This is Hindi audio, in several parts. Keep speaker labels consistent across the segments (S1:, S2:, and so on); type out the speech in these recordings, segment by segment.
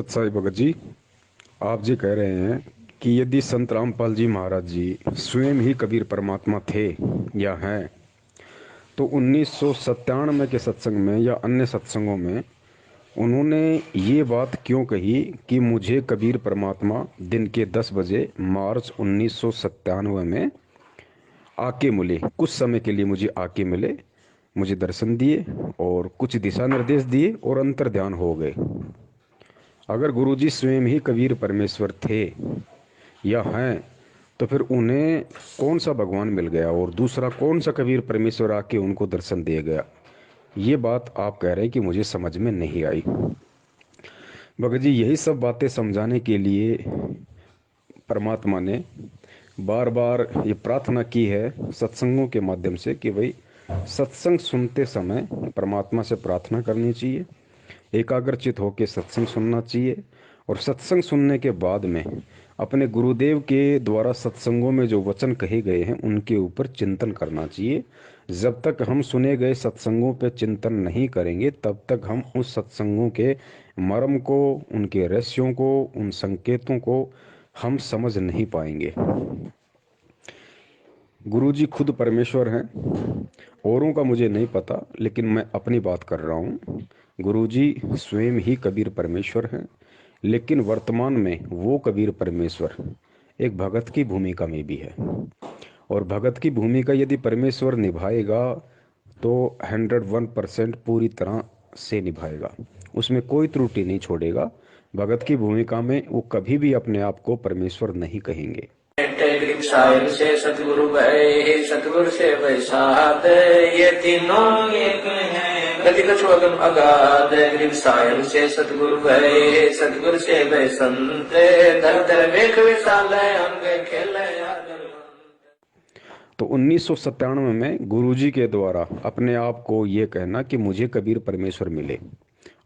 S1: साईं भगत जी, आप जी कह रहे हैं कि यदि संत रामपाल जी महाराज जी स्वयं ही कबीर परमात्मा थे या हैं, तो 1997 के सत्संग में या अन्य सत्संगों में उन्होंने ये बात क्यों कही कि मुझे कबीर परमात्मा दिन के 10 बजे मार्च 1997 में आके मिले, कुछ समय के लिए मुझे आके मिले, मुझे दर्शन दिए और कुछ दिशा निर्देश दिए और अंतर ध्यान हो गए। अगर गुरुजी स्वयं ही कबीर परमेश्वर थे या हैं, तो फिर उन्हें कौन सा भगवान मिल गया और दूसरा कौन सा कबीर परमेश्वर आके उनको दर्शन दे गया? ये बात आप कह रहे हैं कि मुझे समझ में नहीं आई। भगत जी, यही सब बातें समझाने के लिए परमात्मा ने बार बार ये प्रार्थना की है सत्संगों के माध्यम से कि भाई सत्संग सुनते समय परमात्मा से प्रार्थना करनी चाहिए, एकाग्रचित होकर सत्संग सुनना चाहिए और सत्संग सुनने के बाद में अपने गुरुदेव के द्वारा सत्संगों में जो वचन कहे गए हैं उनके ऊपर चिंतन करना चाहिए। जब तक हम सुने गए सत्संगों पे चिंतन नहीं करेंगे तब तक हम उस सत्संगों के मर्म को, उनके रहस्यों को, उन संकेतों को हम समझ नहीं पाएंगे। गुरुजी खुद परमेश्वर हैं, औरों का मुझे नहीं पता, लेकिन मैं अपनी बात कर रहा हूँ। गुरुजी स्वयं ही कबीर परमेश्वर हैं, लेकिन वर्तमान में वो कबीर परमेश्वर एक भगत की भूमिका में भी है और भगत की भूमिका यदि परमेश्वर निभाएगा तो 101% पूरी तरह से निभाएगा, उसमें कोई त्रुटि नहीं छोड़ेगा। भगत की भूमिका में वो कभी भी अपने आप को परमेश्वर नहीं कहेंगे।
S2: साहिब से सतगुरु भय, सतगुरु से वैसाद, ये तीनों एक हैं, गति कछु अगम अगाध। ग्रीव साहिब से सतगुरु भय, सतगुरु से भय संत, धर धर वेख विशाल अंग खेल।
S1: तो 1997 में गुरुजी के द्वारा अपने आप को ये कहना कि मुझे कबीर परमेश्वर मिले,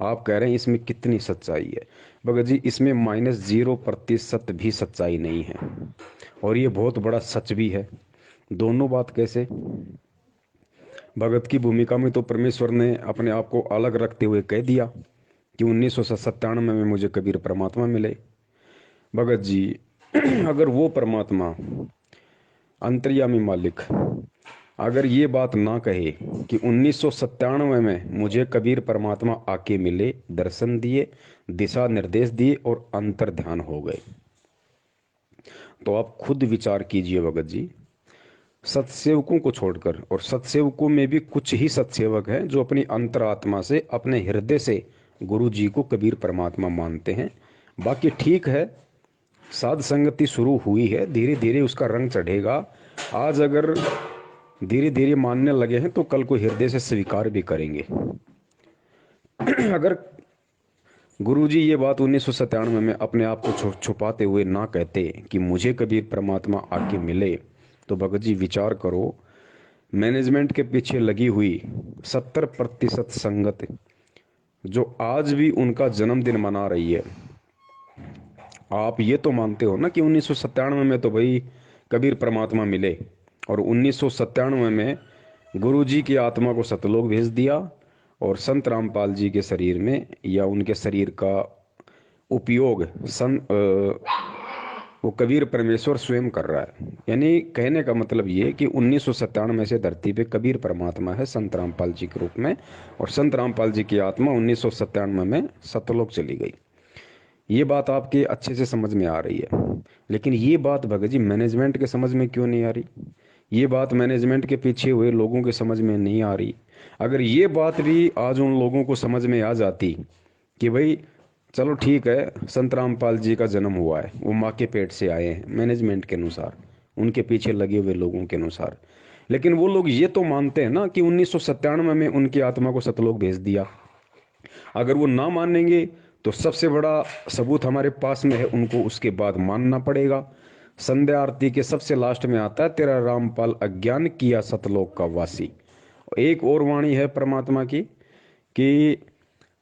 S1: आप कह रहे हैं इसमें कितनी सच्चाई है? भगत जी, इसमें -0% भी सच्चाई नहीं है और ये बहुत बड़ा सच भी है। दोनों बात कैसे? भगत की भूमिका में तो परमेश्वर ने अपने आप को अलग रखते हुए कह दिया कि 1997 में मुझे कबीर परमात्मा मिले। भगत जी, अगर वो परमात्मा अंतर्यामी मालिक अगर ये बात ना कहे कि 1997 में मुझे कबीर परमात्मा आके मिले, दर्शन दिए, दिशा निर्देश दिए और अंतर ध्यान हो गए, तो आप खुद विचार कीजिए भगत जी। सत्सेवकों को छोड़कर, और सत्सेवकों में भी कुछ ही सत्सेवक हैं जो अपनी अंतरात्मा से, अपने हृदय से गुरु जी को कबीर परमात्मा मानते हैं। बाकी ठीक है, साध संगति शुरू हुई है, धीरे धीरे उसका रंग चढ़ेगा। आज अगर धीरे धीरे मानने लगे हैं तो कल को हृदय से स्वीकार भी करेंगे। अगर गुरुजी ये बात 1997 में अपने आप को छुपाते हुए ना कहते कि मुझे कबीर परमात्मा आके मिले, तो भगत जी विचार करो, मैनेजमेंट के पीछे लगी हुई 70% संगत जो आज भी उनका जन्मदिन मना रही है, आप ये तो मानते हो ना कि 1997 में तो भाई कबीर परमात्मा मिले और 1997 में गुरुजी की आत्मा को सतलोक भेज दिया और संत रामपाल जी के शरीर में या उनके शरीर का उपयोग वो कबीर परमेश्वर स्वयं कर रहा है। यानी कहने का मतलब ये कि 1997 से धरती पे कबीर परमात्मा है संत रामपाल जी के रूप में, और संत रामपाल जी की आत्मा 1997 में सतलोक चली गई। ये बात आपके अच्छे से समझ में आ रही है, लेकिन ये बात भगत जी मैनेजमेंट के समझ में क्यों नहीं आ रही? ये बात मैनेजमेंट के पीछे हुए लोगों के समझ में नहीं आ रही। अगर ये बात भी आज उन लोगों को समझ में आ जाती कि भाई चलो ठीक है, संत रामपाल जी का जन्म हुआ है, वो माँ के पेट से आए हैं मैनेजमेंट के अनुसार, उनके पीछे लगे हुए लोगों के अनुसार, लेकिन वो लोग ये तो मानते हैं ना कि 1997 में उनकी आत्मा को सतलोक भेज दिया। अगर वो ना मानेंगे तो सबसे बड़ा सबूत हमारे पास में है, उनको उसके बाद मानना पड़ेगा। संध्या आरती के सबसे लास्ट में आता है, तेरा रामपाल अज्ञान किया सतलोक का वासी। एक और वाणी है परमात्मा की कि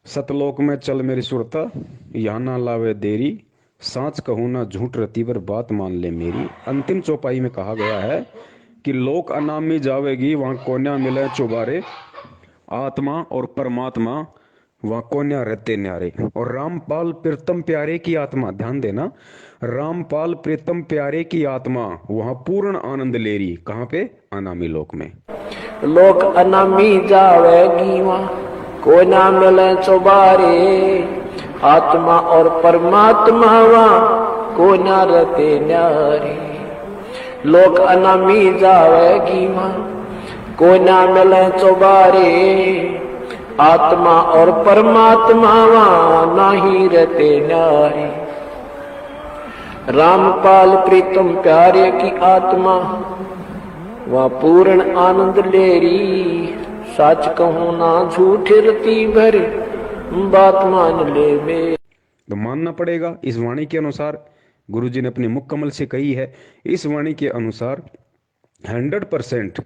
S1: सतलोक में चल मेरी सुरता, यहाँ ना लावे देरी, सांच कहूँ ना झूठ रतीवर बात मान ले मेरी। अंतिम चौपाई में कहा गया है कि लोक अनामी जावेगी, वहाँ कोन्या मिले चुबारे, आत्मा और परमात्मा वहाँ कोन्या रहते न्यारे। और रामपाल प्रीतम प्यारे की आत्मा, ध्यान देना, रामपाल प्रीतम प्यारे की आत्मा वहाँ पूर्ण आनंद ले रही। कहाँ पे? अनामी लोक में।
S3: लोक अनामी जावेगी वहाँ को ना मिले चौबारे, आत्मा और परमात्मा वहाँ को ना रहते न्यारे। लोक अनामी जावेगी वहाँ को ना मिले चौबारे, आत्मा और परमात्मा वहाँ नहीं रहते न्यारे। रामपाल प्रीतम प्यारे की आत्मा वहाँ पूर्ण आनंद ले री, सच कहूँ ना झूठ रती भर बात मान ले में।
S1: तो मानना पड़ेगा इस वाणी के अनुसार, गुरुजी ने अपने मुख कमल से कही है, इस वाणी के अनुसार 100%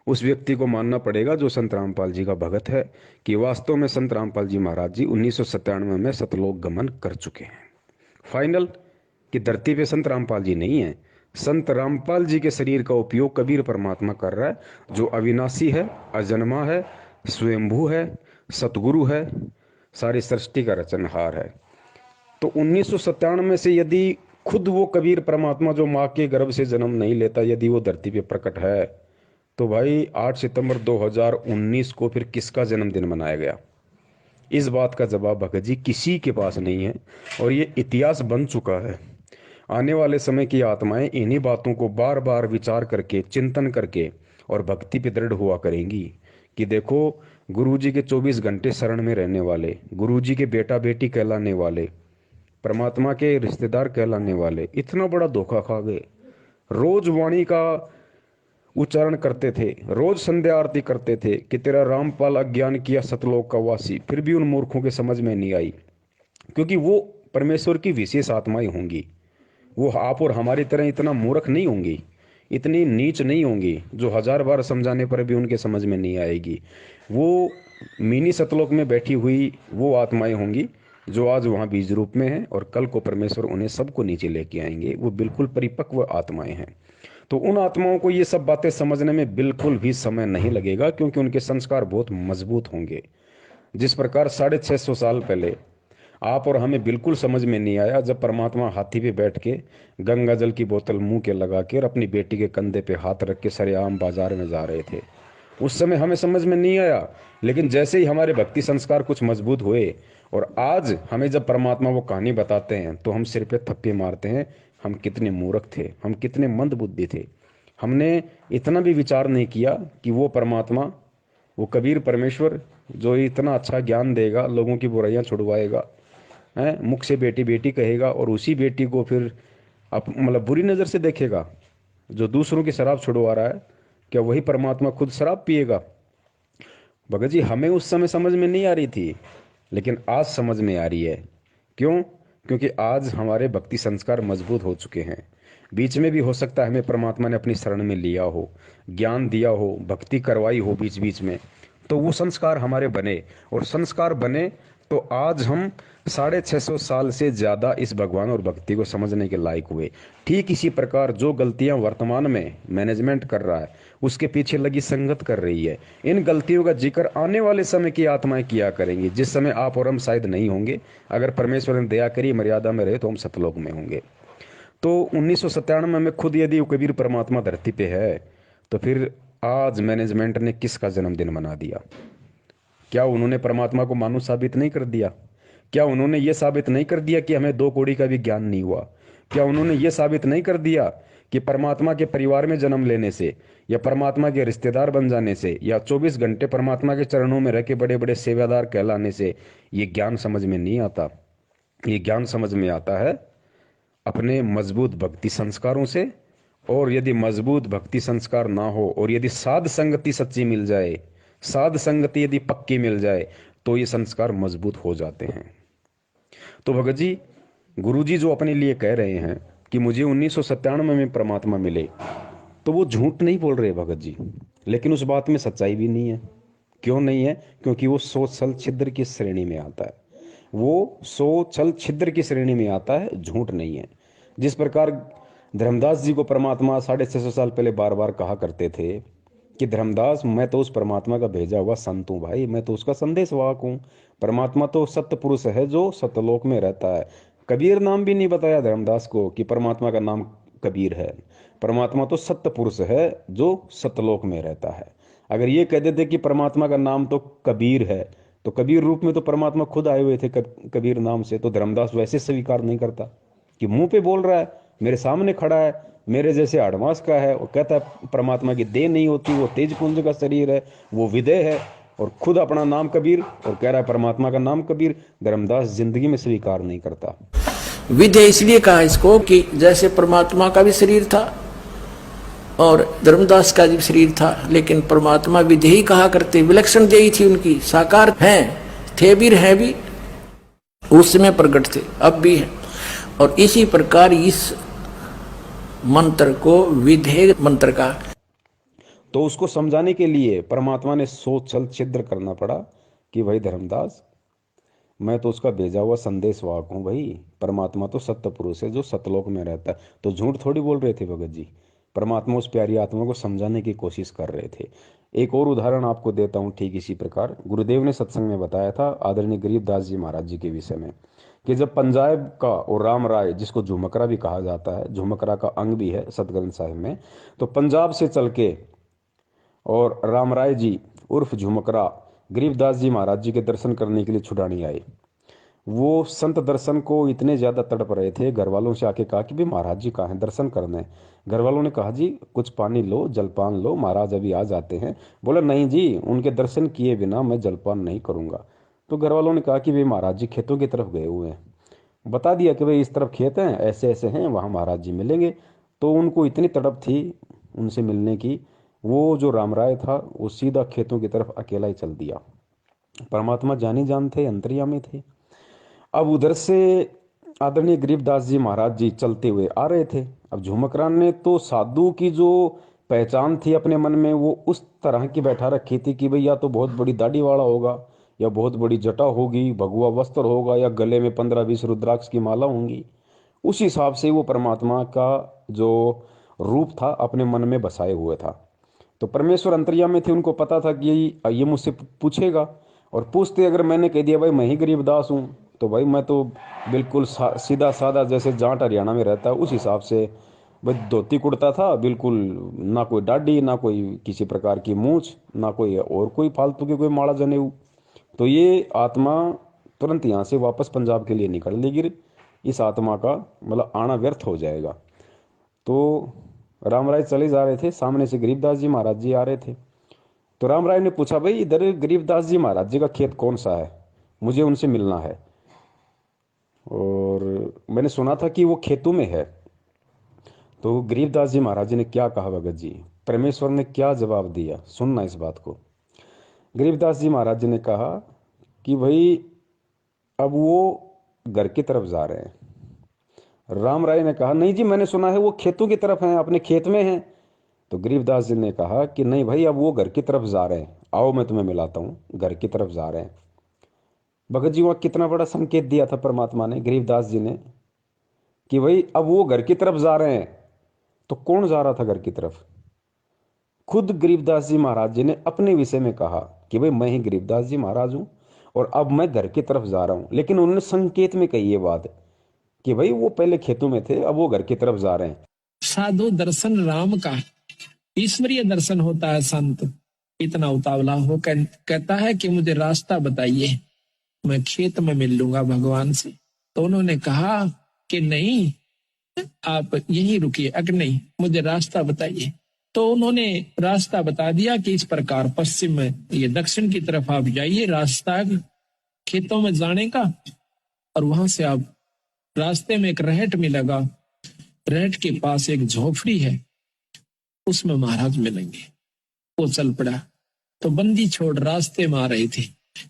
S1: उस व्यक्ति को मानना पड़ेगा जो संत रामपाल जी का भगत है, कि वास्तव में संत रामपाल जी महाराज जी 1997 में सतलोक गमन कर चुके हैं। फाइनल कि धरती पे संत रामपाल जी नहीं है, संत रामपाल जी के शरीर का उपयोग कबीर परमात्मा कर रहा है, जो अविनाशी है, अजन्मा है, स्वयंभू है, सतगुरु है, सारी सृष्टि का रचनहार है। तो 1997 में से यदि खुद वो कबीर परमात्मा जो माँ के गर्भ से जन्म नहीं लेता, यदि वो धरती पे प्रकट है, तो भाई 8 सितंबर 2019 को फिर किसका जन्मदिन मनाया गया? इस बात का जवाब भगत जी किसी के पास नहीं है, और ये इतिहास बन चुका है। आने वाले समय की आत्माएं इन्हीं बातों को बार बार विचार करके, चिंतन करके और भक्ति पे दृढ़ हुआ करेंगी कि देखो, गुरुजी के 24 घंटे शरण में रहने वाले, गुरुजी के बेटा बेटी कहलाने वाले, परमात्मा के रिश्तेदार कहलाने वाले इतना बड़ा धोखा खा गए। रोज वाणी का उच्चारण करते थे, रोज संध्या आरती करते थे कि तेरा रामपाल अज्ञान किया सतलोक का वासी, फिर भी उन मूर्खों के समझ में नहीं आई, क्योंकि वो परमेश्वर की विशेष आत्माएं होंगी। वो आप और हमारी तरह इतना मूर्ख नहीं होंगी, इतनी नीच नहीं होंगी, जो 1000 बार समझाने पर भी उनके समझ में नहीं आएगी। वो मिनी सतलोक में बैठी हुई वो आत्माएं होंगी जो आज वहाँ बीज रूप में हैं, और कल को परमेश्वर उन्हें सबको नीचे लेके आएंगे। वो बिल्कुल परिपक्व आत्माएं हैं। तो उन आत्माओं को ये सब बातें समझने में बिल्कुल भी समय नहीं लगेगा, क्योंकि उनके संस्कार बहुत मजबूत होंगे। जिस प्रकार 650 साल पहले आप और हमें बिल्कुल समझ में नहीं आया जब परमात्मा हाथी पे बैठ के गंगा जल की बोतल मुंह के लगा के और अपनी बेटी के कंधे पे हाथ रख के सरेआम बाजार में जा रहे थे, उस समय हमें समझ में नहीं आया। लेकिन जैसे ही हमारे भक्ति संस्कार कुछ मजबूत हुए और आज हमें जब परमात्मा वो कहानी बताते हैं, तो हम सिर पे थप्पे मारते हैं, हम कितने मूर्ख थे, हम कितने मंद बुद्धि थे। हमने इतना भी विचार नहीं किया कि वो परमात्मा, वो कबीर परमेश्वर जो इतना अच्छा ज्ञान देगा, लोगों की बुराइयां छुड़वाएगा, है, मुख से बेटी बेटी कहेगा, और उसी बेटी को फिर मतलब बुरी नज़र से देखेगा। जो दूसरों की शराब छुड़वा रहा है, क्या वही परमात्मा खुद शराब पिएगा? भगत जी, हमें उस समय समझ में नहीं आ रही थी, लेकिन आज समझ में आ रही है। क्यों? क्योंकि आज हमारे भक्ति संस्कार मजबूत हो चुके हैं। बीच में भी हो सकता है हमें परमात्मा ने अपनी शरण में लिया हो, ज्ञान दिया हो, भक्ति करवाई हो बीच बीच में, तो वो संस्कार हमारे बने, और संस्कार बने तो आज हम 650 साल से ज़्यादा इस भगवान और भक्ति को समझने के लायक हुए। ठीक इसी प्रकार जो गलतियां वर्तमान में मैनेजमेंट कर रहा है, उसके पीछे लगी संगत कर रही है। इन गलतियों का जिक्र आने वाले समय की आत्माएं किया करेंगी, जिस समय आप और हम शायद नहीं होंगे। अगर परमेश्वर ने दया करी, मर्यादा में रहे, तो हम सतलोक में होंगे। तो 1997 में खुद यदि कबीर परमात्मा धरती पे है, तो फिर आज मैनेजमेंट ने किसका जन्मदिन मना दिया? क्या उन्होंने परमात्मा को मानुष साबित नहीं कर दिया? क्या उन्होंने ये साबित नहीं कर दिया कि हमें 2 कौड़ी का भी ज्ञान नहीं हुआ? क्या उन्होंने ये साबित नहीं कर दिया कि परमात्मा के परिवार में जन्म लेने से, या परमात्मा के रिश्तेदार बन जाने से, या 24 घंटे परमात्मा के चरणों में रह के बड़े बड़े सेवादार कहलाने से ये ज्ञान समझ में नहीं आता? ये ज्ञान समझ में आता है अपने मजबूत भक्ति संस्कारों से। और यदि मजबूत भक्ति संस्कार ना हो, और यदि साध संगति सच्ची मिल जाए, साध संगति यदि पक्की मिल जाए, तो ये संस्कार मजबूत हो जाते हैं। तो भगत जी, गुरु जी जो अपने लिए कह रहे हैं कि मुझे 1997 में परमात्मा मिले, तो वो झूठ नहीं बोल रहे भगत जी, लेकिन उस बात में सच्चाई भी नहीं है। क्यों नहीं है? क्योंकि वो सोच छल छिद्र की श्रेणी में आता है। वो सोच छल छिद्र की श्रेणी में आता है, झूठ नहीं है। जिस प्रकार धर्मदास जी को परमात्मा 650 साल पहले बार बार कहा करते थे कि धर्मदास, मैं तो उस परमात्मा का भेजा हुआ संत हूँ भाई, मैं तो उसका संदेशवाहक हूँ। परमात्मा तो सत्य पुरुष है जो सत्यलोक में रहता है। कबीर नाम भी नहीं बताया धर्मदास को कि परमात्मा का नाम कबीर है। परमात्मा तो सत्य पुरुष है जो सत्यलोक में रहता है। अगर ये कह देते कि परमात्मा का नाम तो कबीर है, तो कबीर रूप में तो परमात्मा खुद आए हुए थे कबीर नाम से, तो धर्मदास वैसे स्वीकार नहीं करता कि मुंह पे बोल रहा है, मेरे सामने खड़ा है, मेरे जैसे अडवांस का है, वो कहता है परमात्मा की देह नहीं होती, वो तेज पुंज का शरीर है, वो विदेह है, और खुद अपना नाम कबीर और कह रहा है परमात्मा का नाम कबीर। धर्मदास जिंदगी में स्वीकार नहीं करता।
S3: विधेय इसलिए कहा इसको कि जैसे परमात्मा का भी शरीर था और धर्मदास का भी शरीर था, लेकिन परमात्मा विधेयी कहा करते, विलक्षण देही थी उनकी, साकार हैं, थे भी हैं भी, उस समय प्रकट थे, अब भी हैं। और इसी प्रकार इस मंत्र को विधेय मंत्र का,
S1: तो उसको समझाने के लिए परमात्मा ने सोच छल छिद्र करना पड़ा कि भाई धर्मदास, मैं तो उसका भेजा हुआ संदेशवाहक हूँ भाई। परमात्मा तो सत्य पुरुष है जो सतलोक में रहता है। तो झूठ थोड़ी बोल रहे थे भगत जी, परमात्मा उस प्यारी आत्मा को समझाने की कोशिश कर रहे थे। एक और उदाहरण आपको देता हूँ ठीक इसी प्रकार। गुरुदेव ने सत्संग में बताया था आदरणीय गरीबदास जी महाराज जी के विषय में कि जब पंजाब का और राम राय, जिसको झुमकरा भी कहा जाता है, झुमकरा का अंग भी है सतग्रंथ साहिब में, तो पंजाब से चल के और राम राय जी उर्फ झुमकरा गरीबदास जी महाराज जी के दर्शन करने के लिए छुड़ानी आए। वो संत दर्शन को इतने ज्यादा तड़प रहे थे, घर वालों से आके कहा कि भाई महाराज जी कहाँ हैं, दर्शन करने। घर वालों ने कहा जी कुछ पानी लो, जलपान लो, महाराज अभी आ जाते हैं। बोला नहीं जी, उनके दर्शन किए बिना मैं जलपान नहीं करूंगा। तो घर वालों ने कहा कि भाई महाराज जी खेतों की तरफ गए हुए हैं। बता दिया कि भाई इस तरफ खेत हैं, ऐसे ऐसे हैं, वहाँ महाराज जी मिलेंगे। तो उनको इतनी तड़प थी उनसे मिलने की, वो जो राम राय था वो सीधा खेतों की तरफ अकेला ही चल दिया। परमात्मा जानी जान थे, अंतर्यामी थे। अब उधर से आदरणीय गरीबदास जी महाराज जी चलते हुए आ रहे थे। अब झुमकरान ने तो साधु की जो पहचान थी अपने मन में, वो उस तरह की बैठा रखी थी कि भाई या तो बहुत बड़ी दाढ़ी वाला होगा, या बहुत बड़ी जटा होगी, भगवा वस्त्र होगा, या गले में 15-20 रुद्राक्ष की माला होंगी। उस हिसाब से वो परमात्मा का जो रूप था अपने मन में बसाए हुए था। तो परमेश्वर अंतर्यामी थे, उनको पता था कि ये मुझसे पूछेगा, और पूछते अगर मैंने कह दिया भाई मैं ही गरीबदास हूँ, तो भाई मैं तो बिल्कुल सीधा साधा, जैसे जाट हरियाणा में रहता है उस हिसाब से भाई धोती कुर्ता था बिल्कुल, ना कोई दाढ़ी, ना कोई किसी प्रकार की मूछ, ना कोई और कोई फालतू की कोई माला जनेऊ। तो ये आत्मा तुरंत यहाँ से वापस पंजाब के लिए निकल लेगी, इस आत्मा का मतलब आना व्यर्थ हो जाएगा। तो राम राय चले जा रहे थे, सामने से गरीबदास जी महाराज जी आ रहे थे। तो राम राय ने पूछा भाई इधर गरीबदास जी महाराज जी का खेत कौन सा है, मुझे उनसे मिलना है, और मैंने सुना था कि वो खेतों में है। तो गरीबदास जी महाराज जी ने क्या कहा भगत जी, परमेश्वर ने क्या जवाब दिया, सुनना इस बात को। गरीबदास जी महाराज जी ने कहा कि भाई अब वो घर की तरफ जा रहे हैं। राम राय ने कहा नहीं जी, मैंने सुना है वो खेतों की तरफ हैं, अपने खेत में हैं। तो गरीबदास जी ने कहा कि नहीं भाई, अब वो घर की तरफ जा रहे हैं, आओ मैं तुम्हें मिलाता हूँ, घर की तरफ जा रहे हैं। भगत जी वहाँ कितना बड़ा संकेत दिया था परमात्मा ने, गरीबदास जी ने, कि भाई अब वो घर की तरफ जा रहे हैं। तो कौन जा रहा था घर की तरफ? खुद गरीबदास जी महाराज जी ने अपने विषय में कहा कि भाई मैं ही गरीबदास जी महाराज हूँ और अब मैं घर की तरफ जा रहा हूँ। लेकिन उन्होंने संकेत में कही ये बात कि भाई वो पहले खेतों में थे, अब वो घर की तरफ जा रहे हैं।
S4: साधु दर्शन राम का, ईश्वरीय दर्शन होता है। संत इतना उतावला हो कहता है कि मुझे रास्ता बताइए, मैं खेत में मिल लूंगा भगवान से। तो उन्होंने कहा कि नहीं, आप यहीं रुकिए, अगर नहीं मुझे रास्ता बताइए। तो उन्होंने रास्ता बता दिया कि इस प्रकार पश्चिम में, ये दक्षिण की तरफ आप जाइए, रास्ता खेतों में जाने का, और वहां से आप रास्ते में एक रहट मिलेगा, रहट के पास एक झोपड़ी है, उसमें महाराज मिलेंगे। वो चल पड़ा। तो बंदी छोड़ रास्ते में आ रहे थे।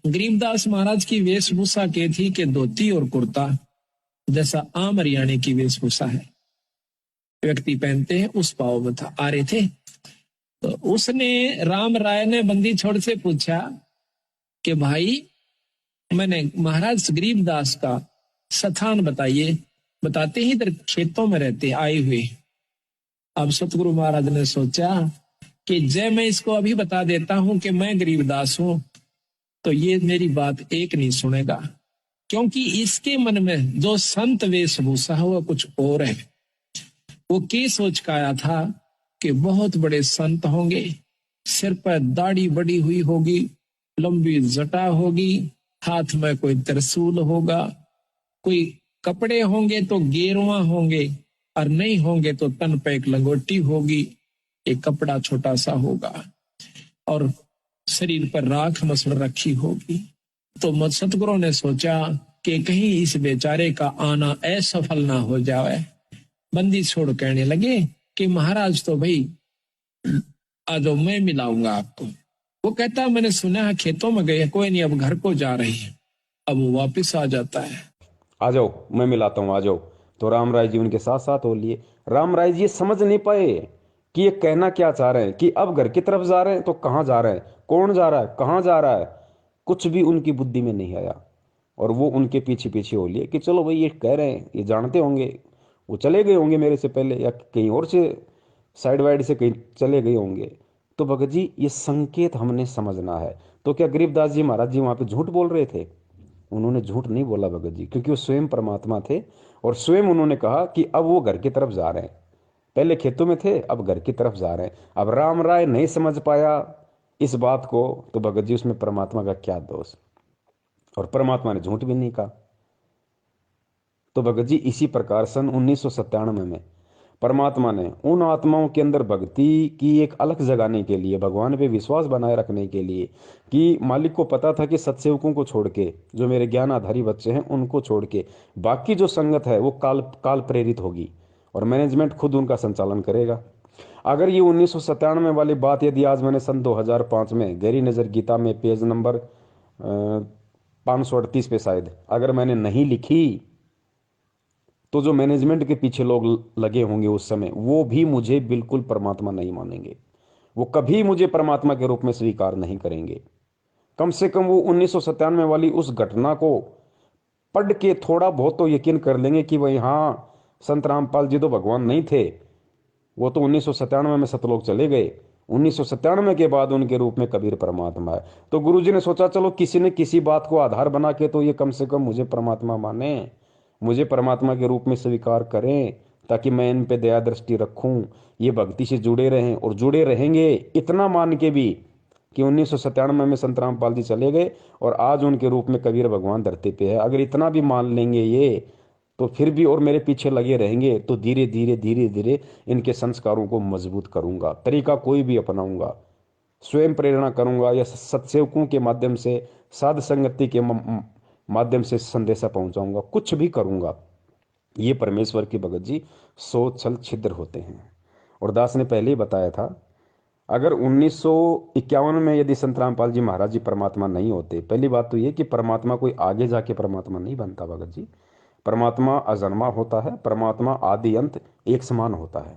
S4: गरीबदास महाराज की वेशभूषा के थी कि धोती और कुर्ता, जैसा आम हरियाणे की वेशभूषा है व्यक्ति पहनते हैं, उस भाव में था, आ रहे थे। तो उसने, राम राय ने बंदी छोड़ से पूछा कि भाई मैंने महाराज गरीबदास का स्थान बताइए। बताते ही इधर खेतों में रहते आए हुए। अब सतगुरु महाराज ने सोचा कि जय मैं इसको अभी बता देता हूं कि मैं गरीबदास हूं, तो ये मेरी बात एक नहीं सुनेगा, क्योंकि इसके मन में जो संत वेशभूषा है वो कुछ और है। वो क्या सोच का आया था कि बहुत बड़े संत होंगे, सिर पर दाढ़ी बड़ी हुई होगी, लंबी जटा होगी, हाथ में कोई त्रिशूल होगा, कोई कपड़े होंगे तो गेरुआ होंगे, और नहीं होंगे तो तन पे एक लंगोटी होगी, एक कपड़ा छोटा सा होगा, और शरीर पर राख मसड़ रखी होगी। तो सतगुरु ने सोचा कि कहीं इस बेचारे का आना असफल ना हो जाए। बंदी छोड़ कहने लगे कि महाराज तो भाई आ जाओ, मैं मिलाऊंगा आपको। वो कहता मैंने सुना है खेतों में गए, कोई नहीं अब घर को जा रही है। अब वो वापस आ जाता है।
S1: आ जाओ मैं मिलाता हूँ, आ जाओ। तो राम राय जी उनके साथ साथ हो लिए। राम राय जी ये समझ नहीं पाए कि ये कहना क्या चाह रहे हैं, कि अब घर की तरफ जा रहे हैं तो कहाँ जा रहे हैं, कौन जा रहा है, कहाँ जा रहा है, कुछ भी उनकी बुद्धि में नहीं आया। और वो उनके पीछे पीछे हो लिए कि चलो भाई ये कह रहे हैं, ये जानते होंगे, वो चले गए होंगे मेरे से पहले, या कहीं और से साइड वाइड से कहीं चले गए होंगे। तो भगत जी ये संकेत हमने समझना है। तो क्या गरीबदास जी महाराज जी वहां पे झूठ बोल रहे थे? उन्होंने झूठ नहीं बोला भगत जी, क्योंकि वो स्वयं परमात्मा थे। और स्वयं उन्होंने कहा कि अब वो घर की तरफ जा रहे हैं, पहले खेतों में थे अब घर की तरफ जा रहे हैं। अब राम राय नहीं समझ पाया इस बात को, तो भगत जी उसमें परमात्मा का क्या दोष? और परमात्मा ने झूठ भी नहीं कहा। तो भगत जी इसी प्रकार सन 1997 में परमात्मा ने उन आत्माओं के अंदर भक्ति की एक अलग जगाने के लिए, भगवान पे विश्वास बनाए रखने के लिए, कि मालिक को पता था कि सत्सेवकों को छोड़ के, जो मेरे ज्ञान आधारी बच्चे हैं उनको छोड़ के बाकी जो संगत है वो काल प्रेरित होगी और मैनेजमेंट खुद उनका संचालन करेगा। अगर ये 1997 वाली बात यदि आज मैंने सन 2005 में गहरी नज़र गीता में पेज नंबर 538 पे शायद अगर मैंने नहीं लिखी, तो जो मैनेजमेंट के पीछे लोग लगे होंगे उस समय, वो भी मुझे बिल्कुल परमात्मा नहीं मानेंगे, वो कभी मुझे परमात्मा के रूप में स्वीकार नहीं करेंगे। कम से कम वो 1997 वाली उस घटना को पढ़ के थोड़ा बहुत तो यकीन कर लेंगे कि भाई हाँ, संत रामपाल जी तो भगवान नहीं थे, वो तो 1997 में सतलोक चले गए, 1997 के बाद उनके रूप में कबीर परमात्मा है। तो गुरुजी ने सोचा चलो किसी ने किसी बात को आधार बना के तो ये कम से कम मुझे परमात्मा माने, मुझे परमात्मा के रूप में स्वीकार करें, ताकि मैं इन पे दया दृष्टि रखूं, ये भक्ति से जुड़े रहें और जुड़े रहेंगे। इतना मान के भी कि 1997 में संत रामपाल जी चले गए और आज उनके रूप में कबीर भगवान धरती पे है, अगर इतना भी मान लेंगे ये, तो फिर भी और मेरे पीछे लगे रहेंगे, तो धीरे धीरे धीरे धीरे इनके संस्कारों को मजबूत करूंगा। तरीका कोई भी अपनाऊंगा, स्वयं प्रेरणा करूंगा या सत्सेवकों के माध्यम से, साध संगति के माध्यम से संदेशा पहुंचाऊंगा, कुछ भी करूंगा। ये परमेश्वर की भगत जी सोच छल छिद्र होते हैं। और दास ने पहले ही बताया था, अगर 1951 में यदि संत रामपाल जी महाराज जी परमात्मा नहीं होते, पहली बात तो ये कि परमात्मा कोई आगे जाके परमात्मा नहीं बनता भगत जी। परमात्मा अजन्मा होता है, परमात्मा आदि अंत एक समान होता है।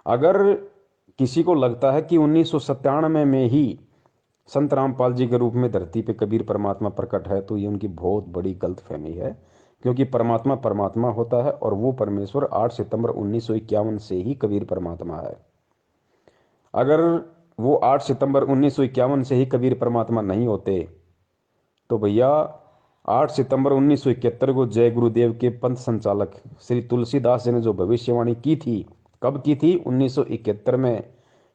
S1: अगर किसी को लगता है कि 1997 में ही संत रामपाल जी के रूप में धरती पे कबीर परमात्मा प्रकट है, तो ये उनकी बहुत बड़ी गलतफहमी है, क्योंकि परमात्मा परमात्मा होता है और वो परमेश्वर 8 सितंबर 1951 से ही कबीर परमात्मा है। अगर वो 8 सितंबर 1951 से ही कबीर परमात्मा नहीं होते, तो भैया 8 सितंबर 1971 को जय गुरुदेव के पंथ संचालक श्री तुलसीदास जी ने जो भविष्यवाणी की थी, कब की थी? 1971 में,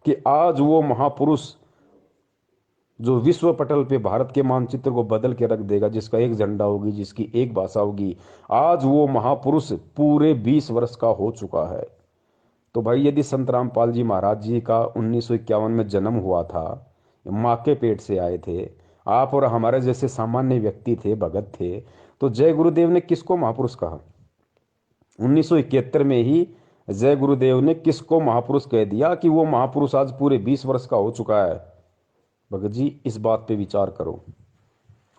S1: कि आज वो महापुरुष जो विश्व पटल पे भारत के मानचित्र को बदल के रख देगा, जिसका एक झंडा होगी, जिसकी एक भाषा होगी, आज वो महापुरुष पूरे 20 वर्ष का हो चुका है। तो भाई यदि संत रामपाल जी महाराज जी का 1951 में जन्म हुआ था, माँ के पेट से आए थे, आप और हमारे जैसे सामान्य व्यक्ति थे, भगत थे, तो जय गुरुदेव ने किसको महापुरुष कहा? 1971 में ही जय गुरुदेव ने किसको महापुरुष कह दिया कि वो महापुरुष आज पूरे 20 वर्ष का हो चुका है? भगत जी इस बात पे विचार करो।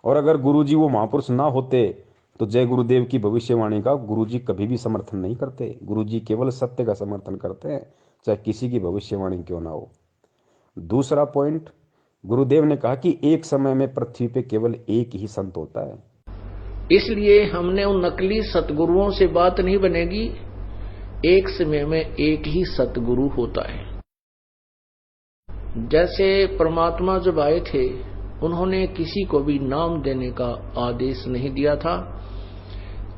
S1: और अगर गुरुजी वो महापुरुष ना होते, तो जय गुरुदेव की भविष्यवाणी का गुरुजी कभी भी समर्थन नहीं करते। गुरुजी केवल सत्य का समर्थन करते हैं, चाहे किसी की भविष्यवाणी क्यों ना हो। दूसरा पॉइंट, गुरुदेव ने कहा कि एक समय में पृथ्वी पे केवल एक ही संत होता है।
S3: इसलिए हमने उन नकली सतगुरुओं से बात नहीं बनेगी, एक समय में एक ही सतगुरु होता है। जैसे परमात्मा जब आए थे उन्होंने किसी को भी नाम देने का आदेश नहीं दिया था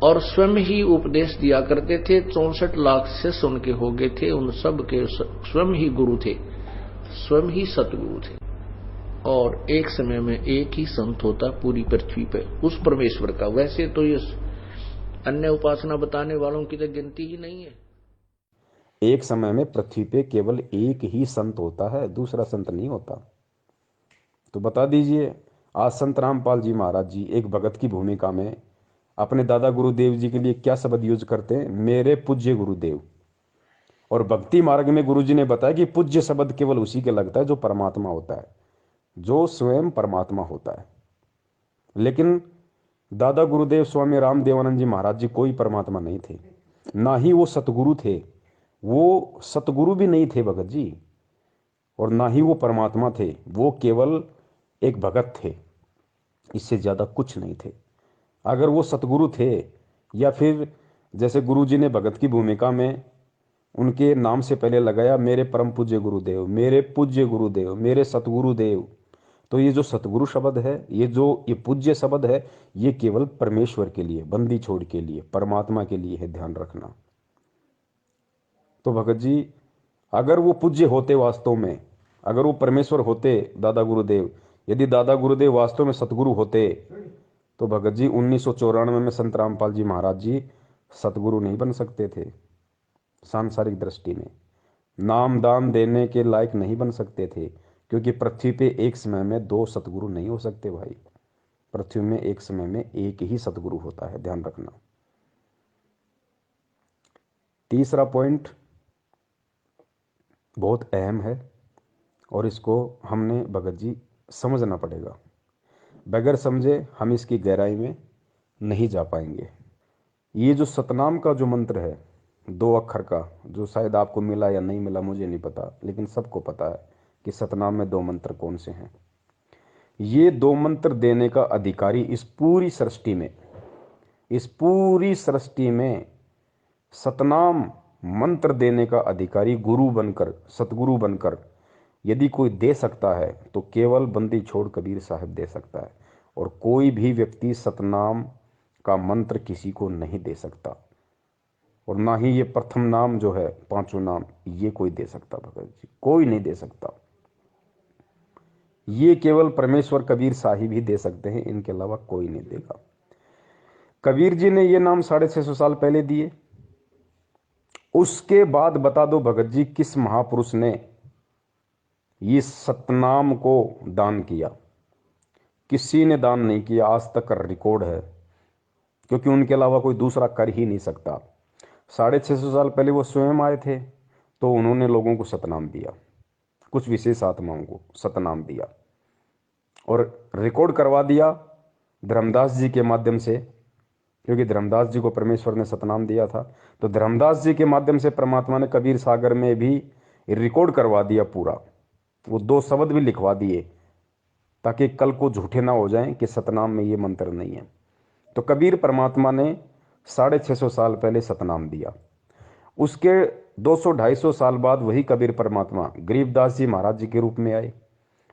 S3: और स्वयं ही उपदेश दिया करते थे। 64 लाख शिष्य उनके हो गए थे, उन सब के स्वयं ही गुरु थे, स्वयं ही सतगुरु थे। और एक समय में एक ही संत होता पूरी पृथ्वी पे उस परमेश्वर का। वैसे तो ये अन्य उपासना बताने वालों की तो गिनती ही नहीं है।
S1: एक समय में पृथ्वी पे केवल एक ही संत होता है, दूसरा संत नहीं होता। तो बता दीजिए, आज संत रामपाल जी महाराज जी एक भगत की भूमिका में अपने दादा गुरुदेव जी के लिए क्या शब्द यूज करते हैं? मेरे पूज्य गुरुदेव। और भक्ति मार्ग में गुरु जी ने बताया कि पूज्य शब्द केवल उसी के लगता है जो परमात्मा होता है, जो स्वयं परमात्मा होता है। लेकिन दादा गुरुदेव स्वामी रामदेवानंद जी महाराज जी कोई परमात्मा नहीं थे, ना ही वो सतगुरु थे। वो सतगुरु भी नहीं थे भगत जी, और ना ही वो परमात्मा थे। वो केवल एक भगत थे, इससे ज्यादा कुछ नहीं थे। अगर वो सतगुरु थे, या फिर जैसे गुरु जी ने भगत की भूमिका में उनके नाम से पहले लगाया मेरे परम पूज्य गुरुदेव, मेरे पूज्य गुरुदेव, मेरे सतगुरुदेव, तो ये जो सतगुरु शब्द है, ये पूज्य शब्द है, ये केवल परमेश्वर के लिए, बंदी छोड़ के लिए, परमात्मा के लिए है, ध्यान रखना। तो भगत जी अगर वो पूज्य होते वास्तव में, अगर वो परमेश्वर होते दादा गुरुदेव, यदि दादा गुरुदेव वास्तव में सतगुरु होते, तो भगत जी 1994 में संत रामपाल जी महाराज जी सतगुरु नहीं बन सकते थे। सांसारिक दृष्टि में नाम दान देने के लायक नहीं बन सकते थे, क्योंकि पृथ्वी पे एक समय में 2 सतगुरु नहीं हो सकते भाई। पृथ्वी में एक समय में एक ही सतगुरु होता है, ध्यान रखना। तीसरा पॉइंट बहुत अहम है और इसको हमने भगत जी समझना पड़ेगा। बगैर समझे हम इसकी गहराई में नहीं जा पाएंगे। ये जो सतनाम का जो मंत्र है 2 अक्षर का, जो शायद आपको मिला या नहीं मिला मुझे नहीं पता, लेकिन सबको पता है कि सतनाम में 2 मंत्र कौन से हैं। ये 2 मंत्र देने का अधिकारी इस पूरी सृष्टि में सतनाम मंत्र देने का अधिकारी गुरु बनकर, सतगुरु बनकर यदि कोई दे सकता है तो केवल बंदी छोड़ कबीर साहब दे सकता है, और कोई भी व्यक्ति सतनाम का मंत्र किसी को नहीं दे सकता, और ना ही ये प्रथम नाम जो है 5 नाम ये कोई दे सकता। भगत जी कोई नहीं दे सकता, ये केवल परमेश्वर कबीर साहिब ही दे सकते हैं, इनके अलावा कोई नहीं देगा। कबीर जी ने ये नाम 650 साल पहले दिए। उसके बाद बता दो भगत जी किस महापुरुष ने ये सतनाम को दान किया? किसी ने दान नहीं किया, आज तक रिकॉर्ड है, क्योंकि उनके अलावा कोई दूसरा कर ही नहीं सकता। 650 साल पहले वो स्वयं आए थे, तो उन्होंने लोगों को सतनाम दिया, कुछ विशेष आत्माओं को सतनाम दिया और रिकॉर्ड करवा दिया धर्मदास जी के माध्यम से, क्योंकि धर्मदास जी को परमेश्वर ने सतनाम दिया था। तो धर्मदास जी के माध्यम से परमात्मा ने कबीर सागर में भी रिकॉर्ड करवा दिया पूरा, वो 2 शब्द भी लिखवा दिए, ताकि कल को झूठे ना हो जाएं कि सतनाम में ये मंत्र नहीं है। तो कबीर परमात्मा ने 650 साल पहले सतनाम दिया। उसके 200-250 साल बाद वही कबीर परमात्मा गरीबदास जी महाराज जी के रूप में आए।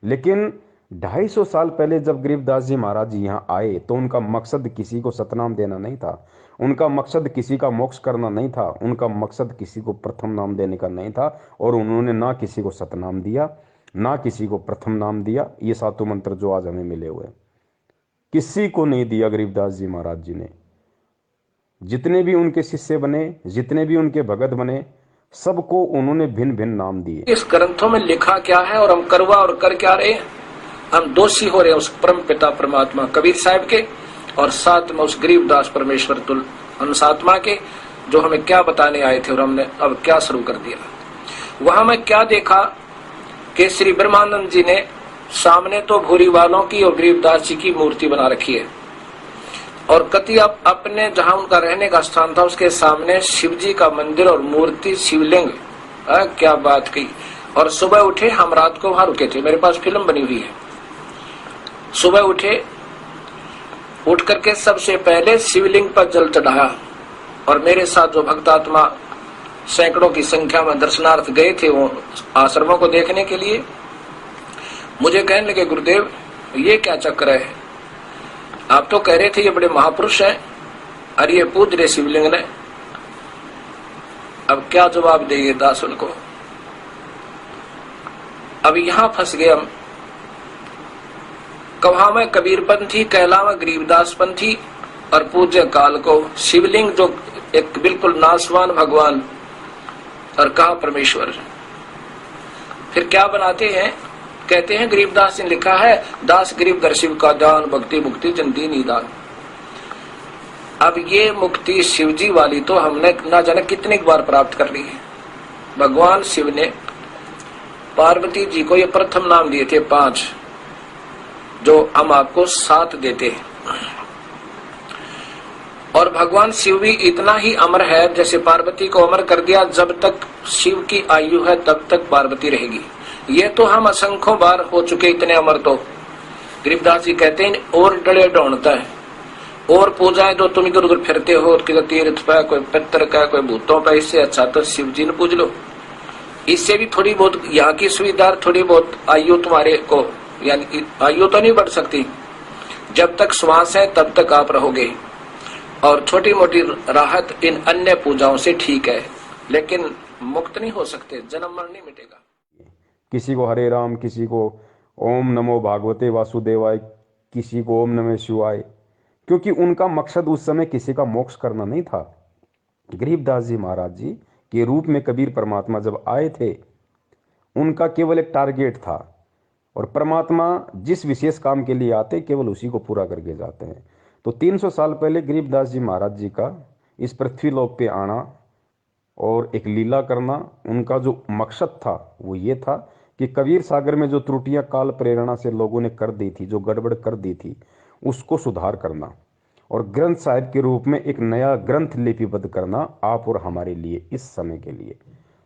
S1: लेकिन 250 साल पहले जब गरीबदास जी महाराज जी यहाँ आए तो उनका मकसद किसी को सतनाम देना नहीं था, उनका मकसद किसी का मोक्ष करना नहीं था, उनका मकसद किसी को प्रथम नाम देने का नहीं था, और उन्होंने ना किसी को सतनाम दिया ना किसी को प्रथम नाम दिया। ये 7 मंत्र जो आज हमें मिले हुए किसी को नहीं दिया गरीबदास जी महाराज जी ने। जितने भी उनके शिष्य बने, जितने भी उनके भगत बने, सबको उन्होंने भिन्न भिन्न नाम दिए।
S3: इस ग्रंथों में लिखा क्या है और हम करवा और कर क्या रहे हैं? हम दोषी हो रहे हैं उस परम पिता परमात्मा कबीर साहब के, और साथ में उस गरीबदास परमेश्वर तुल अंशात्मा के, जो हमें क्या बताने आए थे और हमने अब क्या शुरू कर दिया। वहां मैं क्या देखा कि श्री ब्रह्मानंद जी ने सामने तो भूरी वालों की और गरीबदास जी की मूर्ति बना रखी है, और कति अपने जहां उनका रहने का स्थान था उसके सामने शिव जी का मंदिर और मूर्ति शिवलिंग। क्या बात की। और सुबह उठे, हम रात को वहां रुके थे, मेरे पास फिल्म बनी हुई है। सुबह उठे, उठ करके सबसे पहले शिवलिंग पर जल चढ़ाया, और मेरे साथ जो भक्तात्मा सैकड़ों की संख्या में दर्शनार्थ गए थे वो आश्रमों को देखने के लिए, मुझे कहने लगे, गुरुदेव ये क्या चक्कर है, आप तो कह रहे थे ये बड़े महापुरुष हैं और ये पूज रहे शिवलिंग ने, अब क्या जवाब देंगे दास उनको। अब यहां फंस गए हम। कहा मैं कबीरपंथी, कहलावा गरीबदास पंथी और पूज्य काल को शिवलिंग जो एक बिल्कुल नासवान भगवान, और कहा परमेश्वर। फिर क्या बनाते हैं, कहते हैं गरीबदास ने लिखा है, दास गरीब दर शिव का दान, भक्ति मुक्ति जन दीनी दान। अब ये मुक्ति शिवजी वाली तो हमने ना जाने कितनी बार प्राप्त कर ली है। भगवान शिव ने पार्वती जी को ये प्रथम नाम दिए थे 5, जो हम आपको 7 देते हैं। और भगवान शिव भी इतना ही अमर है, जैसे पार्वती को अमर कर दिया, जब तक शिव की आयु है तब तक पार्वती रहेगी। ये तो हम असंख्यों बार हो चुके इतने अमर। तो गरीबदास जी कहते हैं और डले ढूंढता है, और पूजाएं जो तुम इधर उधर फिरते हो, कि तीर्थ पे, कोई पितर का, कोई भूतों पे, इससे अच्छा तो शिव जी ने पूज लो। इससे भी थोड़ी बहुत यहाँ की सुविधा, थोड़ी बहुत आयु तुम्हारे को, यानी आयु तो नहीं बढ़ सकती, जब तक श्वास है तब तक आप रहोगे। और छोटी मोटी राहत इन अन्य पूजाओं से ठीक है, लेकिन मुक्त नहीं हो सकते, जन्म मरण नहीं मिटेगा।
S1: किसी को हरे राम, किसी को ओम नमो भागवते वासुदेवाय, किसी को ओम नमः शिवाय, क्योंकि उनका मकसद उस समय किसी का मोक्ष करना नहीं था। गरीबदास जी महाराज जी के रूप में कबीर परमात्मा जब आए थे, उनका केवल एक टारगेट था, और परमात्मा जिस विशेष काम के लिए आते केवल उसी को पूरा करके जाते हैं। तो 300 साल पहले गरीबदास जी महाराज जी का इस पृथ्वी लोक पे आना और एक लीला करना, उनका जो मकसद था वो ये था कि कबीर सागर में जो त्रुटियां काल प्रेरणा से लोगों ने कर दी थी, जो गड़बड़ कर दी थी, उसको सुधार करना और ग्रंथ साहिब के रूप में एक नया ग्रंथ लिपिबद्ध करना आप और हमारे लिए, इस समय के लिए।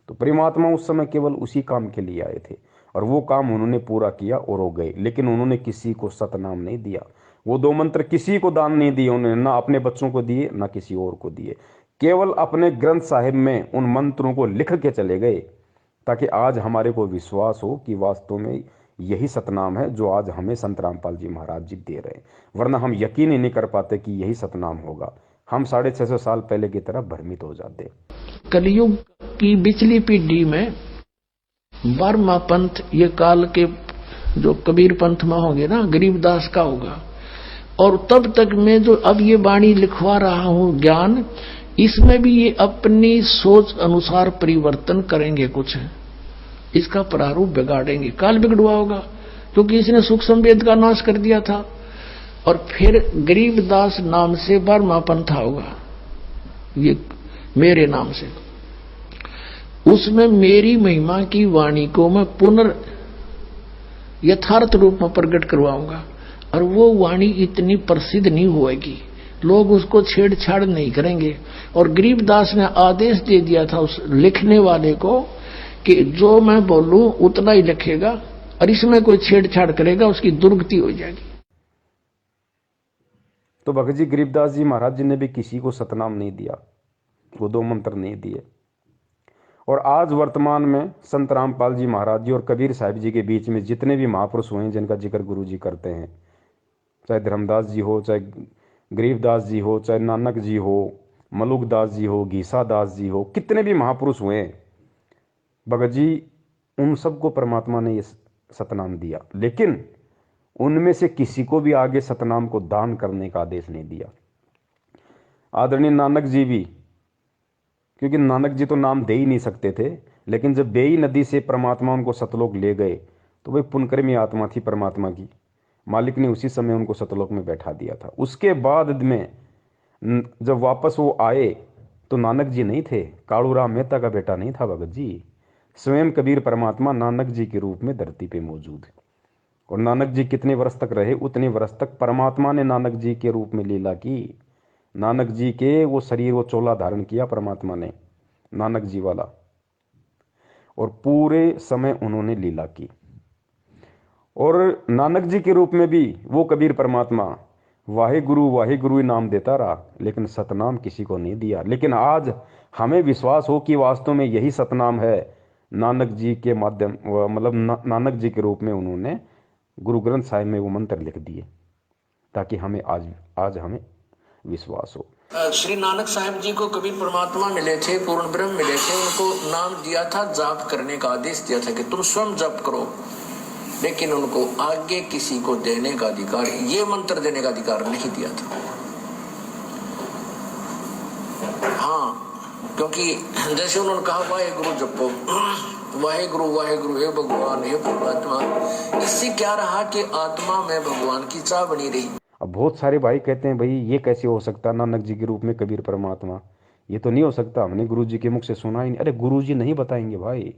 S1: तो परमात्मा उस समय केवल उसी काम के लिए आए थे, और वो काम उन्होंने पूरा किया और हो गए। लेकिन उन्होंने किसी को सतनाम नहीं दिया, वो 2 मंत्र किसी को दान नहीं दिए उन्होंने, ना अपने बच्चों को दिए ना किसी और को दिए, केवल अपने ग्रंथ साहिब में उन मंत्रों को लिख के चले गए, ताकि आज हमारे को विश्वास हो कि वास्तव में यही सतनाम है जो आज हमें संत रामपाल जी महाराज जी दे रहे हैं। वरना हम यकीन ही नहीं कर पाते कि यही सतनाम होगा, हम 650 साल पहले की तरह भ्रमित हो जाते।
S3: कलयुग की बिचली पीढ़ी में 12वां पंथ, ये काल के जो कबीर पंथ में होंगे ना, गरीबदास का होगा। और तब तक मैं जो अब ये वाणी लिखवा रहा हूं ज्ञान, इसमें भी ये अपनी सोच अनुसार परिवर्तन करेंगे, कुछ इसका प्रारूप बिगाड़ेंगे। काल बिगड़ुआ होगा, क्योंकि इसने सूक्ष्म वेद का नाश कर दिया था। और फिर गरीबदास नाम से 12वां पंथा होगा, ये मेरे नाम से। उसमें मेरी महिमा की वाणी को मैं पुनर् यथार्थ रूप में प्रकट करवाऊंगा, और वो वाणी इतनी प्रसिद्ध नहीं होएगी, लोग उसको छेड़छाड़ नहीं करेंगे। और गरीबदास ने आदेश दे दिया था उस लिखने वाले को कि जो मैं बोलूं उतना ही लिखेगा, और इसमें कोई छेड़छाड़ करेगा उसकी दुर्गति हो जाएगी।
S1: तो भगत जी गरीबदास जी महाराज जी ने भी किसी को सतनाम नहीं दिया, वो 2 मंत्र नहीं दिए। और आज वर्तमान में संत रामपाल जी महाराज जी और कबीर साहिब जी के बीच में जितने भी महापुरुष हुए हैं जिनका जिक्र गुरु जी करते हैं, चाहे धर्मदास जी हो, चाहे गरीबदास जी हो, चाहे नानक जी हो, मलुकदास जी हो, घीसा दास जी हो, कितने भी महापुरुष हुए हैं भगत जी, उन सबको परमात्मा ने ये सतनाम दिया। लेकिन उनमें से किसी को भी आगे सतनाम को दान करने का आदेश नहीं दिया। आदरणीय नानक जी भी, क्योंकि नानक जी तो नाम दे ही नहीं सकते थे, लेकिन जब बेई नदी से परमात्मा उनको सतलोक ले गए तो वही पुनकर्मी आत्मा थी परमात्मा की, मालिक ने उसी समय उनको सतलोक में बैठा दिया था। उसके बाद में जब वापस वो आए तो नानक जी नहीं थे, कालूराम मेहता का बेटा नहीं था भगत जी, स्वयं कबीर परमात्मा नानक जी के रूप में धरती पे मौजूद है। और नानक जी कितने वर्ष तक रहे, उतने वर्ष तक परमात्मा ने नानक जी के रूप में लीला की। नानक जी के वो शरीर, वो चोला धारण किया परमात्मा ने, नानक जी वाला, और पूरे समय उन्होंने लीला की। और नानक जी के रूप में भी वो कबीर परमात्मा वाहे गुरु नाम देता रहा, लेकिन सतनाम किसी को नहीं दिया। लेकिन आज हमें विश्वास हो कि वास्तव में यही सतनाम है, नानक जी के माध्यम, मतलब नानक जी के रूप में उन्होंने गुरु ग्रंथ साहिब में वो मंत्र लिख दिए ताकि हमें आज हमें विश्वास हो।
S3: श्री नानक साहब जी को कभी परमात्मा मिले थे, पूर्ण ब्रह्म मिले थे, उनको नाम दिया था, जाप करने का आदेश दिया था कि तुम स्वयं जाप करो, लेकिन उनको आगे किसी को देने का अधिकार, ये मंत्र देने का अधिकार नहीं दिया था। हाँ, क्योंकि जैसे उन्होंने कहा वाहे गुरु जपो, वाहे गुरु हे भगवान हे परमात्मा, इससे क्या रहा कि आत्मा में भगवान की चाह बनी रही।
S1: अब बहुत सारे भाई कहते हैं भाई ये कैसे हो सकता, नानक जी के रूप में कबीर परमात्मा, ये तो नहीं हो सकता, हमने गुरु जी के मुख से सुना ही नहीं। अरे गुरु जी नहीं बताएंगे भाई,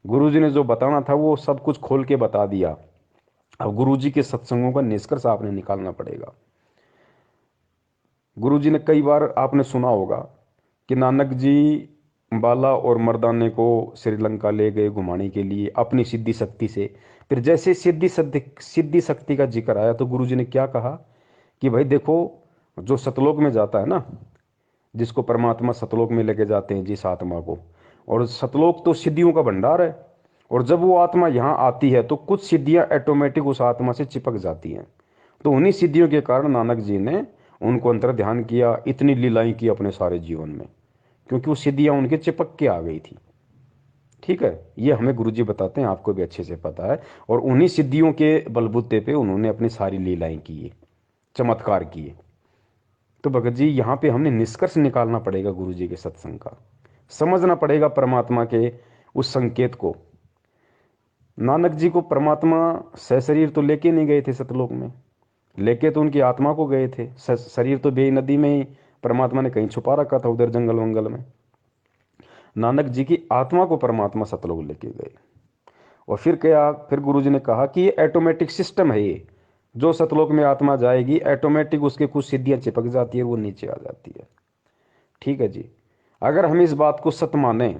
S1: गुरु जी ने जो बताना था वो सब कुछ खोल के बता दिया। अब गुरु जी के सत्संगों का निष्कर्ष आपने निकालना पड़ेगा। गुरु जी ने कई बार आपने सुना होगा कि नानक जी बाला और मर्दाने को श्रीलंका ले गए घुमाने के लिए अपनी सिद्धि शक्ति से। फिर जैसे सिद्धि शक्ति का जिक्र आया तो गुरु जी ने क्या कहा कि भाई देखो, जो सतलोक में जाता है ना, जिसको परमात्मा सतलोक में लेके जाते हैं जिस आत्मा को, और सतलोक तो सिद्धियों का भंडार है, और जब वो आत्मा यहाँ आती है तो कुछ सिद्धियाँ ऑटोमेटिक उस आत्मा से चिपक जाती हैं। तो उन्हीं सिद्धियों के कारण नानक जी ने उनको अंतर ध्यान किया, इतनी लीलाएं की अपने सारे जीवन में, क्योंकि वो सिद्धियाँ उनके चिपक के आ गई थी। ठीक है, ये हमें गुरुजी बताते हैं, आपको भी अच्छे से पता है। और उन्हीं सिद्धियों के बलबूते पे उन्होंने अपनी सारी लीलाएं किए, चमत्कार किए। तो भगत जी यहाँ पे हमने निष्कर्ष निकालना पड़ेगा गुरु जी के सत्संग का, समझना पड़ेगा परमात्मा के उस संकेत को। नानक जी को परमात्मा सशरीर तो लेके नहीं गए थे सतलोक में, लेके तो उनकी आत्मा को गए थे। शरीर तो बेई नदी में ही परमात्मा ने कहीं छुपा रखा था, उधर जंगल वंगल में। नानक जी की आत्मा को परमात्मा सतलोक लेके गए। और फिर क्या, फिर गुरु जी ने कहा कि ये ऑटोमेटिक सिस्टम है, ये जो सतलोक में आत्मा जाएगी ऑटोमेटिक उसके कुछ सिद्धियां चिपक जाती है, वो नीचे आ जाती है। ठीक है जी, अगर हम इस बात को सत्य माने,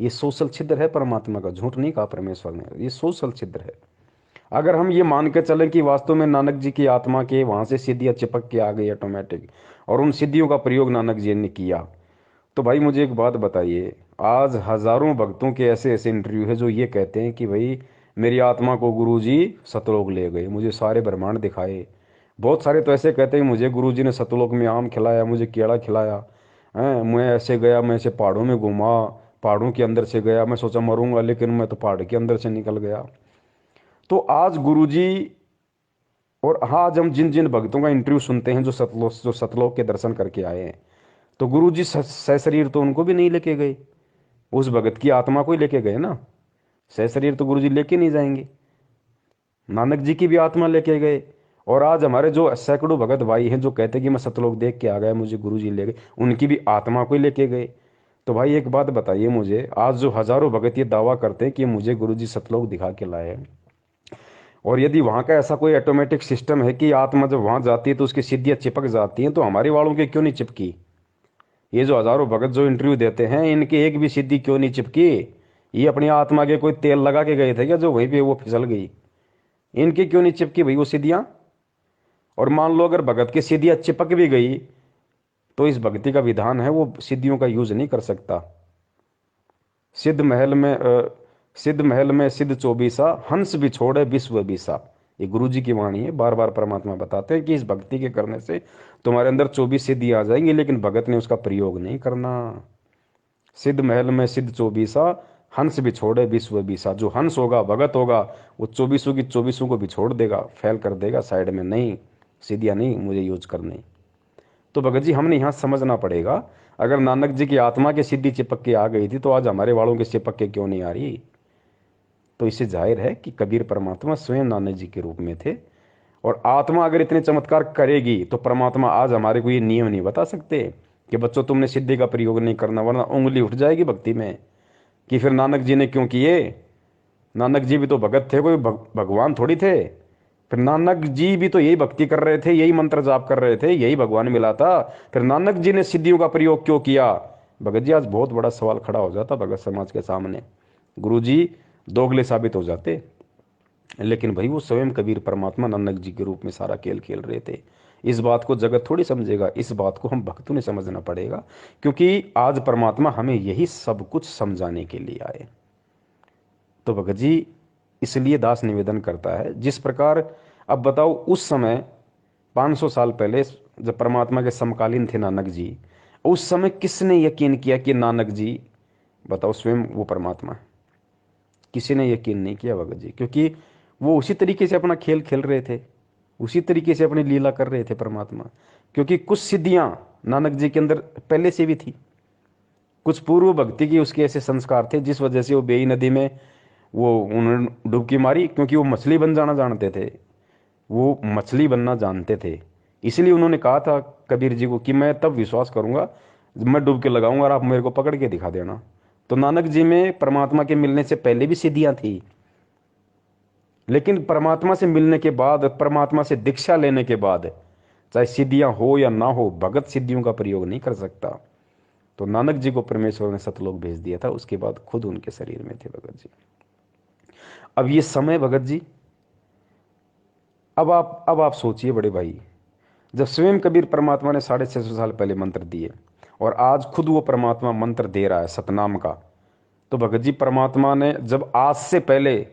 S1: ये सोशल छिद्र है परमात्मा का, झूठ नहीं कहा परमेश्वर ने, ये सोशल छिद्र है। अगर हम ये मान के चलें कि वास्तव में नानक जी की आत्मा के वहां से सिद्धियां चिपक के आ गई ऑटोमेटिक, और उन सिद्धियों का प्रयोग नानक जी ने किया, तो भाई मुझे एक बात बताइए, आज हजारों भक्तों के ऐसे ऐसे इंटरव्यू है जो ये कहते हैं कि भाई मेरी आत्मा को गुरुजी सतलोक ले गए, मुझे सारे ब्रह्मांड दिखाए। बहुत सारे तो ऐसे कहते हैं मुझे गुरुजी ने सतलोक में आम खिलाया, मुझे केला खिलाया, हैं, मैं ऐसे गया, मैं ऐसे पहाड़ों में घूमा, पहाड़ों के अंदर से गया, मैं सोचा मरूंगा लेकिन मैं तो पहाड़ के अंदर से निकल गया। तो आज गुरुजी, और आज हम जिन जिन भक्तों का इंटरव्यू सुनते हैं जो सतलोक के दर्शन करके आए हैं, तो गुरुजी सशरीर तो उनको भी नहीं लेके गए, उस भगत की आत्मा को ही लेके गए ना। सशरीर तो गुरुजी लेके नहीं जाएंगे, नानक जी की भी आत्मा लेके गए। और आज हमारे जो सैकड़ों भगत भाई हैं जो कहते हैं कि मैं सतलोक देख के आ गया, मुझे गुरुजी ले गए, उनकी भी आत्मा को ही लेके गए। तो भाई एक बात बताइए मुझे, आज जो हजारों भगत ये दावा करते हैं कि मुझे गुरुजी सतलोक दिखा के लाए हैं, और यदि वहाँ का ऐसा कोई ऑटोमेटिक सिस्टम है कि आत्मा जब वहाँ जाती है तो उसकी सिद्धियाँ चिपक जाती हैं, तो हमारे वालों के क्यों नहीं चिपकी? ये जो हजारों भगत जो इंटरव्यू देते हैं, इनके एक भी सिद्धि क्यों नहीं चिपकी? ये अपनी आत्मा के कोई तेल लगा के गए थे क्या जो वहीं पे वो फिसल गई? इनके क्यों नहीं चिपकी भाई वो सिद्धियाँ? और मान लो अगर भगत की सिद्धियाँ चिपक भी गई तो इस भक्ति का विधान है वो सिद्धियों का यूज नहीं कर सकता। सिद्ध महल में सिद्ध चौबीसा, हंस भी छोड़े विश्व बीसा, ये गुरु जी की वाणी है। बार बार परमात्मा बताते हैं कि इस भक्ति के करने से तुम्हारे अंदर 24 सिद्धि आ जाएंगी, लेकिन भगत ने उसका प्रयोग नहीं करना। सिद्ध महल में सिद्ध चौबीसा, हंस भी छोड़े विश्व बीसा। जो हंस होगा, भगत होगा, वो 24 की 24 को भी छोड़ देगा, फैल कर देगा साइड में, नहीं सिद्धियाँ नहीं मुझे यूज करनी। तो भगत जी हमने यहाँ समझना पड़ेगा, अगर नानक जी की आत्मा की सिद्धि चिपक के आ गई थी तो आज हमारे वालों के चिपक के क्यों नहीं आ रही? तो इससे जाहिर है कि कबीर परमात्मा स्वयं नानक जी के रूप में थे। और आत्मा अगर इतने चमत्कार करेगी तो परमात्मा आज हमारे को ये नियम नहीं बता सकते कि बच्चों तुमने सिद्धि का प्रयोग नहीं करना, वरना उंगली उठ जाएगी भक्ति में कि फिर नानक जी ने क्यों किए। नानक जी भी तो भगत थे, कोई भगवान थोड़ी थे। फिर नानक जी भी तो यही भक्ति कर रहे थे, यही मंत्र जाप कर रहे थे, यही भगवान मिला था, फिर नानक जी ने सिद्धियों का प्रयोग क्यों किया? भगत जी आज बहुत बड़ा सवाल खड़ा हो जाता भगत समाज के सामने, गुरु जी दोगले साबित हो जाते। लेकिन भाई वो स्वयं कबीर परमात्मा नानक जी के रूप में सारा खेल खेल रहे थे। इस बात को जगत थोड़ी समझेगा, इस बात को हम भक्तों ने समझना पड़ेगा, क्योंकि आज परमात्मा हमें यही सब कुछ समझाने के लिए आए। तो भगत जी इसलिए दास निवेदन करता है। जिस प्रकार अब बताओ उस समय 500 साल पहले जब परमात्मा के समकालीन थे नानक जी, उस समय किसने यकीन किया कि नानक जी बताओ स्वयं वो परमात्मा है? किसी ने यकीन नहीं किया भगत जी, क्योंकि वो उसी तरीके से अपना खेल खेल रहे थे, उसी तरीके से अपनी लीला कर रहे थे परमात्मा। क्योंकि कुछ सिद्धियां नानक जी के अंदर पहले से भी थी, कुछ पूर्व भक्ति की उसके ऐसे संस्कार थे जिस वजह से वो बेई नदी में वो उन्होंने डुबकी मारी, क्योंकि वो मछली बन जाना जानते थे, वो मछली बनना जानते थे। इसलिए उन्होंने कहा था कबीर जी को कि मैं तब विश्वास करूंगा मैं डुबकी लगाऊंगा और आप मेरे को पकड़ के दिखा देना। तो नानक जी में परमात्मा के मिलने से पहले भी सिद्धियां थी, लेकिन परमात्मा से मिलने के बाद, परमात्मा से दीक्षा लेने के बाद, चाहे सिद्धियां हो या ना हो, भगत सिद्धियों का प्रयोग नहीं कर सकता। तो नानक जी को परमेश्वर ने सतलोक भेज दिया था, उसके बाद खुद उनके शरीर में थे भगत जी। अब ये समय भगत जी, अब आप सोचिए बड़े भाई, जब स्वयं कबीर परमात्मा ने 650 साल पहले मंत्र दिए और आज खुद वो परमात्मा मंत्र दे रहा है सतनाम का, तो भगत जी परमात्मा ने जब आज से पहले,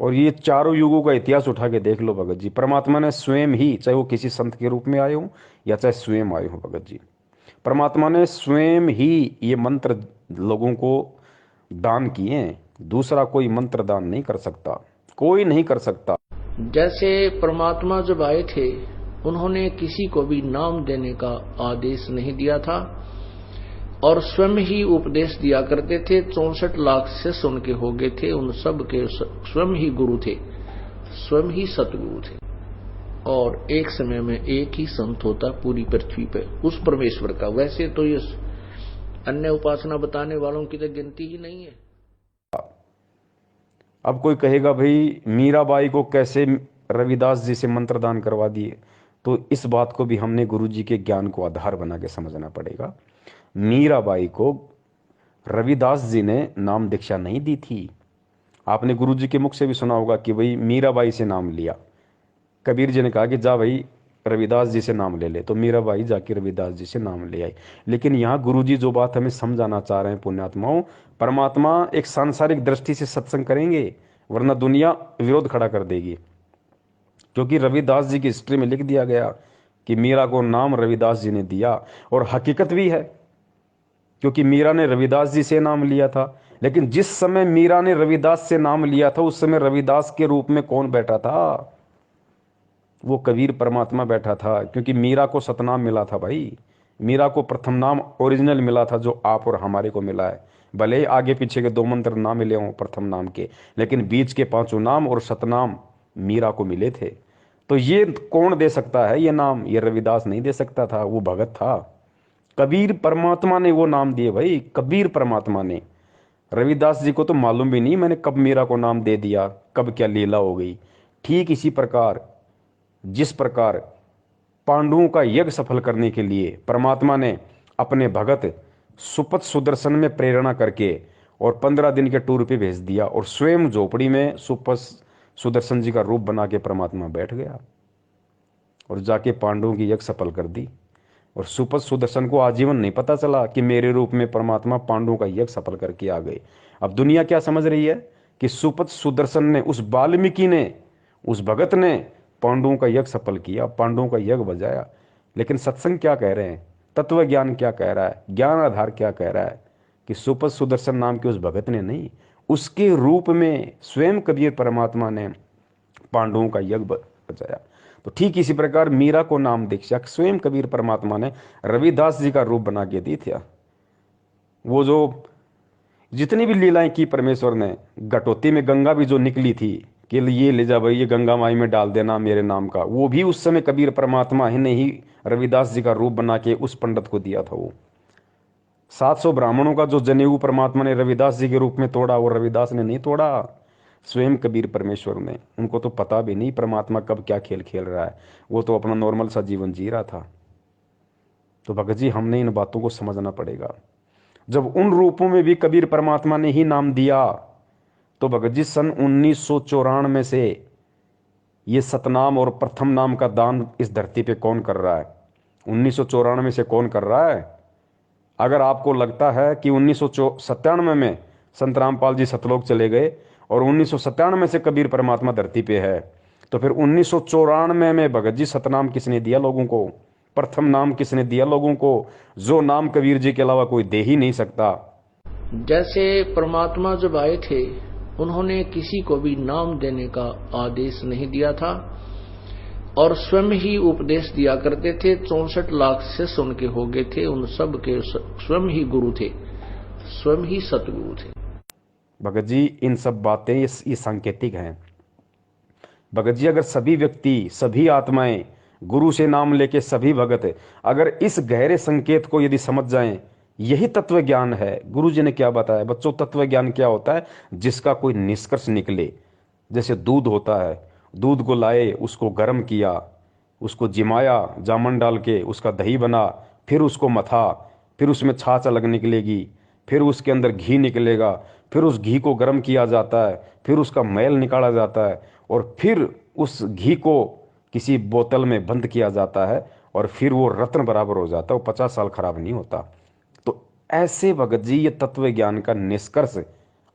S1: और ये चारों युगों का इतिहास उठा के देख लो भगत जी, परमात्मा ने स्वयं ही, चाहे वो किसी संत के रूप में आए हो या चाहे स्वयं आए हो भगत जी, परमात्मा ने स्वयं ही ये मंत्र लोगों को दान किए हैं। दूसरा कोई मंत्र दान नहीं कर सकता, कोई नहीं कर सकता।
S3: जैसे परमात्मा जब आए थे, उन्होंने किसी को भी नाम देने का आदेश नहीं दिया था और स्वयं ही उपदेश दिया करते थे। 64 लाख शिष्य उनके हो गए थे, उन सब के स्वयं ही गुरु थे, स्वयं ही सतगुरु थे। और एक समय में एक ही संत होता पूरी पृथ्वी पे उस परमेश्वर का। वैसे तो ये अन्य उपासना बताने वालों की तो गिनती ही नहीं है।
S1: अब कोई कहेगा भाई मीराबाई को कैसे रविदास जी से मंत्र दान करवा दिए, तो इस बात को भी हमने गुरु जी के ज्ञान को आधार बना के समझना पड़ेगा। मीराबाई को रविदास जी ने नाम दीक्षा नहीं दी थी। आपने गुरु जी के मुख से भी सुना होगा कि भाई मीराबाई से नाम लिया। कबीर जी ने कहा कि जा भाई रविदास जी से नाम ले ले, तो मीराबाई जाके रविदास जी से नाम ले आई। लेकिन यहाँ गुरु जी जो बात हमें समझाना चाह रहे हैं पुण्यात्माओं, परमात्मा एक सांसारिक दृष्टि से सत्संग करेंगे, वरना दुनिया विरोध खड़ा कर देगी। क्योंकि रविदास जी की हिस्ट्री में लिख दिया गया कि मीरा को नाम रविदास जी ने दिया, और हकीकत भी है, क्योंकि मीरा ने रविदास जी से नाम लिया था। लेकिन जिस समय मीरा ने रविदास से नाम लिया था, उस समय रविदास के रूप में कौन बैठा था? वो कबीर परमात्मा बैठा था, क्योंकि मीरा को सतनाम मिला था भाई। मीरा को प्रथम नाम ओरिजिनल मिला था, जो आप और हमारे को मिला है। भले ही आगे पीछे के 2 मंत्र ना मिले हों प्रथम नाम के, लेकिन बीच के 5 नाम और सतनाम मीरा को मिले थे। तो ये कौन दे सकता है ये नाम? ये रविदास नहीं दे सकता था, वो भगत था। कबीर परमात्मा ने वो नाम दिए भाई, कबीर परमात्मा ने। रविदास जी को तो मालूम भी नहीं मैंने कब मीरा को नाम दे दिया, कब क्या लीला हो गई। ठीक इसी प्रकार जिस प्रकार पांडवों का यज्ञ सफल करने के लिए परमात्मा ने अपने भगत सुपथ सुदर्शन में प्रेरणा करके और 15 दिन के टूर पे भेज दिया, और स्वयं झोपड़ी में सुपथ सुदर्शन जी का रूप बना के परमात्मा बैठ गया और जाके पांडवों की यज्ञ सफल कर दी। और सुपथ सुदर्शन को आजीवन नहीं पता चला कि मेरे रूप में परमात्मा पांडवों का यज्ञ सफल करके आ गए। अब दुनिया क्या समझ रही है कि सुपथ सुदर्शन ने, उस वाल्मीकि ने, उस भगत ने पांडवों का यज्ञ सफल किया, पांडवों का यज्ञ बजाया। लेकिन सत्संग क्या कह रहे हैं, तत्व ज्ञान क्या कह रहा है, ज्ञान आधार क्या कह रहा है कि सुपथ सुदर्शन नाम के उस भगत ने नहीं, उसके रूप में स्वयं कबीर परमात्मा ने पांडवों का यज्ञ बचाया। तो ठीक इसी प्रकार मीरा को नाम दीक्षा स्वयं कबीर परमात्मा ने रविदास जी का रूप बना के दी थी। वो जो जितनी भी लीलाएं की परमेश्वर ने, घटोती में गंगा भी जो निकली थी कि ये ले जा भाई, ये गंगा माई में डाल देना मेरे नाम का, वो भी उस समय कबीर परमात्मा ही ने ही रविदास जी का रूप बना के उस पंडित को दिया था। वो 700 ब्राह्मणों का जो जनेऊ परमात्मा ने रविदास जी के रूप में तोड़ा, वो रविदास ने नहीं तोड़ा, स्वयं कबीर परमेश्वर ने। उनको तो पता भी नहीं परमात्मा कब क्या खेल खेल रहा है, वो तो अपना नॉर्मल सा जीवन जी रहा था। तो भगत जी हमने इन बातों को समझना पड़ेगा। जब उन रूपों में भी कबीर परमात्मा ने ही नाम दिया, तो भगत जी सन 1994 से ये सतनाम और प्रथम नाम का दान इस धरती पे कौन कर रहा है? 1994 से कौन कर रहा है? अगर आपको लगता है कि 1997 में संत रामपाल जी सतलोक चले गए और 1997 से कबीर परमात्मा धरती पे है, तो फिर 1994 में भगत जी सतनाम किसने दिया लोगों को? प्रथम नाम किसने दिया लोगों को, जो नाम कबीर जी के अलावा कोई दे ही नहीं सकता?
S3: जैसे परमात्मा जब आए थे, उन्होंने किसी को भी नाम देने का आदेश नहीं दिया था और स्वयं ही उपदेश दिया करते थे। 64 लाख शिष्य उनके हो गए थे, उन सब के स्वयं ही गुरु थे, स्वयं ही सतगुरु थे।
S1: भगत जी इन सब बातें ये सांकेतिक हैं। भगत जी अगर सभी व्यक्ति, सभी आत्माएं, गुरु से नाम लेके सभी भगत अगर इस गहरे संकेत को यदि समझ जाएं, यही तत्व ज्ञान है। गुरु जी ने क्या बताया बच्चों? तत्व ज्ञान क्या होता है? जिसका कोई निष्कर्ष निकले। जैसे दूध होता है, दूध को लाए, उसको गर्म किया, उसको जिमाया, जामन डाल के उसका दही बना, फिर उसको मथा, फिर उसमें छाछ अलग निकलेगी, फिर उसके अंदर घी निकलेगा, फिर उस घी को गर्म किया जाता है, फिर उसका मैल निकाला जाता है और फिर उस घी को किसी बोतल में बंद किया जाता है और फिर वो रत्न बराबर हो जाता है, वो 50 साल खराब नहीं होता। तो ऐसे भगत जी ये तत्व ज्ञान का निष्कर्ष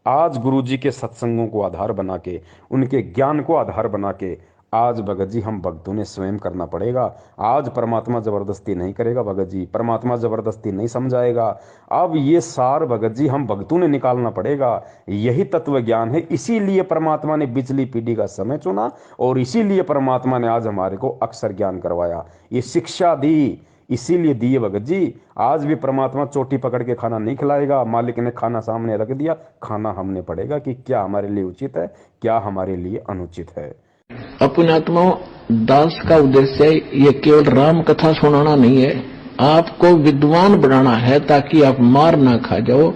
S1: आज गुरु जी के सत्संगों को आधार बना के, उनके ज्ञान को आधार बना के आज भगत जी हम भक्तों ने स्वयं करना पड़ेगा। आज परमात्मा जबरदस्ती नहीं करेगा भगत जी, परमात्मा जबरदस्ती नहीं समझाएगा। अब ये सार भगत जी हम भक्तों ने निकालना पड़ेगा। यही तत्व ज्ञान है, इसीलिए परमात्मा ने बिचली पीढ़ी का समय चुना और इसीलिए परमात्मा ने आज हमारे को अक्षर ज्ञान करवाया, ये शिक्षा दी, इसीलिए दिए भगत जी। आज भी परमात्मा चोटी पकड़ के खाना नहीं खिलाएगा, मालिक ने खाना सामने रख दिया, खाना हमने पड़ेगा कि क्या हमारे लिए उचित है, क्या हमारे लिए अनुचित है।
S3: अपने आत्माओं, दास का उद्देश्य ये केवल राम कथा सुनाना नहीं है, आपको विद्वान बनाना है ताकि आप मार ना खा जाओ,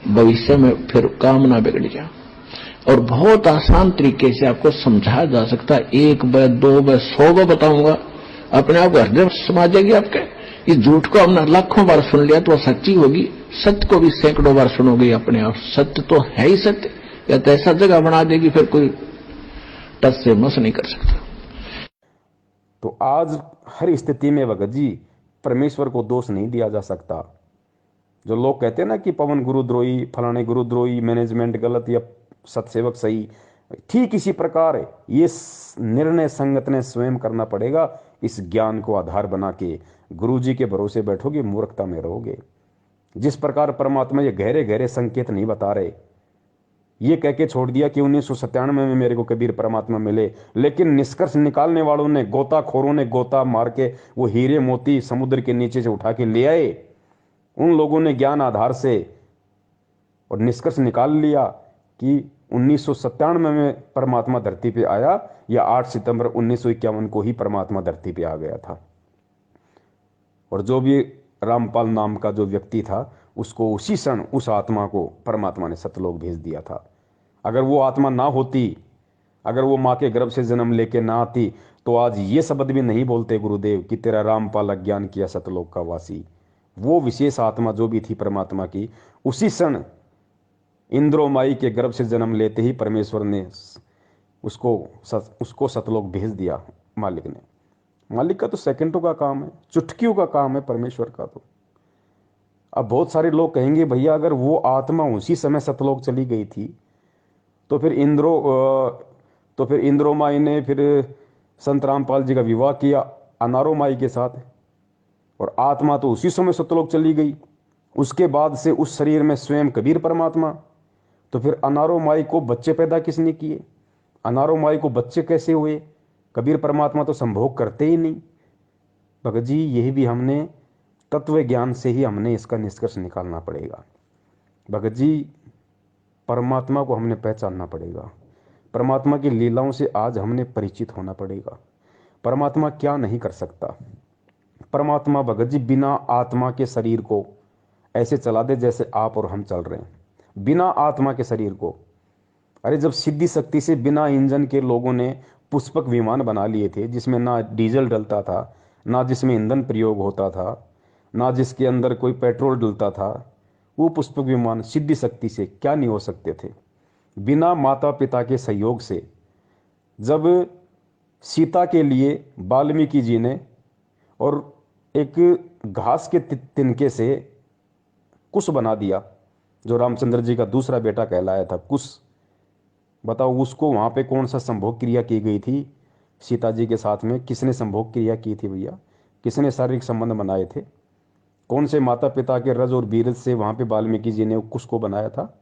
S3: भविष्य में फिर काम ना बिगड़ जाए। और बहुत आसान तरीके से आपको समझाया जा सकता है। 1 बार 2 बार 100 बार बताऊंगा, अपने आप हृदय समा जाएगी आपके। इस झूठ को हमने लाखों बार सुन लिया तो सच्ची होगी, सत्य को भी सैकड़ों बार सुनोगे अपने आप। सत्य तो है ही सत्य, या तो ऐसा जगह बना देगी फिर कोई टस से मस नहीं कर सकता।
S1: तो आज हर स्थिति में भगत जी परमेश्वर को दोष नहीं दिया जा सकता। जो लोग कहते हैं ना कि पवन गुरुद्रोही, फलाने गुरुद्रोही, मैनेजमेंट गलत या सत्सेवक सही, ठीक इसी प्रकार ये निर्णय संगत ने स्वयं करना पड़ेगा। इस ज्ञान को आधार बना के गुरु जी के भरोसे बैठोगे, मूर्खता में रहोगे। जिस प्रकार परमात्मा ये गहरे गहरे संकेत नहीं बता रहे, ये कह के छोड़ दिया कि 1997 में मेरे को कबीर परमात्मा मिले, लेकिन निष्कर्ष निकालने वालों ने, गोताखोरों ने गोता मार के वो हीरे मोती समुद्र के नीचे से उठा के ले आए। उन लोगों ने ज्ञान आधार से और निष्कर्ष निकाल लिया कि 1997 में परमात्मा धरती पे आया या 8 सितंबर 1951 को ही परमात्मा धरती पे आ गया था। और जो भी रामपाल नाम का जो व्यक्ति था, उसको उसी क्षण उस आत्मा को परमात्मा ने सतलोक भेज दिया था। अगर वो आत्मा ना होती, अगर वो माँ के गर्भ से जन्म लेके ना आती, तो आज ये शब्द भी नहीं बोलते गुरुदेव कि तेरा रामपाल अज्ञान किया सतलोक का वासी। वो विशेष आत्मा जो भी थी परमात्मा की, उसी क्षण इंद्रो माई के गर्भ से जन्म लेते ही परमेश्वर ने उसको सतलोक भेज दिया। मालिक ने, मालिक का तो सेकंडों का काम है, चुटकियों का काम है परमेश्वर का। तो अब बहुत सारे लोग कहेंगे भैया अगर वो आत्मा उसी समय सतलोक चली गई थी तो फिर इंद्रो माई ने फिर संत रामपाल जी का विवाह किया अनारो माई के साथ, और आत्मा तो उसी समय सतलोक चली गई। उसके बाद से उस शरीर में स्वयं कबीर परमात्मा, तो फिर अनारो माई को बच्चे पैदा किसने किए? अनारो माई को बच्चे कैसे हुए? कबीर परमात्मा तो संभोग करते ही नहीं। भगत जी यही भी हमने तत्व ज्ञान से ही हमने इसका निष्कर्ष निकालना पड़ेगा। भगत जी परमात्मा को हमने पहचानना पड़ेगा, परमात्मा की लीलाओं से आज हमने परिचित होना पड़ेगा। परमात्मा क्या नहीं कर सकता? परमात्मा भगत जी बिना आत्मा के शरीर को ऐसे चला दे जैसे आप और हम चल रहे हैं, बिना आत्मा के शरीर को। अरे जब सिद्धि शक्ति से बिना इंजन के लोगों ने पुष्पक विमान बना लिए थे, जिसमें ना डीजल डलता था, ना जिसमें ईंधन प्रयोग होता था, ना जिसके अंदर कोई पेट्रोल डलता था, वो पुष्पक विमान सिद्धि शक्ति से क्या नहीं हो सकते थे? बिना माता पिता के सहयोग से जब सीता के लिए वाल्मीकि जी ने और एक घास के तिनके से कुश बना दिया, जो रामचंद्र जी का दूसरा बेटा कहलाया था कुश, बताओ उसको वहाँ पे कौन सा संभोग क्रिया की गई थी सीता जी के साथ में? किसने संभोग क्रिया की थी भैया? किसने शारीरिक संबंध बनाए थे? कौन से माता पिता के रज और बीरज से वहाँ पे वाल्मीकि जी ने उसको बनाया था?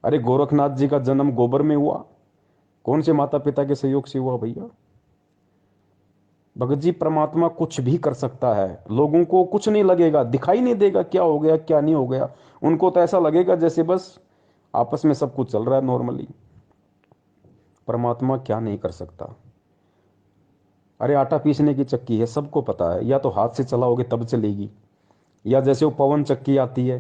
S1: अरे गोरखनाथ जी का जन्म गोबर में हुआ, कौन से माता पिता के सहयोग से हुआ भैया? भगत जी परमात्मा कुछ भी कर सकता है, लोगों को कुछ नहीं लगेगा, दिखाई नहीं देगा क्या हो गया क्या नहीं हो गया। उनको तो ऐसा लगेगा जैसे बस आपस में सब कुछ चल रहा है नॉर्मली। परमात्मा क्या नहीं कर सकता? अरे आटा पीसने की चक्की है, सबको पता है, या तो हाथ से चलाओगे तब चलेगी, या जैसे वो पवन चक्की आती है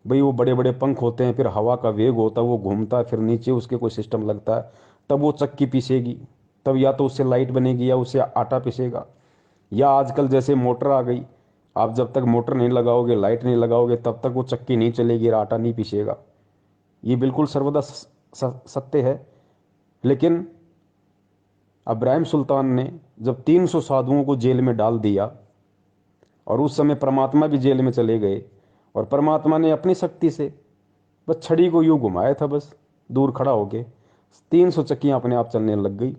S1: भाई, वो बड़े बड़े पंख होते हैं, फिर हवा का वेग होता है, वो घूमता है, फिर नीचे उसके कोई सिस्टम लगता है, तब वो चक्की पीसेगी। तब या तो उससे लाइट बनेगी या उससे आटा पिसेगा। या आजकल जैसे मोटर आ गई, आप जब तक मोटर नहीं लगाओगे, लाइट नहीं लगाओगे, तब तक वो चक्की नहीं चलेगी, आटा नहीं पिसेगा। ये बिल्कुल सर्वदा सत्य है। लेकिन अब्राहिम सुल्तान ने जब 300 साधुओं को जेल में डाल दिया, और उस समय परमात्मा भी जेल में चले गए, और परमात्मा ने अपनी शक्ति से बस छड़ी को यूं घुमाया था, बस दूर खड़ा होके 300 चक्कियां अपने आप चलने लग गई।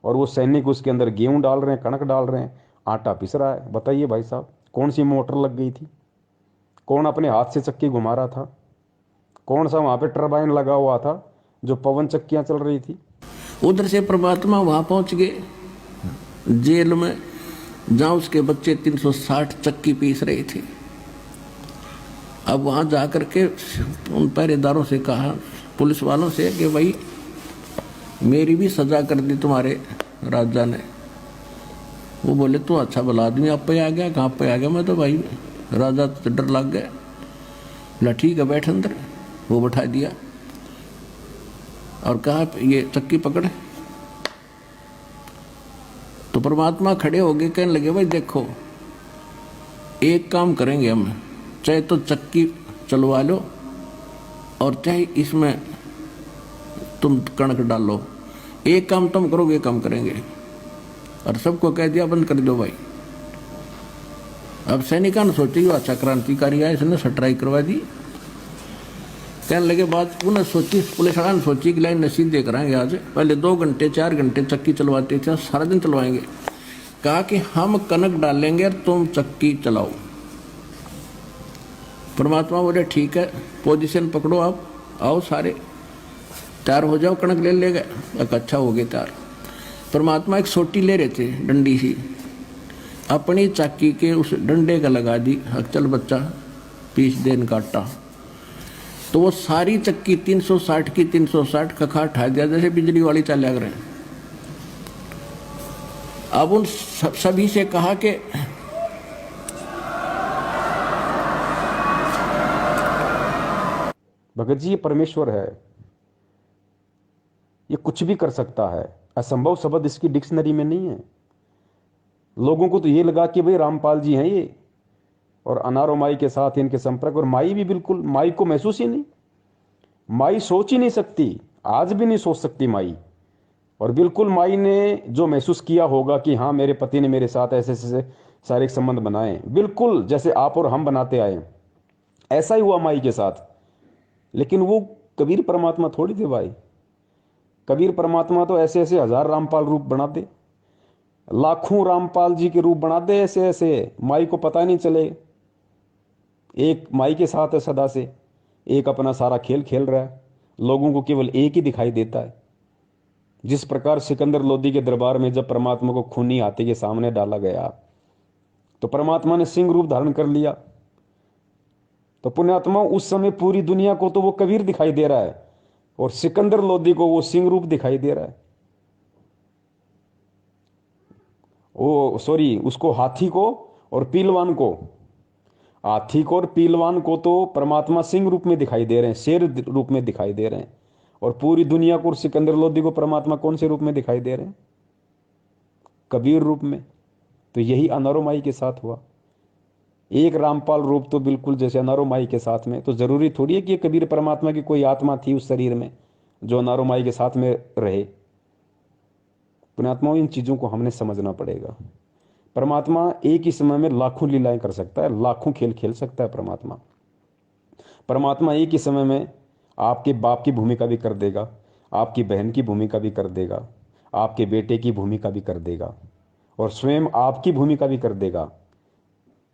S1: और वो सैनिक उसके अंदर गेहूं डाल रहे हैं, कणक डाल रहे हैं, आटा पिस रहा है। बताइए भाई साहब, कौन सी मोटर लग गई थी? कौन अपने हाथ से चक्की घुमा रहा था? कौन सा वहां पे टरबाइन लगा हुआ था जो पवन चक्कियां चल रही थी?
S3: उधर से परमात्मा वहां पहुंच गए जेल में, जहां उसके बच्चे 360 चक्की पीस रहे थे। अब वहां जाकर के उन पहरेदारों से कहा, पुलिस वालों से, कि भाई मेरी भी सजा कर दी तुम्हारे राजा ने। वो बोले तू अच्छा भला आदमी, आप पे आ गया? कहाँ पे आ गया? मैं तो भाई राजा तो डर लग गया। बोला ठीक है बैठ अंदर। वो बैठा दिया और कहा ये चक्की पकड़। तो परमात्मा खड़े हो गए, कहने लगे भाई देखो, एक काम करेंगे हम, चाहे तो चक्की चलवा लो और चाहे इसमें तुम कणक डालो, एक काम तुम करोगे एक काम करेंगे। और सबको कह दिया बंद कर दो भाई। अब सैनिकों ने सोची अच्छा क्रांतिकारी है, इसने सटराई करवा दी। कहने लगे बात उन्हें सोची, पुलिस वाला ने सोची कि लाइन सीधे कराएंगे आज, पहले 2 घंटे 4 घंटे चक्की चलवाते थे, सारा दिन चलवाएंगे। कहा कि हम कनक डालेंगे और तुम चक्की चलाओ। परमात्मा बोले ठीक है, पोजीशन पकड़ो, आप आओ, सारे तैयार हो जाओ, कणक ले लेगा। अच्छा हो गए तैयार। परमात्मा एक सोटी ले रहे थे, डंडी सी, अपनी चक्की के उस डंडे का लगा दी, चल बच्चा पीस देन काटा। तो वो सारी चक्की 360 की 360 कखा उठा दिया, जैसे बिजली वाली चल लग रहे हैं। अब उन सभी से कहा कि
S1: भगत जी ये परमेश्वर है, ये कुछ भी कर सकता है, असंभव शब्द इसकी डिक्शनरी में नहीं है। लोगों को तो ये लगा कि भाई रामपाल जी हैं ये, और अनारो माई के साथ इनके संपर्क, और माई भी बिल्कुल, माई को महसूस ही नहीं, माई सोच ही नहीं सकती, आज भी नहीं सोच सकती माई। और बिल्कुल माई ने जो महसूस किया होगा कि हाँ मेरे पति ने मेरे साथ ऐसे ऐसे शारीरिक संबंध बनाए, बिल्कुल जैसे आप और हम बनाते आए, ऐसा ही हुआ माई के साथ। लेकिन वो कबीर परमात्मा थोड़ी थे भाई। कबीर परमात्मा तो ऐसे ऐसे 1000 रामपाल रूप बना दे, लाखों रामपाल जी के रूप बना दे, ऐसे ऐसे माई को पता नहीं चले। एक माई के साथ है सदा से, एक अपना सारा खेल खेल रहा है, लोगों को केवल एक ही दिखाई देता है। जिस प्रकार सिकंदर लोदी के दरबार में जब परमात्मा को खूनी हाथी के सामने डाला गया तो परमात्मा ने सिंह रूप धारण कर लिया, तो पुण्यात्मा उस समय पूरी दुनिया को तो वो कबीर दिखाई दे रहा है, और सिकंदर लोदी को वो सिंह रूप दिखाई दे रहा है। ओ सॉरी, उसको हाथी को और पीलवान को, हाथी को और पीलवान को तो परमात्मा सिंह रूप में दिखाई दे रहे हैं, शेर रूप में दिखाई दे रहे हैं। और पूरी दुनिया को और सिकंदर लोदी को परमात्मा कौन से रूप में दिखाई दे रहे हैं? कबीर रूप में। तो यही अनारो माई के साथ हुआ। एक रामपाल रूप तो बिल्कुल जैसे अनारो माई के साथ में, तो जरूरी थोड़ी है कि कबीर परमात्मा की कोई आत्मा थी उस शरीर में जो अनारो माई के साथ में रहे। पुण्यात्माओं, इन चीजों को हमने समझना पड़ेगा। परमात्मा एक ही समय में लाखों लीलाएं कर सकता है, लाखों खेल खेल सकता है। परमात्मा एक ही समय में आपके बाप की भूमिका भी कर देगा, आपकी बहन की भूमिका भी कर देगा, आपके बेटे की भूमिका भी कर देगा, और स्वयं आपकी भूमिका भी कर देगा।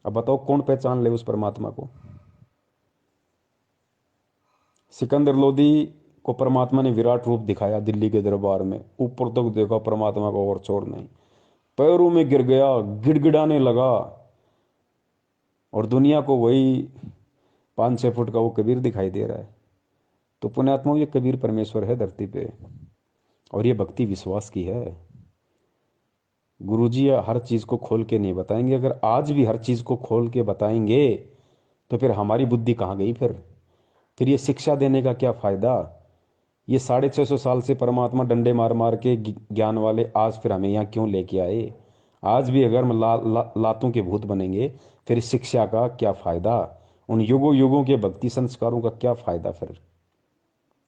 S1: अब बताओ कौन पहचान ले उस परमात्मा को? सिकंदर लोदी को परमात्मा ने विराट रूप दिखाया दिल्ली के दरबार में, ऊपर तक देखा परमात्मा को और छोड़ नहीं, पैरों में गिर गया, गिड़गिड़ाने लगा, और दुनिया को वही 5-6 फुट का वो कबीर दिखाई दे रहा है। तो पुण्यात्मा, ये कबीर परमेश्वर है धरती पे, और ये भक्ति विश्वास की है। गुरुजी हर चीज को खोल के नहीं बताएंगे। अगर आज भी हर चीज को खोल के बताएंगे तो फिर हमारी बुद्धि कहाँ गई? फिर ये शिक्षा देने का क्या फायदा? ये 650 साल से परमात्मा डंडे मार मार के ज्ञान वाले आज फिर हमें यहाँ क्यों लेके आए? आज भी अगर हम लातों के भूत बनेंगे फिर इस शिक्षा का क्या फायदा? उन युगों युगों के भक्ति संस्कारों का क्या फायदा फिर?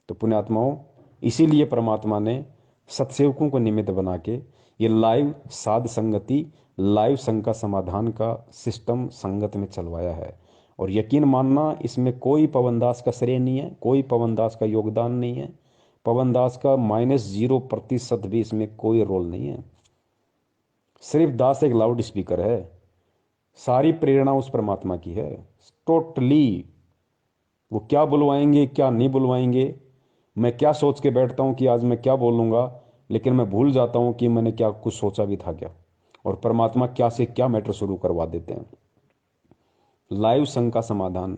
S1: तो पुण्यात्माओं, इसीलिए परमात्मा ने सत्सेवकों को निमित्त बना के ये लाइव साध संगति, लाइव संघ का समाधान का सिस्टम संगत में चलवाया है। और यकीन मानना, इसमें कोई पवन दास का श्रेय नहीं है, कोई पवन दास का योगदान नहीं है, पवन दास का -0% भी इसमें कोई रोल नहीं है। सिर्फ दास एक लाउड स्पीकर है, सारी प्रेरणा उस परमात्मा की है टोटली। वो क्या बुलवाएंगे क्या नहीं बुलवाएंगे, मैं क्या सोच के बैठता हूँ कि आज मैं क्या बोलूँगा, लेकिन मैं भूल जाता हूँ कि मैंने क्या कुछ सोचा भी था क्या, और परमात्मा क्या से क्या मैटर शुरू करवा देते हैं। लाइव संघ का समाधान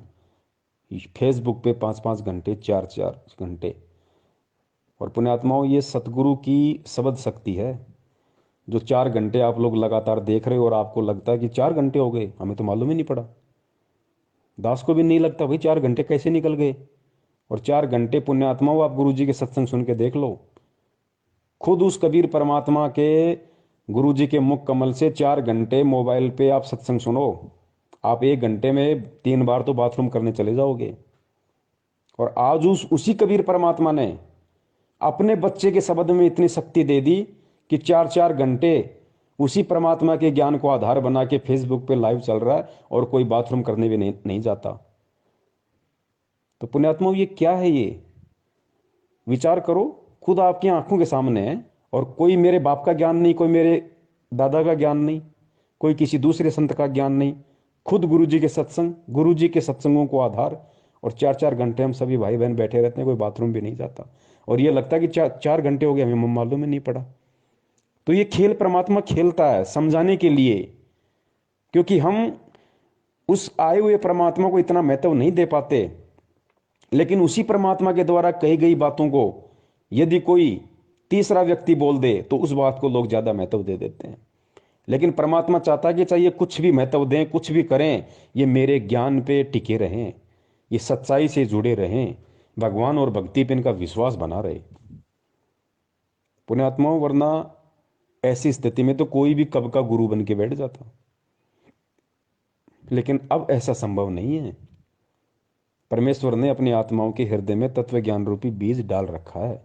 S1: फेसबुक पे 5-5 घंटे, 4-4 घंटे। और पुण्यात्माओं, ये सतगुरु की शब्द शक्ति है। जो 4 घंटे आप लोग लगातार देख रहे हो और आपको लगता है कि 4 घंटे हो गए, हमें तो मालूम ही नहीं पड़ा, दास को भी नहीं लगता भाई 4 घंटे कैसे निकल गए। और 4 घंटे पुण्यात्माओं, आप गुरु जी के सत्संग सुन के देख लो, खुद उस कबीर परमात्मा के गुरु जी के मुख कमल से 4 घंटे मोबाइल पे आप सत्संग सुनो, आप 1 घंटे में 3 बार तो बाथरूम करने चले जाओगे। और आज उसी कबीर परमात्मा ने अपने बच्चे के शब्द में इतनी शक्ति दे दी कि 4-4 घंटे उसी परमात्मा के ज्ञान को आधार बना के फेसबुक पे लाइव चल रहा है और कोई बाथरूम करने भी नहीं जाता। तो पुण्यात्माओं, ये क्या है? ये विचार करो, खुद आपकी आंखों के सामने है, और कोई मेरे बाप का ज्ञान नहीं, कोई मेरे दादा का ज्ञान नहीं, कोई किसी दूसरे संत का ज्ञान नहीं, खुद गुरु जी के सत्संग, गुरु जी के सत्संगों को आधार, और 4-4 घंटे हम सभी भाई बहन बैठे रहते हैं, कोई बाथरूम भी नहीं जाता, और ये लगता है कि 4 घंटे हो गए, हमें मालूम ही नहीं पड़ा। तो ये खेल परमात्मा खेलता है समझाने के लिए, क्योंकि हम उस आए हुए परमात्मा को इतना महत्व नहीं दे पाते। लेकिन उसी परमात्मा के द्वारा कही गई बातों को यदि कोई तीसरा व्यक्ति बोल दे तो उस बात को लोग ज्यादा महत्व दे देते हैं। लेकिन परमात्मा चाहता है कि चाहिए कुछ भी महत्व दें, कुछ भी करें, ये मेरे ज्ञान पे टिके रहें, ये सच्चाई से जुड़े रहें, भगवान और भक्ति पे इनका विश्वास बना रहे। पुण्यात्माओं, वरना ऐसी स्थिति में तो कोई भी कब का गुरु बन के बैठ जाता। लेकिन अब ऐसा संभव नहीं है। परमेश्वर ने अपनी आत्माओं के हृदय में तत्व ज्ञान रूपी बीज डाल रखा है।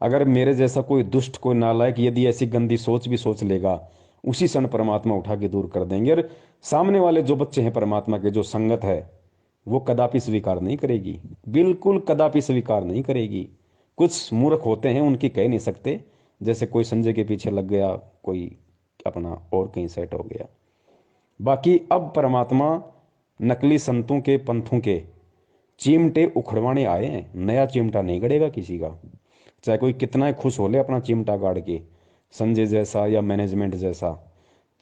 S1: अगर मेरे जैसा कोई दुष्ट, कोई नालायक यदि ऐसी गंदी सोच भी सोच लेगा, उसी क्षण परमात्मा उठा के दूर कर देंगे। और सामने वाले जो बच्चे हैं परमात्मा के, जो संगत है, वो कदापि स्वीकार नहीं करेगी, बिल्कुल कदापि स्वीकार नहीं करेगी। कुछ मूर्ख होते हैं, उनकी कह नहीं सकते, जैसे कोई संजय के पीछे लग गया, कोई अपना और कहीं सेट हो गया। बाकी अब परमात्मा नकली संतों के, पंथों के चिमटे उखड़वाने आए हैं। नया चिमटा नहीं गड़ेगा किसी का, चाहे कोई कितना ही खुश हो ले अपना चिमटा गाड़ के, संजय जैसा या मैनेजमेंट जैसा,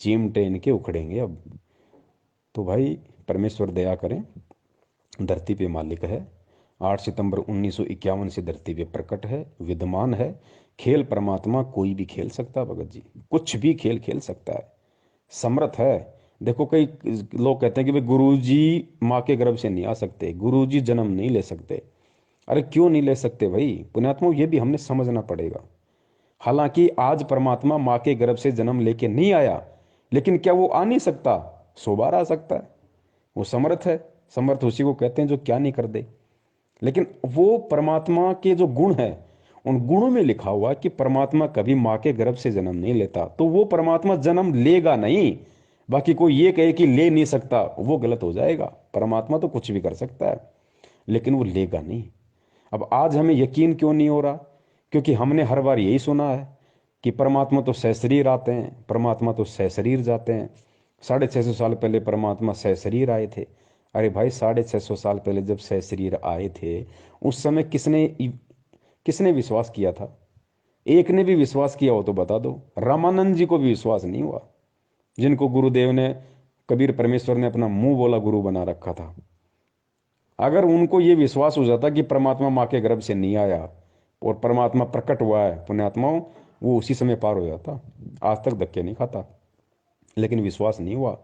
S1: चिमटे इनके उखड़ेंगे अब। तो भाई परमेश्वर दया करें, धरती पे मालिक है। 8 सितंबर 1951 से धरती पे प्रकट है, विद्यमान है। खेल परमात्मा कोई भी खेल सकता है भगत जी, कुछ भी खेल खेल सकता है, समर्थ है। देखो, कई लोग कहते हैं कि भाई गुरुजी माँ के गर्भ से नहीं आ सकते, गुरुजी जन्म नहीं ले सकते। अरे क्यों नहीं ले सकते भाई पुण्यात्मा, ये भी हमने समझना पड़ेगा। हालांकि आज परमात्मा माँ के गर्भ से जन्म लेके नहीं आया, लेकिन क्या वो आ नहीं सकता? 100 बार आ सकता है। वो समर्थ है, समर्थ उसी को कहते हैं जो क्या नहीं कर दे। लेकिन वो परमात्मा के जो गुण है, उन गुणों में लिखा हुआ कि परमात्मा कभी माँ के गर्भ से जन्म नहीं लेता, तो वो परमात्मा जन्म लेगा नहीं। बाकी कोई ये कहे कि ले नहीं सकता, वो गलत हो जाएगा। परमात्मा तो कुछ भी कर सकता है, लेकिन वो लेगा नहीं। अब आज हमें यकीन क्यों नहीं हो रहा क्योंकि हमने हर बार यही सुना है कि परमात्मा तो सशरीर आते हैं, परमात्मा तो सशरीर जाते हैं। 650 साल पहले परमात्मा सशरीर आए थे। अरे भाई, 650 साल पहले जब सशरीर आए थे, उस समय किसने किसने विश्वास किया था? एक ने भी विश्वास किया हो तो बता दो। रामानंद जी को भी विश्वास नहीं हुआ, जिनको गुरुदेव ने, कबीर परमेश्वर ने अपना मुंह बोला गुरु बना रखा था। अगर उनको ये विश्वास हो जाता कि परमात्मा माँ के गर्भ से नहीं आया और परमात्मा प्रकट हुआ है पुण्यात्माओं, वो उसी समय पार हो जाता, आज तक धक्के नहीं खाता। लेकिन विश्वास नहीं हुआ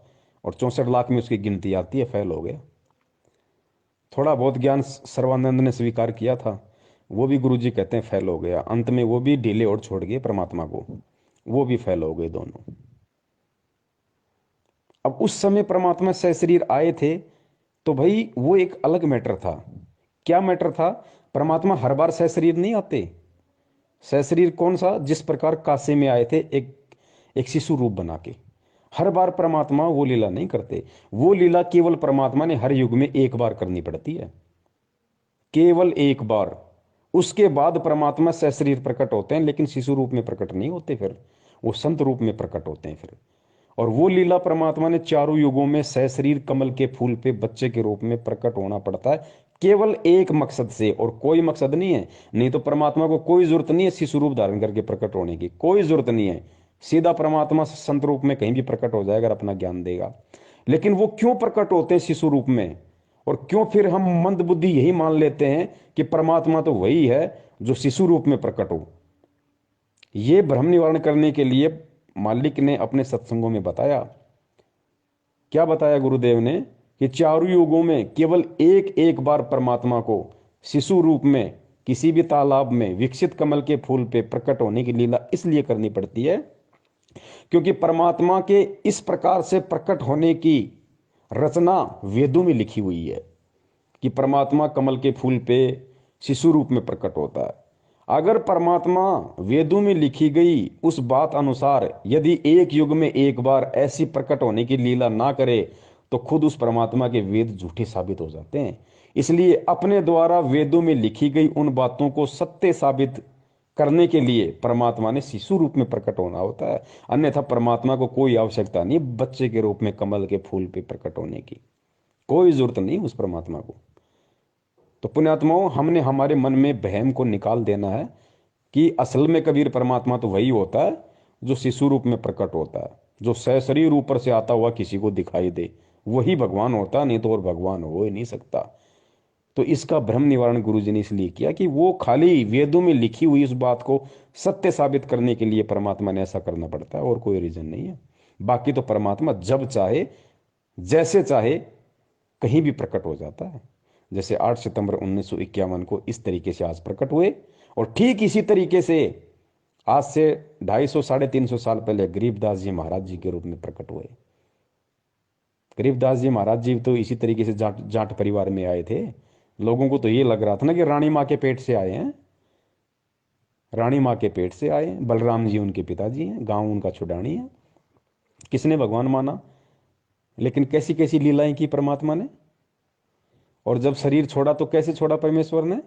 S1: और 64 लाख में उसकी गिनती आती है, फेल हो गया। थोड़ा बहुत ज्ञान सर्वानंद ने स्वीकार किया था, वो भी गुरुजी कहते हैं फेल हो गया। अंत में वो भी ढीले और छोड़ गए परमात्मा को, वो भी फेल हो गए दोनों। अब उस समय परमात्मा सशरीर आए थे तो भाई वो एक अलग मैटर था। क्या मैटर था? परमात्मा हर बार सशरीर नहीं आते। सशरीर कौन सा? जिस प्रकार काशी में आए थे एक एक शिशु रूप बना के। हर बार परमात्मा वो लीला नहीं करते। वो लीला केवल परमात्मा ने हर युग में एक बार करनी पड़ती है, केवल एक बार। उसके बाद परमात्मा सशरीर प्रकट होते हैं, लेकिन शिशु रूप में प्रकट नहीं होते, फिर वो संत रूप में प्रकट होते हैं फिर। और वो लीला परमात्मा ने चारों युगों में सशरीर कमल के फूल पे बच्चे के रूप में प्रकट होना पड़ता है, केवल एक मकसद से, और कोई मकसद नहीं है। नहीं तो परमात्मा को कोई जरूरत नहीं है शिशु रूप धारण करके प्रकट होने की, कोई जरूरत नहीं है। सीधा परमात्मा संत रूप में कहीं भी प्रकट हो जाएगा, अपना ज्ञान देगा। लेकिन वो क्यों प्रकट होते हैं शिशु रूप में? और क्यों फिर हम मंद बुद्धि यही मान लेते हैं कि परमात्मा तो वही है जो शिशु रूप में प्रकट हो? ये भ्रम निवारण करने के लिए मालिक ने अपने सत्संगों में बताया। क्या बताया गुरुदेव ने? कि चारों युगों में केवल एक एक बार परमात्मा को शिशु रूप में किसी भी तालाब में विकसित कमल के फूल पे प्रकट होने की लीला इसलिए करनी पड़ती है क्योंकि परमात्मा के इस प्रकार से प्रकट होने की रचना वेदों में लिखी हुई है कि परमात्मा कमल के फूल पे शिशु रूप में प्रकट होता है। अगर परमात्मा वेदों में लिखी गई उस बात अनुसार यदि एक युग में एक बार ऐसी प्रकट होने की लीला ना करे तो खुद उस परमात्मा के वेद झूठे साबित हो जाते हैं। इसलिए अपने द्वारा वेदों में लिखी गई उन बातों को सत्य साबित करने के लिए परमात्मा ने शिशु रूप में प्रकट होना होता है। अन्यथा परमात्मा को कोई आवश्यकता नहीं बच्चे के रूप में कमल के फूल पे प्रकट होने की, कोई जरूरत नहीं उस परमात्मा को। तो पुण्यात्माओं, हमने हमारे मन में वहम को निकाल देना है कि असल में कबीर परमात्मा तो वही होता है जो शिशु रूप में प्रकट होता है, जो सशरीर ऊपर से आता हुआ किसी को दिखाई दे, वही भगवान होता है, नहीं तो और भगवान हो ही नहीं सकता। तो इसका भ्रम निवारण गुरुजी ने इसलिए किया कि वो खाली वेदों में लिखी हुई उस बात को सत्य साबित करने के लिए परमात्मा ने ऐसा करना पड़ता है, और कोई रीजन नहीं है। बाकी तो परमात्मा जब चाहे जैसे चाहे कहीं भी प्रकट हो जाता है। जैसे 8 सितंबर 1951 को इस तरीके से आज प्रकट हुए, और ठीक इसी तरीके से आज से 250-350 साल पहले गरीबदास जी महाराज जी के रूप में प्रकट हुए। गरीबदास जी महाराज जी तो इसी तरीके से जाट जाट परिवार में आए थे। लोगों को तो ये लग रहा था ना कि रानी माँ के पेट से आए हैं, रानी माँ के पेट से आए हैं। बलराम जी उनके पिताजी हैं, गांव उनका छुड़ानी है। किसने भगवान माना? लेकिन कैसी कैसी लीलाएं की परमात्मा ने। और जब शरीर छोड़ा तो कैसे छोड़ा परमेश्वर ने?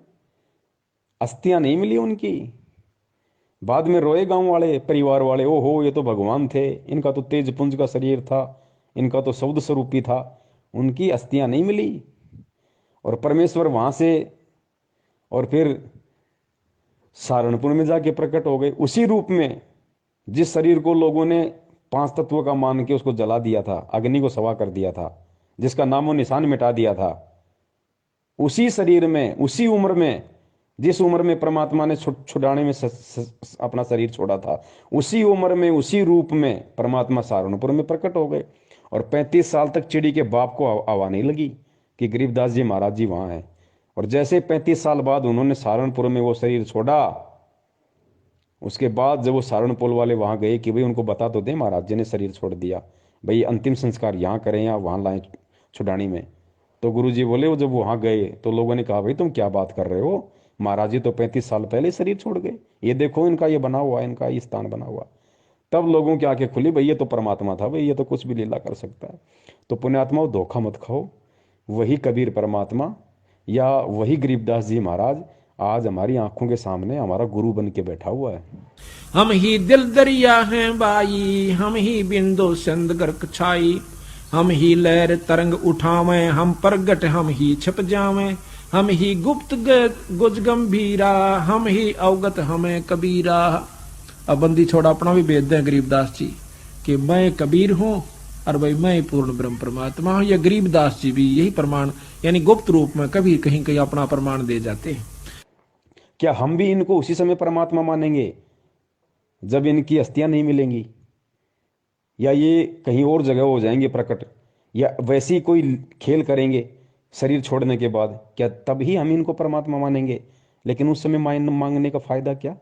S1: अस्थियां नहीं मिली उनकी। बाद में रोए गांव वाले, परिवार वाले, ओहो ये तो भगवान थे, इनका तो तेज पुंज का शरीर था, इनका तो शब्द स्वरूपी था। उनकी अस्थियां नहीं मिली। और परमेश्वर वहां से और फिर सहारनपुर में जाके प्रकट हो गए उसी रूप में जिस शरीर को लोगों ने 5 तत्वों का मान के उसको जला दिया था, अग्नि को सवा कर दिया था, जिसका नामो निशान मिटा दिया था। उसी शरीर में, उसी उम्र में, जिस उम्र में परमात्मा ने छुड़ाने में अपना शरीर छोड़ा था, उसी उम्र में, उसी रूप में परमात्मा सहारनपुर में प्रकट हो गए। और 35 साल तक चिड़ी के बाप को हवा नहीं लगी कि गरीबदास जी महाराज जी वहां हैं। और जैसे 35 साल बाद उन्होंने सहारनपुर में वो शरीर छोड़ा, उसके बाद जब वो सहारनपुर वाले वहां गए कि भाई उनको बता तो दे महाराज जी ने शरीर छोड़ दिया, भाई अंतिम संस्कार यहाँ करें या वहां लाएं छुड़ानी में। तो गुरु जी बोले, वो जब वहां गए तो लोगों ने कहा भाई तुम क्या बात कर रहे हो, महाराज जी तो 35 साल पहले शरीर छोड़ गए, ये देखो इनका ये बना हुआ है, इनका ये स्थान बना हुआ। तब लोगों की आंखें खुली, भाई ये तो परमात्मा था, भाई ये तो कुछ भी लीला कर सकता है। तो पुण्यात्माओं, धोखा मत खाओ। वही कबीर परमात्मा या वही गरीबदास जी महाराज आज हमारी आंखों के सामने हमारा गुरु बन के बैठा हुआ है।
S3: हम ही दिल दरिया हैं बाई, हम ही बिंदु सिंध गर्क छाई, हम ही लहर तरंग उठावें, हम प्रगट हम ही छिप जावें, हम ही गुप्त गुज गंभीरा, हम ही अवगत हमें कबीरा। अब बंदी छोड़ा अपना भी भेद दें गरीबदास जी कि मैं कबीर हूं और भाई मैं पूर्ण ब्रह्म परमात्मा हूं। ये गरीबदास जी भी यही प्रमाण यानी गुप्त रूप में कभी कहीं कहीं अपना प्रमाण दे जाते हैं।
S1: क्या हम भी इनको उसी समय परमात्मा मानेंगे जब इनकी अस्थियां नहीं मिलेंगी, या ये कहीं और जगह हो जाएंगे प्रकट, या वैसी कोई खेल करेंगे शरीर छोड़ने के बाद, क्या तब ही हम इनको परमात्मा मानेंगे? लेकिन उस समय मांगने का फायदा क्या?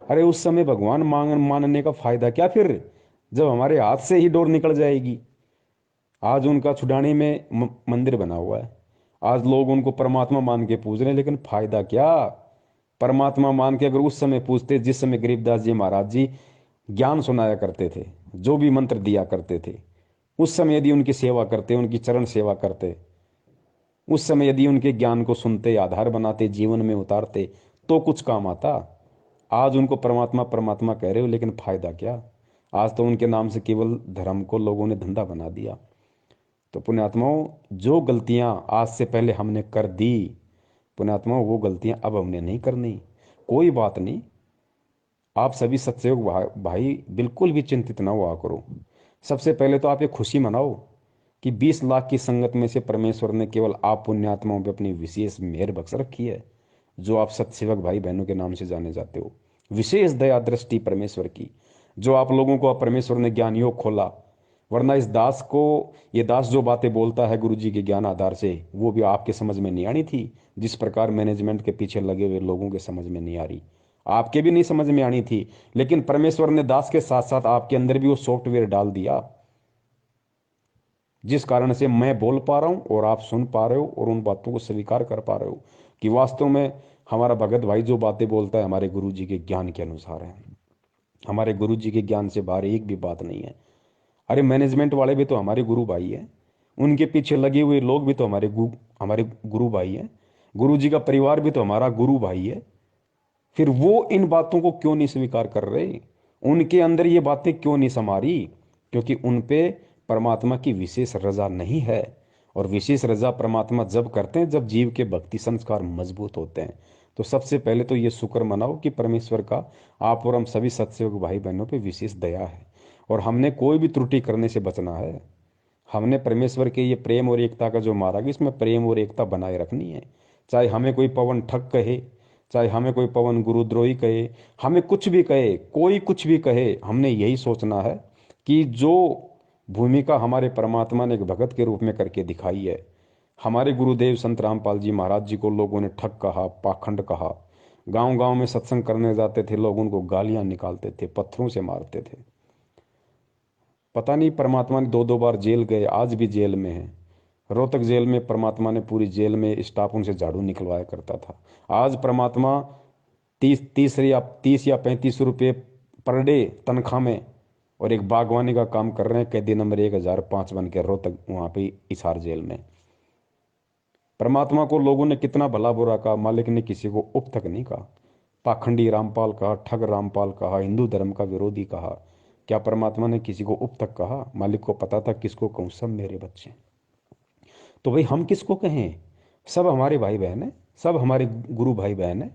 S1: अरे उस समय भगवान मानने का फायदा क्या फिर, जब हमारे हाथ से ही डोर निकल जाएगी। आज उनका छुड़ाने में मंदिर बना हुआ है, आज लोग उनको परमात्मा मान के पूज रहे हैं, लेकिन फायदा क्या? परमात्मा मान के अगर उस समय पूछते, जिस समय गरीबदास जी महाराज जी ज्ञान सुनाया करते थे, जो भी मंत्र दिया करते थे, उस समय यदि उनकी सेवा करते, उनकी चरण सेवा करते, उस समय यदि उनके ज्ञान को सुनते, आधार बनाते, जीवन में उतारते, तो कुछ काम आता। आज उनको परमात्मा परमात्मा कह रहे हो, लेकिन फायदा क्या? आज तो उनके नाम से केवल धर्म को लोगों ने धंधा बना दिया। तो पुण्यात्माओं, जो गलतियां आज से पहले हमने कर दी, पुण्यात्माओं वो गलतियां अब हमने नहीं करनी। कोई बात नहीं, आप सभी सत्सयोग भाई बिल्कुल भी चिंतित ना हुआ करो। सबसे पहले तो आप ये खुशी मनाओ कि 20 लाख की संगत में से परमेश्वर ने केवल आप पुण्यात्माओं पे अपनी विशेष मेहर बख्श रखी है, जो आप सत्सेवक भाई बहनों के नाम से जाने जाते हो। विशेष दया दृष्टि परमेश्वर की, जो आप लोगों को परमेश्वर ने ज्ञान योग खोला। वरना इस दास को, ये दास जो बातें बोलता है गुरु जी के ज्ञान आधार से, वो भी आपके समझ में नहीं आनी थी। जिस प्रकार मैनेजमेंट के पीछे लगे हुए लोगों के समझ में नहीं आ रही, आपके भी नहीं समझ में आनी थी। लेकिन परमेश्वर ने दास के साथ साथ आपके अंदर भी वो सॉफ्टवेयर डाल दिया, जिस कारण से मैं बोल पा रहा हूं और आप सुन पा रहे हो और उन बातों को स्वीकार कर पा रहे हो कि वास्तव में हमारा भगत भाई जो बातें बोलता है हमारे गुरु जी के ज्ञान के अनुसार है। हमारे गुरु जी के ज्ञान से बाहर एक भी बात नहीं है। अरे मैनेजमेंट वाले भी तो हमारे गुरु भाई है, उनके पीछे लगे हुए लोग भी तो हमारे गुरु भाई है, गुरु जी का परिवार भी तो हमारा गुरु भाई है। फिर वो इन बातों को क्यों नहीं स्वीकार कर रहे? उनके अंदर ये बातें क्यों नहीं समा रही? क्योंकि उन पे परमात्मा की विशेष रजा नहीं है। और विशेष रजा परमात्मा जब करते हैं जब जीव के भक्ति संस्कार मजबूत होते हैं। तो सबसे पहले तो ये शुक्र मनाओ कि परमेश्वर का आप और हम सभी सत्सेवक भाई बहनों पे विशेष दया है, और हमने कोई भी त्रुटि करने से बचना है। हमने परमेश्वर के ये प्रेम और एकता का जो मार्ग है, इसमें प्रेम और एकता बनाए रखनी है। चाहे हमें कोई पवन ठग कहे, चाहे हमें कोई पवन गुरुद्रोही कहे, हमें कुछ भी कहे, कोई कुछ भी कहे, हमने यही सोचना है कि जो भूमिका हमारे परमात्मा ने एक भगत के रूप में करके दिखाई है। हमारे गुरुदेव संत रामपाल जी महाराज जी को लोगों ने ठग कहा, पाखंड कहा। गांव गांव में सत्संग करने जाते थे, लोग उनको गालियां निकालते थे, पत्थरों से मारते थे। पता नहीं परमात्मा ने 2-2 बार जेल गए, आज भी जेल में है। रोहतक जेल में परमात्मा ने पूरी जेल में स्टाफ उनसे झाड़ू निकलवाया करता था। आज परमात्मा 30 या 35 रुपये पर डे तनख्वाह में और एक बागवानी का काम कर रहे हैं, कैदी नंबर 1005 बन के रोहतक वहां पे हिसार जेल में। परमात्मा को लोगों ने कितना भला बुरा कहा, मालिक ने किसी को उप तक नहीं कहा। पाखंडी रामपाल कहा, ठग रामपाल कहा, हिंदू धर्म का विरोधी कहा। क्या परमात्मा ने किसी को उप तक कहा? मालिक को पता था किसको कहूं, सब मेरे बच्चे। तो भाई हम किसको कहें? सब हमारे भाई बहन है, सब हमारे गुरु भाई बहन है।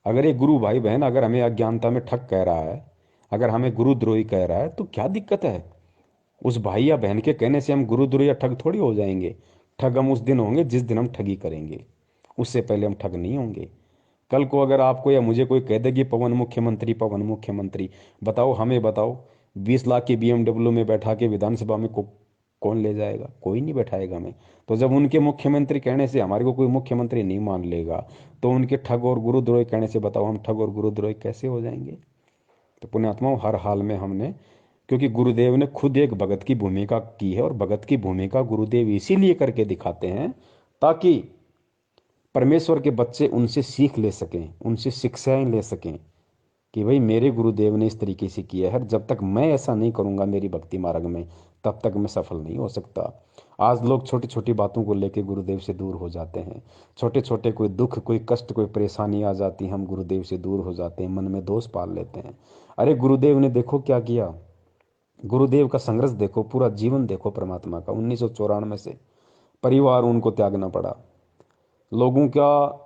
S1: अगर एक गुरु भाई बहन अगर हमें अज्ञानता में ठग कह रहा है, अगर हमें गुरुद्रोही कह रहा है, तो क्या दिक्कत है? उस भाई या बहन के कहने से हम गुरुद्रोही या ठग थोड़ी हो जाएंगे। ठग हम उस दिन होंगे जिस दिन हम ठगी करेंगे, उससे पहले हम ठग नहीं होंगे। कल को अगर आपको या मुझे कोई कह दे कि पवन मुख्यमंत्री, पवन मुख्यमंत्री, बताओ, हमें बताओ, 20 लाख की BMW में बैठा के विधानसभा में कौन ले जाएगा? कोई नहीं बैठाएगा हमें। तो जब उनके मुख्यमंत्री कहने से हमारे को कोई मुख्यमंत्री नहीं मान लेगा, तो उनके ठग और गुरुद्रोही कहने से बताओ हम ठग और गुरुद्रोही कैसे हो जाएंगे? तो पुण्यात्माओं, हर हाल में हमने, क्योंकि गुरुदेव ने खुद एक भगत की भूमिका की है, और भगत की भूमिका गुरुदेव इसीलिए करके दिखाते हैं ताकि परमेश्वर के बच्चे उनसे सीख ले सकें, उनसे शिक्षाएं ले सकें कि भाई मेरे गुरुदेव ने इस तरीके से किया है, जब तक मैं ऐसा नहीं करूंगा मेरी भक्ति मार्ग में, तब तक मैं सफल नहीं हो सकता। आज लोग छोटी छोटी बातों को लेके गुरुदेव से दूर हो जाते हैं। छोटे छोटे कोई दुख, कोई कष्ट, कोई परेशानी आ जाती, हम गुरुदेव से दूर हो जाते हैं, मन में दोष पाल लेते हैं। अरे गुरुदेव ने देखो क्या किया, गुरुदेव का संघर्ष देखो, पूरा जीवन देखो परमात्मा का। 1994 से परिवार उनको त्यागना पड़ा, लोगों का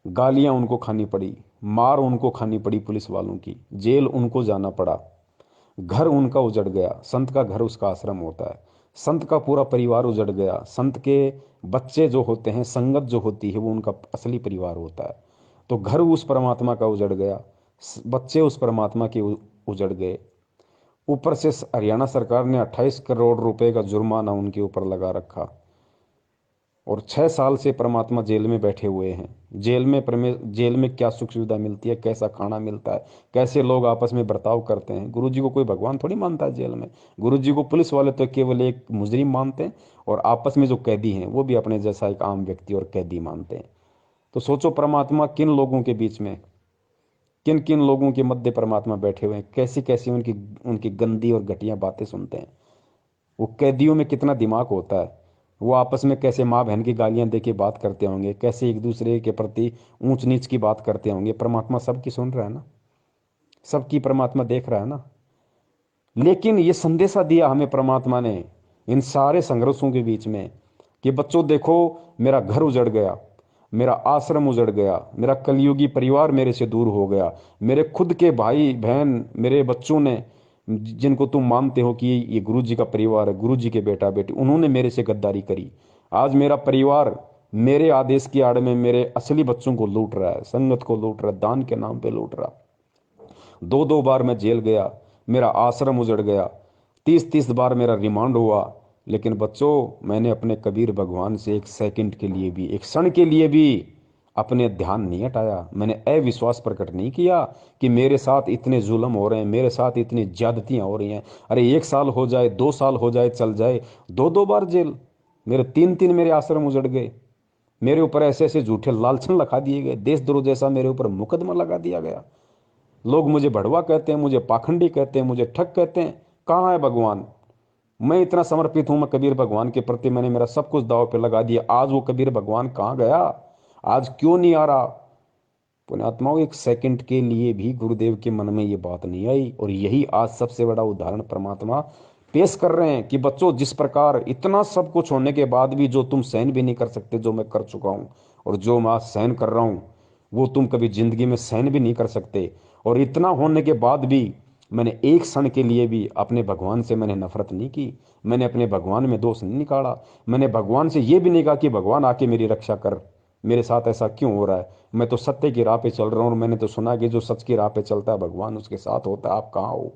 S1: गालियां उनको खानी पड़ी, मार उनको खानी पड़ी पुलिस वालों की, जेल उनको जाना पड़ा, घर उनका उजड़ गया। संत का घर उसका आश्रम होता है, संत का पूरा परिवार उजड़ गया। संत के बच्चे जो होते हैं, संगत जो होती है, वो उनका असली परिवार होता है। तो घर उस परमात्मा का उजड़ गया, बच्चे उस परमात्मा के उजड़ गए। ऊपर से हरियाणा सरकार ने 28 करोड़ रुपए का जुर्माना उनके ऊपर लगा रखा, और 6 साल से परमात्मा जेल में बैठे हुए हैं। जेल में क्या सुख सुविधा मिलती है, कैसा खाना मिलता है, कैसे लोग आपस में बर्ताव करते हैं। गुरु जी को कोई भगवान थोड़ी मानता है जेल में। गुरु जी को पुलिस वाले तो केवल एक मुजरिम मानते हैं, और आपस में जो कैदी हैं वो भी अपने जैसा एक आम व्यक्ति और कैदी मानते हैं। तो सोचो परमात्मा किन लोगों के बीच में, किन किन लोगों के मध्य परमात्मा बैठे हुए हैं, कैसी कैसी उनकी उनकी गंदी और घटिया बातें सुनते हैं। वो कैदियों में कितना दिमाग होता है, वो आपस में कैसे माँ बहन की गालियां दे के बात करते होंगे, कैसे एक दूसरे के प्रति ऊंच नीच की बात करते होंगे। परमात्मा सबकी सुन रहा है ना, सबकी परमात्मा देख रहा है ना। लेकिन ये संदेशा दिया हमें परमात्मा ने इन सारे संघर्षों के बीच में कि बच्चों देखो, मेरा घर उजड़ गया, मेरा आश्रम उजड़ गया, मेरा कलयुगी परिवार मेरे से दूर हो गया, मेरे खुद के भाई बहन, मेरे बच्चों ने, जिनको तुम मानते हो कि ये गुरु जी का परिवार है, गुरु जी के बेटा बेटी, उन्होंने मेरे से गद्दारी करी। आज मेरा परिवार मेरे आदेश की आड़ में मेरे असली बच्चों को लूट रहा है, संगत को लूट रहा है, दान के नाम पे लूट रहा। 2-2 बार मैं जेल गया, मेरा आश्रम उजड़ गया, 30-30 बार मेरा रिमांड हुआ। लेकिन बच्चों, मैंने अपने कबीर भगवान से एक सेकंड के लिए भी, एक क्षण के लिए भी अपने ध्यान नहीं हटाया। मैंने अविश्वास प्रकट नहीं किया कि मेरे साथ इतने जुल्म हो रहे हैं, मेरे साथ इतनी ज्यादतियां हो रही हैं। अरे 1 साल हो जाए, 2 साल हो जाए, चल जाए, 2-2 बार जेल, मेरे 3-3 मेरे आश्रम उजड़ गए, मेरे ऊपर ऐसे ऐसे झूठे लालछन लगा दिए गए, देशद्रोह जैसा मेरे ऊपर मुकदमा लगा दिया गया। लोग मुझे भड़वा कहते हैं, मुझे पाखंडी कहते हैं, मुझे ठग कहते हैं। कहाँ है भगवान? मैं इतना समर्पित हूं, मैं कबीर भगवान के प्रति मैंने मेरा सब कुछ दांव पे लगा दिया। आज वो कबीर भगवान कहाँ गया? आज क्यों नहीं आ रहा? पुण्यात्माओं, एक सेकंड के लिए भी गुरुदेव के मन में ये बात नहीं आई। और यही आज सबसे बड़ा उदाहरण परमात्मा पेश कर रहे हैं कि बच्चों, जिस प्रकार इतना सब कुछ होने के बाद भी जो तुम सहन भी नहीं कर सकते, जो मैं कर चुका हूं, और जो मैं आज सहन कर रहा हूं, वो तुम कभी जिंदगी में सहन भी नहीं कर सकते। और इतना होने के बाद भी मैंने एक क्षण के लिए भी अपने भगवान से मैंने नफरत नहीं की, मैंने अपने भगवान में दोष नहीं निकाला। मैंने भगवान से ये भी नहीं कहा कि भगवान आके मेरी रक्षा कर, मेरे साथ ऐसा क्यों हो रहा है, मैं तो सत्य की राह पे चल रहा हूँ। और मैंने तो सुना कि जो सच की राह पे चलता है भगवान उसके साथ होता है। आप कहाँ हो?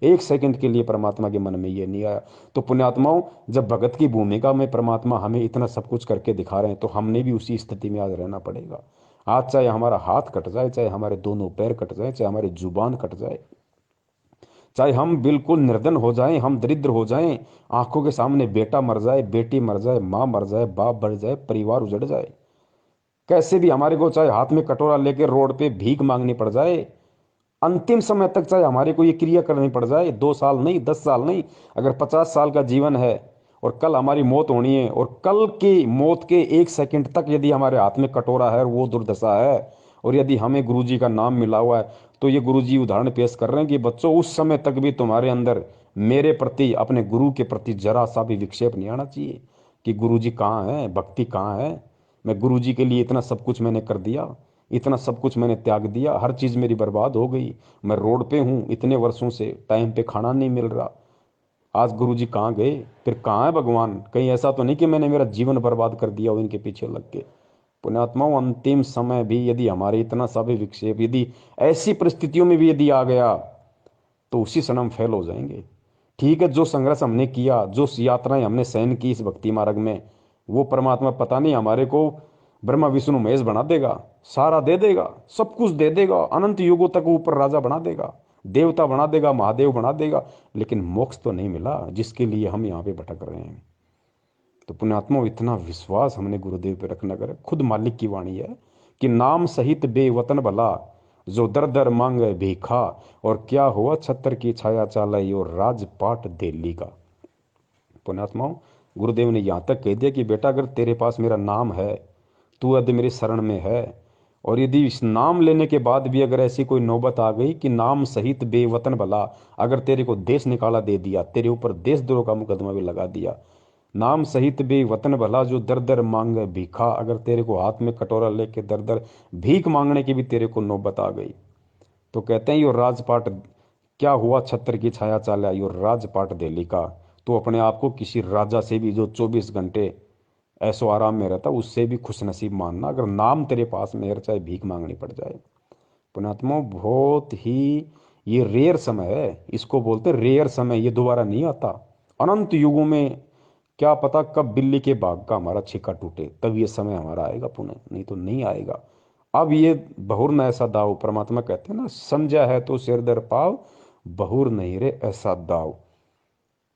S1: एक सेकंड के लिए परमात्मा के मन में ये नहीं आया। तो पुण्यात्माओं, जब भगत की भूमिका में परमात्मा हमें इतना सब कुछ करके दिखा रहे हैं, तो हमने भी उसी स्थिति में आज रहना पड़ेगा। आज चाहे हमारा हाथ कट जाए, चाहे हमारे दोनों पैर कट जाए, चाहे हमारी जुबान कट जाए, चाहे हम बिल्कुल निर्धन हो जाएं, हम दरिद्र हो जाएं, आंखों के सामने बेटा मर जाए, बेटी मर जाए, माँ मर जाए, बाप मर जाए, परिवार उजड़ जाए, कैसे भी हमारे को चाहे हाथ में कटोरा लेकर रोड पे भीख मांगनी पड़ जाए, अंतिम समय तक चाहे हमारे को ये क्रिया करनी पड़ जाए, 2 साल नहीं, 10 साल नहीं, अगर 50 साल का जीवन है और कल हमारी मौत होनी है, और कल की मौत के 1 सेकंड तक यदि हमारे हाथ में कटोरा है और वो दुर्दशा है, और यदि हमें गुरु जी का नाम मिला हुआ है, तो ये गुरु जी उदाहरण पेश कर रहे हैं कि बच्चों, उस समय तक भी तुम्हारे अंदर मेरे प्रति, अपने गुरु के प्रति जरा सा भी विक्षेप नहीं आना चाहिए कि गुरु जी कहाँ है, भक्ति कहाँ है। मैं गुरु जी के लिए इतना सब कुछ मैंने कर दिया, इतना सब कुछ मैंने त्याग दिया, हर चीज मेरी बर्बाद हो गई, मैं रोड पे हूँ इतने वर्षों से, टाइम पे खाना नहीं मिल रहा। आज गुरु जी कहाँ गए? फिर कहाँ है भगवान? कहीं ऐसा तो नहीं कि मैंने मेरा जीवन बर्बाद कर दिया हो इनके पीछे लग के। पुण्यात्माओं, अंतिम समय भी यदि हमारे इतना सा भी विक्षेप, यदि ऐसी परिस्थितियों में भी यदि आ गया, तो उसी क्षण हम फेल हो जाएंगे। ठीक है, जो संघर्ष हमने किया, जो यात्राएं हमने सहन की इस भक्ति मार्ग में, वो परमात्मा पता नहीं हमारे को ब्रह्मा विष्णु महेश बना देगा, सारा दे देगा, सब कुछ दे देगा, अनंत युगों तक ऊपर राजा बना देगा, देवता बना देगा, महादेव बना देगा, लेकिन मोक्ष तो नहीं मिला जिसके लिए हम यहाँ पे भटक रहे हैं। तो पुण्यात्मा, इतना विश्वास हमने गुरुदेव पे रखना करे। खुद मालिक की वाणी है कि नाम सहित बेवतन भला, जो दर दर मांगे भीखा, और क्या हुआ छत्र की छाया चालाई, और राजपाट दिल्ली का। पुण्यात्माओं, गुरुदेव ने यहाँ तक कह दिया कि बेटा अगर तेरे पास मेरा नाम है, तू यदि मेरी शरण में है, और यदि इस नाम लेने के बाद भी अगर ऐसी कोई नौबत आ गई कि नाम सहित बेवतन भला, अगर तेरे को देश निकाला दे दिया, तेरे ऊपर देशद्रोह का मुकदमा भी लगा दिया, नाम सहित बेवतन भला जो दर दर मांगे भीखा, अगर तेरे को हाथ में कटोरा लेके दर दर भीख मांगने की भी तेरे को नौबत आ गई, तो कहते हैं यो राजपाट क्या हुआ, छत्र की छाया चाला, यो राजपाट दिल्ली का। तो अपने आप को किसी राजा से भी जो 24 घंटे ऐसो आराम में रहता, उससे भी खुशनसीब मानना अगर नाम तेरे पास में है, चाहे भीख मांगनी पड़ जाए। पुण्यात्मा बहुत ही ये रेयर समय है, इसको बोलते रेयर समय, ये दोबारा नहीं आता। अनंत युगों में क्या पता कब बिल्ली के बाग का हमारा छिक्का टूटे, तब ये समय हमारा आएगा पुनः, नहीं तो नहीं आएगा। अब ये बहुर न ऐसा दाव, परमात्मा कहते हैं ना, समझा है तो सिर दर पाव, बहुर नहीं रे ऐसा दाव।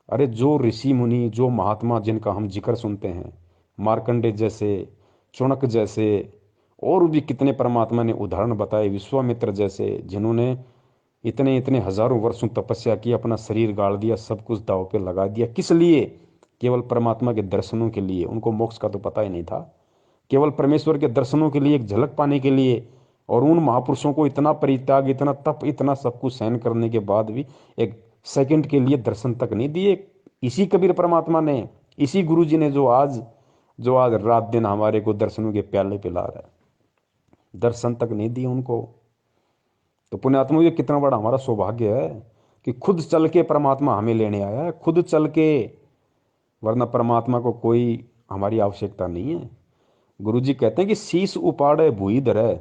S1: अरे जो ऋषि मुनि, जो महात्मा जिनका हम जिक्र सुनते हैं, मार्कंडे जैसे, चुणक जैसे, और भी कितने परमात्मा ने उदाहरण बताए, विश्वामित्र जैसे, जिन्होंने इतने इतने हजारों वर्षों तपस्या की, अपना शरीर गाड़ दिया, सब कुछ दाव पे लगा दिया, किस लिए? केवल परमात्मा के दर्शनों के लिए। उनको मोक्ष का तो पता ही नहीं था, केवल परमेश्वर के दर्शनों के लिए, एक झलक पाने के लिए। और उन महापुरुषों को इतना परित्याग, इतना तप, इतना सब कुछ सहन करने के बाद भी एक सेकंड के लिए दर्शन तक नहीं दिए। इसी कबीर परमात्मा ने, इसी गुरु जी ने जो आज रात दिन हमारे को दर्शनों के प्याले पिला रहा है, दर्शन तक नहीं दिए उनको। तो पुण्यात्मा ये कितना बड़ा हमारा सौभाग्य है कि खुद चल के परमात्मा हमें लेने आया है, खुद चल के, वरना परमात्मा को कोई हमारी आवश्यकता नहीं है। गुरु जी कहते हैं कि शीश उपाड़े भूई धरे,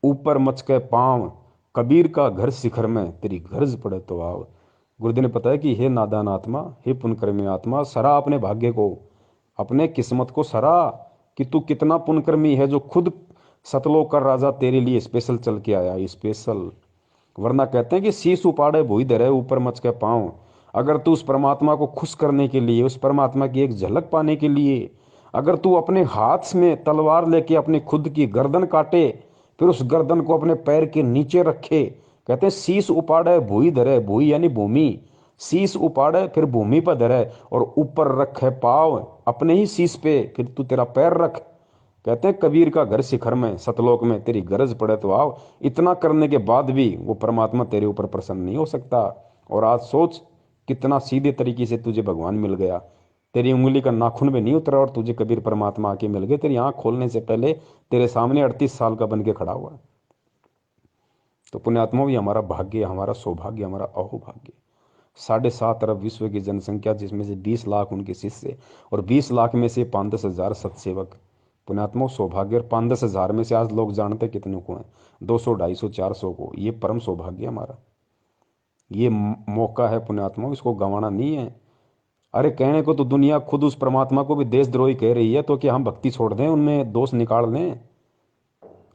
S1: ऊपर मचके पांव, कबीर का घर शिखर में, तेरी गरज पड़े तो आओ। गुरुदेव ने बताया कि हे नादान आत्मा, हे पुण्यकर्मी आत्मा, सरा अपने भाग्य को, अपने किस्मत को सरा कि तू कितना पुण्यकर्मी है, जो खुद सतलोक का राजा तेरे लिए स्पेशल चल के आया, स्पेशल। वरना कहते हैं कि शीश उपाड़े भूई धरे, ऊपर मचके पांव। अगर तू उस परमात्मा को खुश करने के लिए, उस परमात्मा की एक झलक पाने के लिए, अगर तू अपने हाथ में तलवार लेके अपने खुद की गर्दन काटे, फिर उस गर्दन को अपने पैर के नीचे रखे, कहते हैं शीश उपाड़े भूई धरे, भूई यानी भूमि, शीश उपाड़े फिर भूमि पर धरे, और ऊपर रखे पाव, अपने ही शीश पे फिर तू तेरा पैर रख। कहते हैं कबीर का घर शिखर में, सतलोक में, तेरी गरज पड़े तो आओ। इतना करने के बाद भी वो परमात्मा तेरे ऊपर प्रसन्न नहीं हो सकता। और आज सोच कितना सीधे तरीके से तुझे भगवान मिल गया, तेरी उंगली का नाखून भी नहीं उतरा और तुझे कबीर परमात्मा आके मिल गए, तेरी आंख खोलने से पहले तेरे सामने 38 साल का बन के खड़ा हुआ। तो पुण्यात्मा भी हमारा भाग्य, हमारा सौभाग्य, हमारा अहोभाग्य। 7.5 अरब विश्व की जनसंख्या, जिसमें से 20 लाख उनके शिष्य, और 20 लाख में से 5-10 हजार सत्सेवक। पुण्यात्मा सौभाग्य। और 5-10 हजार में से आज लोग जानते कितने को हैं? 200, 250, 400 को। ये परम सौभाग्य हमारा, ये मौका है पुण्यात्मा, इसको गंवाना नहीं है। अरे कहने को तो दुनिया खुद उस परमात्मा को भी देशद्रोही कह रही है, तो क्या हम भक्ति छोड़ दें, उनमें दोष निकाल लें?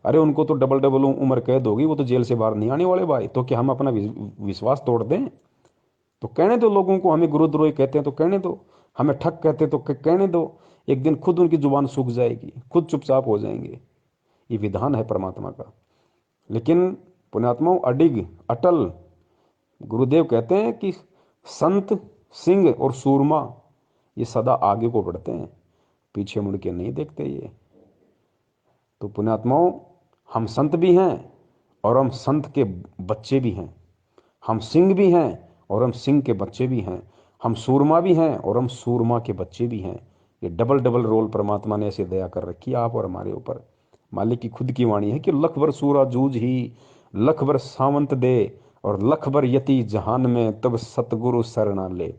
S1: अरे उनको तो डबल डबल उम्र कैद होगी, वो तो जेल से बाहर नहीं आने वाले भाई। तो क्या हम अपना विश्वास तोड़ दें? तो कहने दो लोगों को, हमें गुरुद्रोही कहते हैं तो कहने दो, हमें ठग कहते हैं तो कहने दो। एक दिन खुद उनकी जुबान सूख जाएगी, खुद चुपचाप हो जाएंगे। ये विधान है परमात्मा का। लेकिन पुण्यात्मा अडिग अटल, गुरुदेव कहते हैं कि संत, सिंह और सूरमा ये सदा आगे को बढ़ते हैं, पीछे मुड़ के नहीं देखते ये। तो पुण्यात्माओं, हम संत भी हैं और हम संत के बच्चे भी हैं, हम सिंह भी हैं और हम सिंह के बच्चे भी हैं, हम सूरमा भी हैं और हम सूरमा के बच्चे भी हैं। ये डबल डबल रोल परमात्मा ने ऐसे दया कर रखी है आप और हमारे ऊपर। मालिक की खुद की वाणी है कि लख भर सूरा जूझ ही, लख भर सावंत दे, और लख भर यति जहान में, तब सतगुरु शरणा ले।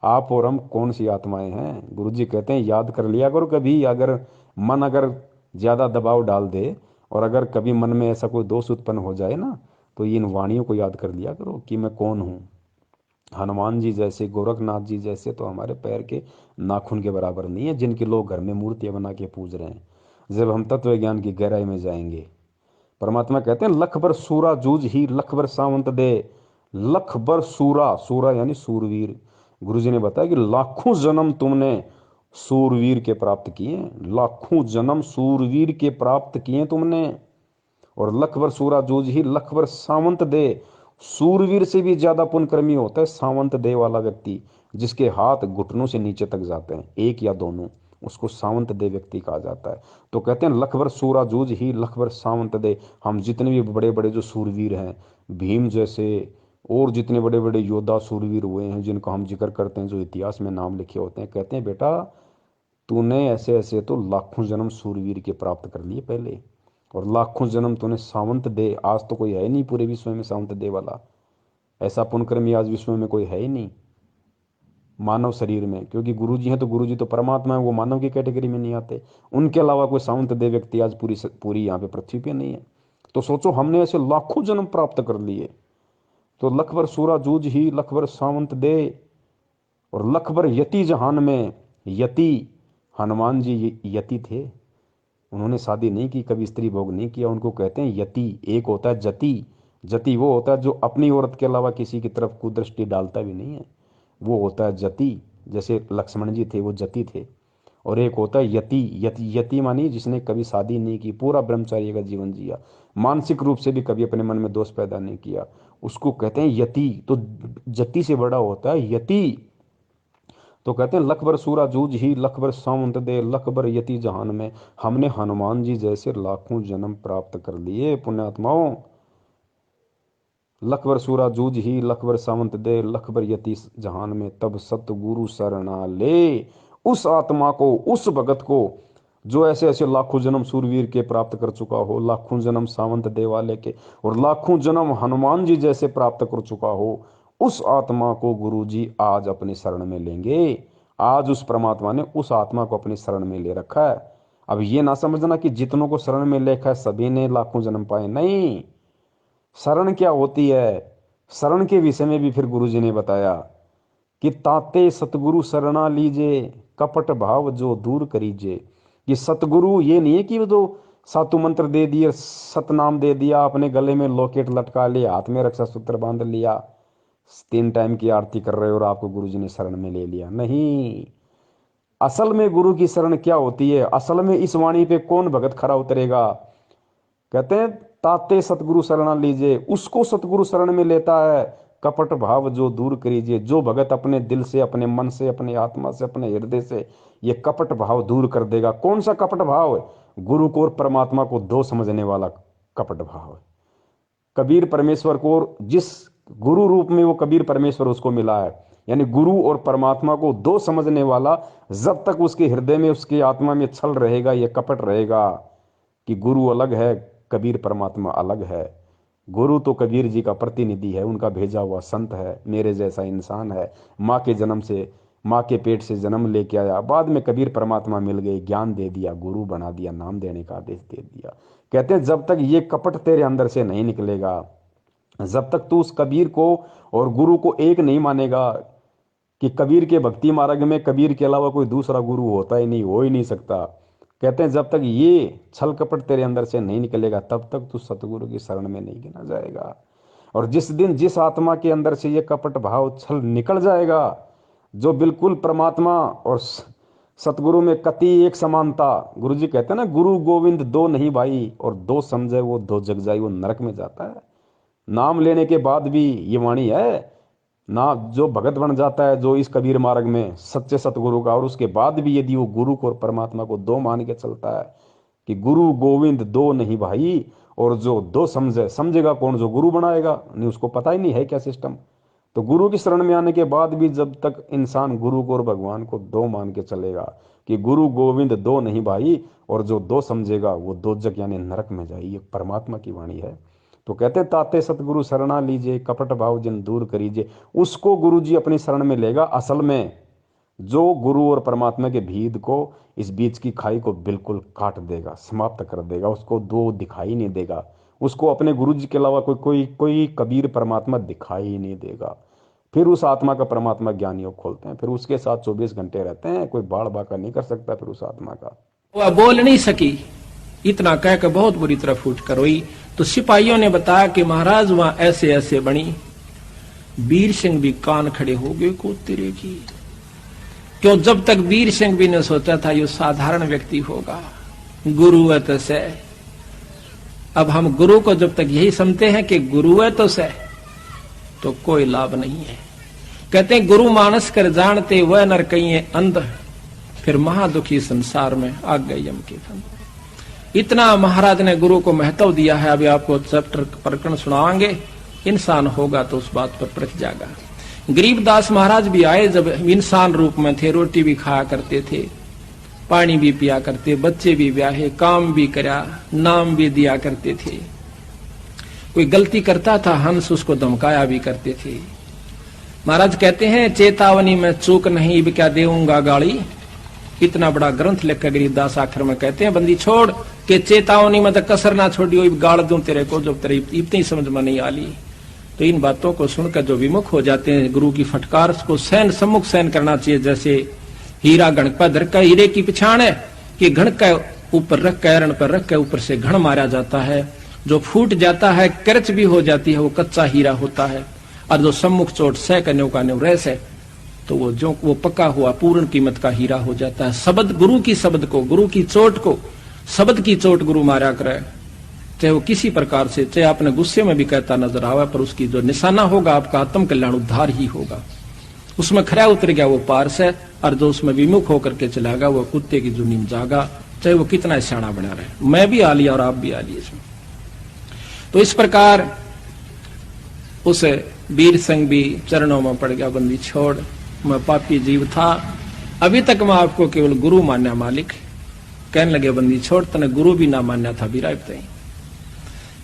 S1: आप और हम कौन सी आत्माएं हैं? गुरु जी कहते हैं याद कर लिया करो कभी, अगर मन ज्यादा दबाव डाल दे, और अगर कभी मन में ऐसा कोई दोष उत्पन्न हो जाए ना, तो इन वाणियों को याद कर लिया करो कि मैं कौन हूँ। हनुमान जी जैसे, गोरखनाथ जी जैसे तो हमारे पैर के नाखून के बराबर नहीं है, जिनके लोग घर में मूर्तियां बना के पूज रहे हैं। जब हम तत्व ज्ञान की गहराई में जाएंगे, परमात्मा कहते हैं लख भर सूरा जूझ ही, लख भर सावंत दे। लख भर सूरा, सूरा यानी सूरवीर। गुरु जी ने बताया कि लाखों जन्म तुमने सूरवीर के प्राप्त किए, लाखों जन्म सूरवीर के प्राप्त किए तुमने। और लख भर सूरा जूझ ही, लख भर सावंत दे। सूरवीर से भी ज्यादा पुण्यकर्मी होता है सावंत दे वाला व्यक्ति, जिसके हाथ घुटनों से नीचे तक जाते हैं, एक या दोनों, उसको सावंत दे व्यक्ति कहा जाता है। तो कहते हैं लखबर सूरा जूझ ही लखबर सावंत दे। हम जितने भी बड़े बड़े जो सूरवीर हैं, भीम जैसे और जितने बड़े बड़े योद्धा सूरवीर हुए हैं जिनका हम जिक्र करते हैं, जो इतिहास में नाम लिखे होते हैं, कहते हैं बेटा तूने ऐसे ऐसे तो लाखों जन्म सूरवीर के प्राप्त कर लिए पहले, और लाखों जन्म तूने सावंत दे, आज तो कोई है नहीं पूरे विश्व में सावंत दे वाला, ऐसा पुण्यकर्मी आज विश्व में कोई है ही नहीं मानव शरीर में, क्योंकि गुरुजी हैं तो गुरुजी तो परमात्मा है, वो मानव की कैटेगरी में नहीं आते। उनके अलावा कोई सावंत दे व्यक्ति आज पूरी यहाँ पे पृथ्वी पे नहीं है। तो सोचो हमने ऐसे लाखों जन्म प्राप्त कर लिए। तो लखबर सूरा जूझ ही लखबर सावंत दे, और लखबर यति जहान में। यति हनुमान जी यति थे, उन्होंने शादी नहीं की, कभी स्त्री भोग नहीं किया, उनको कहते हैं यति। एक होता है जति, जति वो होता है जो अपनी औरत के अलावा किसी की तरफ कुदृष्टि डालता भी नहीं है, वो होता है जति। जैसे लक्ष्मण जी थे वो जति थे। और एक होता है यति, यति मानी जिसने कभी शादी नहीं की, पूरा ब्रह्मचार्य का जीवन जिया, मानसिक रूप से भी कभी अपने मन में दोष पैदा नहीं किया, उसको कहते हैं यति। तो जति से बड़ा होता है यति। तो कहते हैं लखबर सूरा जूझ ही लखबर सावंत दे, लखबर यति जहान में। हमने हनुमान जी जैसे लाखों जन्म प्राप्त कर लिए पुण्यात्माओं। लखबर सूरा जूझ ही लखबर सावंत दे, लखबर यति जहान में। तब सतगुरु शरणा ले उस आत्मा को, उस भगत को जो ऐसे ऐसे लाखों जन्म सूरवीर के प्राप्त कर चुका हो, लाखों जन्म सावंत दे वाले के, और लाखों जन्म हनुमान जी जैसे प्राप्त कर चुका हो, उस आत्मा को गुरुजी आज अपनी शरण में लेंगे। आज उस परमात्मा ने उस आत्मा को अपनी शरण में ले रखा है। अब ये ना समझना कि जितनों को शरण में लेखा है सभी ने लाखों जन्म पाए, नहीं। शरण क्या होती है, शरण के विषय में भी फिर गुरुजी ने बताया कि ताते सतगुरु शरणा लीजे, कपट भाव जो दूर करीजे। ये सतगुरु ये नहीं है कि वो जो सातु मंत्र दे दिए, सतनाम दे दिया, अपने गले में लॉकेट लटका लिया, हाथ में रक्षा सूत्र बांध लिया, 3 टाइम की आरती कर रहे हो और आपको गुरुजी ने शरण में ले लिया, नहीं। असल में गुरु की शरण क्या होती है, असल में इस वाणी पे कौन भगत खरा उतरेगा। कहते हैं ताते सतगुरु शरणा लीजिए, उसको सतगुरु शरण में लेता है। कपट भाव जो दूर करीजिए, जो भगत अपने दिल से, अपने मन से, अपने आत्मा से, अपने हृदय से ये कपट भाव दूर कर देगा। कौन सा कपट भाव है? गुरु को और परमात्मा को दो समझने वाला कपट भाव है। कबीर परमेश्वर को, जिस गुरु रूप में वो कबीर परमेश्वर उसको मिला है, यानी गुरु और परमात्मा को दो समझने वाला, जब तक उसके हृदय में, उसकी आत्मा में छल रहेगा, ये कपट रहेगा कि गुरु अलग है, कबीर परमात्मा अलग है। गुरु तो कबीर जी का प्रतिनिधि है, उनका भेजा हुआ संत है, मेरे जैसा इंसान है, माँ के जन्म से, माँ के पेट से जन्म लेके आया, बाद में कबीर परमात्मा मिल गए, ज्ञान दे दिया, गुरु बना दिया, नाम देने का आदेश दे दिया। कहते हैं जब तक ये कपट तेरे अंदर से नहीं निकलेगा, जब तक तू उस कबीर को और गुरु को एक नहीं मानेगा कि कबीर के भक्ति मार्ग में कबीर के अलावा कोई दूसरा गुरु होता ही नहीं, हो ही नहीं सकता। कहते हैं जब तक ये छल कपट तेरे अंदर से नहीं निकलेगा, तब तक तू सतगुरु की शरण में नहीं गिना जाएगा। और जिस दिन जिस आत्मा के अंदर से ये कपट भाव छल निकल जाएगा, जो बिल्कुल परमात्मा और सतगुरु में कति एक समानता, गुरु जी कहते हैं ना, गुरु गोविंद दो नहीं भाई, और दो समझे वो दो जग जाई, वो नरक में जाता है। नाम लेने के बाद भी ये वाणी है ना, जो भगत बन जाता है, जो इस कबीर मार्ग में सच्चे सतगुरु का, और उसके बाद भी यदि वो गुरु को और परमात्मा को दो मान के चलता है कि गुरु गोविंद दो नहीं भाई, और जो दो समझेगा कौन? जो गुरु बनाएगा, नहीं, उसको पता ही नहीं है क्या सिस्टम। तो गुरु की शरण में आने के बाद भी जब तक इंसान गुरु को और भगवान को दो मान के चलेगा कि गुरु गोविंद दो नहीं भाई, और जो दो समझेगा वो दो जग यानी नरक में जाए, ये परमात्मा की वाणी है। तो कहते ताते सतगुरु शरणा लीजिए, कपट भाव जिन दूर करीजिए, उसको गुरु जी अपनी शरण में लेगा। असल में जो गुरु और परमात्मा के भेद को, इस बीच की खाई को बिल्कुल काट देगा, समाप्त कर देगा, उसको दो दिखाई नहीं देगा, उसको अपने गुरु जी के अलावा कोई कबीर परमात्मा दिखाई ही नहीं देगा। फिर उस आत्मा का परमात्मा ज्ञान योग खोलते हैं, फिर उसके साथ 24 घंटे रहते हैं, कोई बाढ़ बाका नहीं कर सकता फिर उस आत्मा का।
S3: वह बोल नहीं सकी, इतना कहकर बहुत बुरी तरह फूट कर रोई। तो सिपाहियों ने बताया कि महाराज वहां ऐसे ऐसे बनी। वीर सिंह भी कान खड़े हो गए को तेरे की, क्यों जब तक वीर सिंह भी ने सोचा था ये साधारण व्यक्ति होगा, गुरु है तो से। अब हम गुरु को जब तक यही समझते हैं कि गुरु है तो से, तो कोई लाभ नहीं है। कहते हैं गुरु मानस कर जानते वह नर कहीं अंध, फिर महादुखी संसार में आ गए यम के फंद। इतना महाराज ने गुरु को महत्व दिया है। अभी आपको चैप्टर प्रकरण सुनाएंगे, इंसान होगा तो उस बात पर परख जाएगा। गरीबदास महाराज भी आए जब इंसान रूप में थे, रोटी भी खाया करते थे, पानी भी पिया करते, बच्चे भी ब्याहे, काम भी करा, नाम भी दिया करते थे। कोई गलती करता था हंस उसको धमकाया भी करते थे। महाराज कहते हैं चेतावनी में चूक नहीं अब क्या देऊंगा गाली। इतना बड़ा ग्रंथ लिखकर गरीबदास आखिर में कहते हैं बंदी छोड़ के चेतावनी में तो कसर ना छोड़ियो, गाड़ दूं तेरे को जब तेरे इतनी समझ में नहीं आली। तो इन बातों को सुनकर जो विमुख हो जाते हैं गुरु की फटकार को सहन सम्मुख सहन करना चाहिए। जैसे हीरा घण पर धर का हीरे की पिछाण है कि घण का ऊपर रख कर एरण पर रख कर ऊपर से घण मारा जाता है। जो फूट जाता है करच भी हो जाती है वो कच्चा हीरा होता है, और जो सम्मुख चोट सह का न्यू रह से तो वो पक्का हुआ पूर्ण कीमत का हीरा हो जाता है। शब्द गुरु की शब्द को, गुरु की चोट को, शब्द की चोट गुरु मारा करे, चाहे वो किसी प्रकार से, चाहे अपने गुस्से में भी कहता नजर आवे, पर उसकी जो निशाना होगा आपका आत्म कल्याण उद्धार ही होगा। उसमें खरा उतर गया वो पारस है, और जो उसमें विमुख होकर के चलागा वो कुत्ते की जुनी में जागा, चाहे वो कितना सियाणा बना रहे। मैं भी आ लिया और आप भी आ लिए इसमें। तो इस प्रकार उस वीर संग भी चरणों में पड़ गया, बंदी छोड़, मैं पापी जीव था, अभी तक मैं आपको केवल गुरु मान्या मालिक। कहने लगे बंदी छोड़, तने गुरु भी ना मान्या था भी राय,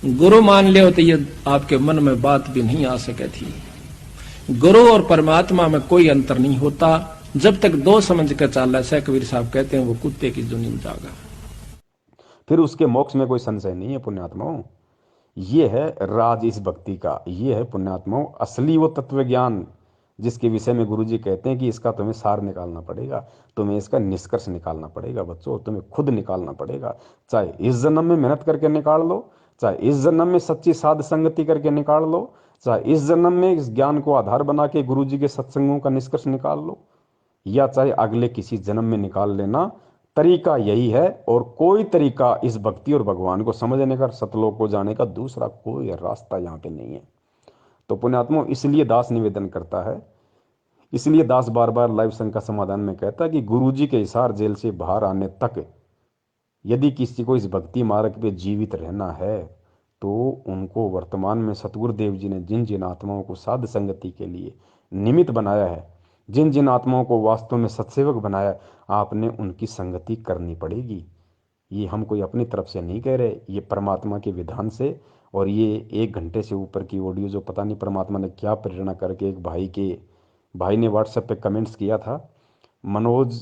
S3: गुरु मान ले तो ये आपके मन में बात भी नहीं आ सके थी। गुरु और परमात्मा में कोई अंतर नहीं होता, जब तक दो समझ कर चाल रहा है। कबीर साहब कहते हैं वो कुत्ते की जुनी में जागा।
S1: फिर उसके मोक्ष में कोई संशय नहीं है पुण्यात्माओं। ये है राज इस भक्ति का, ये है पुण्यात्माओं असली वो तत्व ज्ञान जिसके विषय में गुरुजी कहते हैं कि इसका तुम्हें सार निकालना पड़ेगा, तुम्हें इसका निष्कर्ष निकालना पड़ेगा। बच्चों तुम्हें खुद निकालना पड़ेगा, चाहे इस जन्म में मेहनत करके निकाल लो, चाहे इस जन्म में सच्ची साध संगति करके निकाल लो, चाहे इस जन्म में इस ज्ञान को आधार बना के गुरुजी के सत्संगों का निष्कर्ष निकाल लो, या चाहे अगले किसी जन्म में निकाल लेना। तरीका यही है, और कोई तरीका इस भक्ति और भगवान को समझने का, सतलोक को जाने का दूसरा कोई रास्ता यहाँ पे नहीं है। तो पुण्यात्मा इसलिए दास निवेदन करता है, इसलिए दास बार बार लाइव संघ का समाधान में कहता है कि गुरुजी के हिसार जेल से बाहर आने तक यदि किसी को इस भक्ति मार्ग पे जीवित रहना है तो उनको वर्तमान में सतगुरुदेव जी ने जिन जिन आत्माओं को साध संगति के लिए निमित्त बनाया है, जिन जिन आत्माओं को वास्तव में सत्सेवक बनाया, आपने उनकी संगति करनी पड़ेगी। ये हम कोई अपनी तरफ से नहीं कह रहे, ये परमात्मा के विधान से। और ये 1 घंटे से ऊपर की ऑडियो जो पता नहीं परमात्मा ने क्या प्रेरणा करके, एक भाई ने व्हाट्सएप पे कमेंट्स किया था, मनोज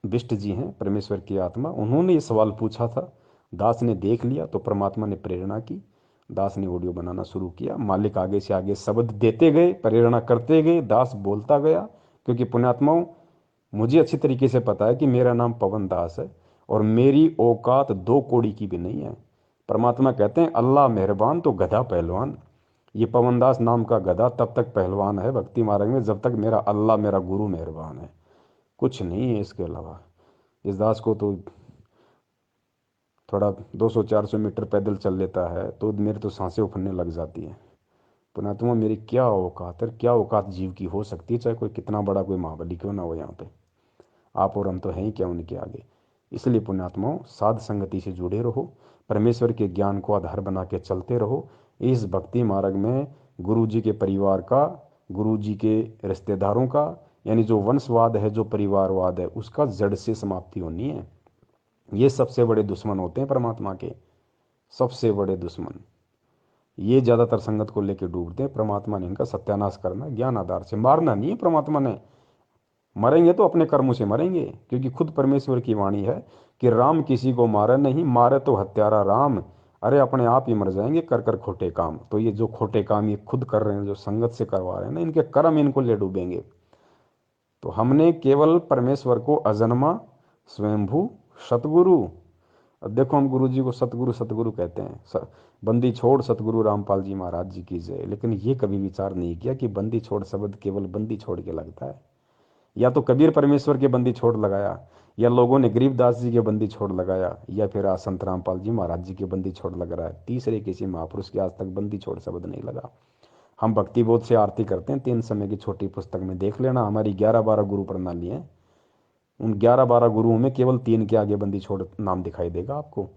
S1: बिष्ट जी हैं परमेश्वर की आत्मा, उन्होंने ये सवाल पूछा था, दास ने देख लिया तो परमात्मा ने प्रेरणा की, दास ने ऑडियो बनाना शुरू किया। मालिक आगे से आगे शब्द देते गए, प्रेरणा करते गए, दास बोलता गया। क्योंकि पुण्यात्माओं मुझे अच्छी तरीके से पता है कि मेरा नाम पवन दास है और मेरी औकात 2 कौड़ी की भी नहीं है। परमात्मा कहते हैं अल्लाह मेहरबान तो गधा पहलवान। ये पवन दास नाम का गधा तब तक पहलवान है भक्ति मार्ग में जब तक मेरा अल्लाह मेरा गुरु मेहरबान है, कुछ नहीं है इसके अलावा। इस दास को तो थोड़ा 200-400 मीटर पैदल चल लेता है तो मेरे तो सांसें उफरने लग जाती हैं। पुण्यात्मा मेरी क्या औकात है, क्या औकात जीव की हो सकती है, चाहे कोई कितना बड़ा कोई महाबली क्यों ना हो। यहाँ पे आप और हम तो हैं ही क्या उनके आगे। इसलिए पुण्यात्माओं साध संगति से जुड़े रहो, परमेश्वर के ज्ञान को आधार बना के चलते रहो। इस भक्ति मार्ग में गुरु जी के परिवार का, गुरु जी के रिश्तेदारों का, यानी जो वंशवाद है, जो परिवारवाद है, उसका जड़ से समाप्ति होनी है। ये सबसे बड़े दुश्मन होते हैं परमात्मा के, सबसे बड़े दुश्मन। ये ज़्यादातर संगत को लेके डूबते हैं। परमात्मा ने इनका सत्यानाश करना, ज्ञान आधार से, मारना नहीं है। परमात्मा ने मरेंगे तो अपने कर्मों से मरेंगे, क्योंकि खुद परमेश्वर की वाणी है कि राम किसी को मारे नहीं, मारे तो हत्यारा राम। अरे अपने आप ही मर जाएंगे कर कर खोटे काम। तो ये जो खोटे काम ये खुद कर रहे हैं, जो संगत से करवा रहे हैं ना, इनके कर्म इनको ले डूबेंगे। तो हमने केवल परमेश्वर को अजन्मा स्वयंभू सतगुरु, अब देखो हम गुरु जी को सतगुरु सतगुरु कहते हैं, बंदी छोड़ सतगुरु रामपाल जी महाराज जी की जय। लेकिन ये कभी विचार नहीं किया कि बंदी छोड़ शब्द केवल बंदी छोड़ के लगता है, या तो कबीर परमेश्वर के बंदी छोड़ लगाया, या लोगों ने गरीबदास जी के बंदी छोड़ लगाया, या फिर आज संत रामपाल जी महाराज जी के बंदी छोड़ लग रहा है। तीसरे किसी महापुरुष के आज तक बंदी छोड़ शब्द नहीं लगा। हम भक्ति बोध से आरती करते हैं, 3 समय की छोटी पुस्तक में देख लेना, हमारी 11-12 गुरु प्रणाली है। उन 11-12 गुरुओं में केवल 3 के आगे बंदी छोड़ नाम दिखाई देगा आपको।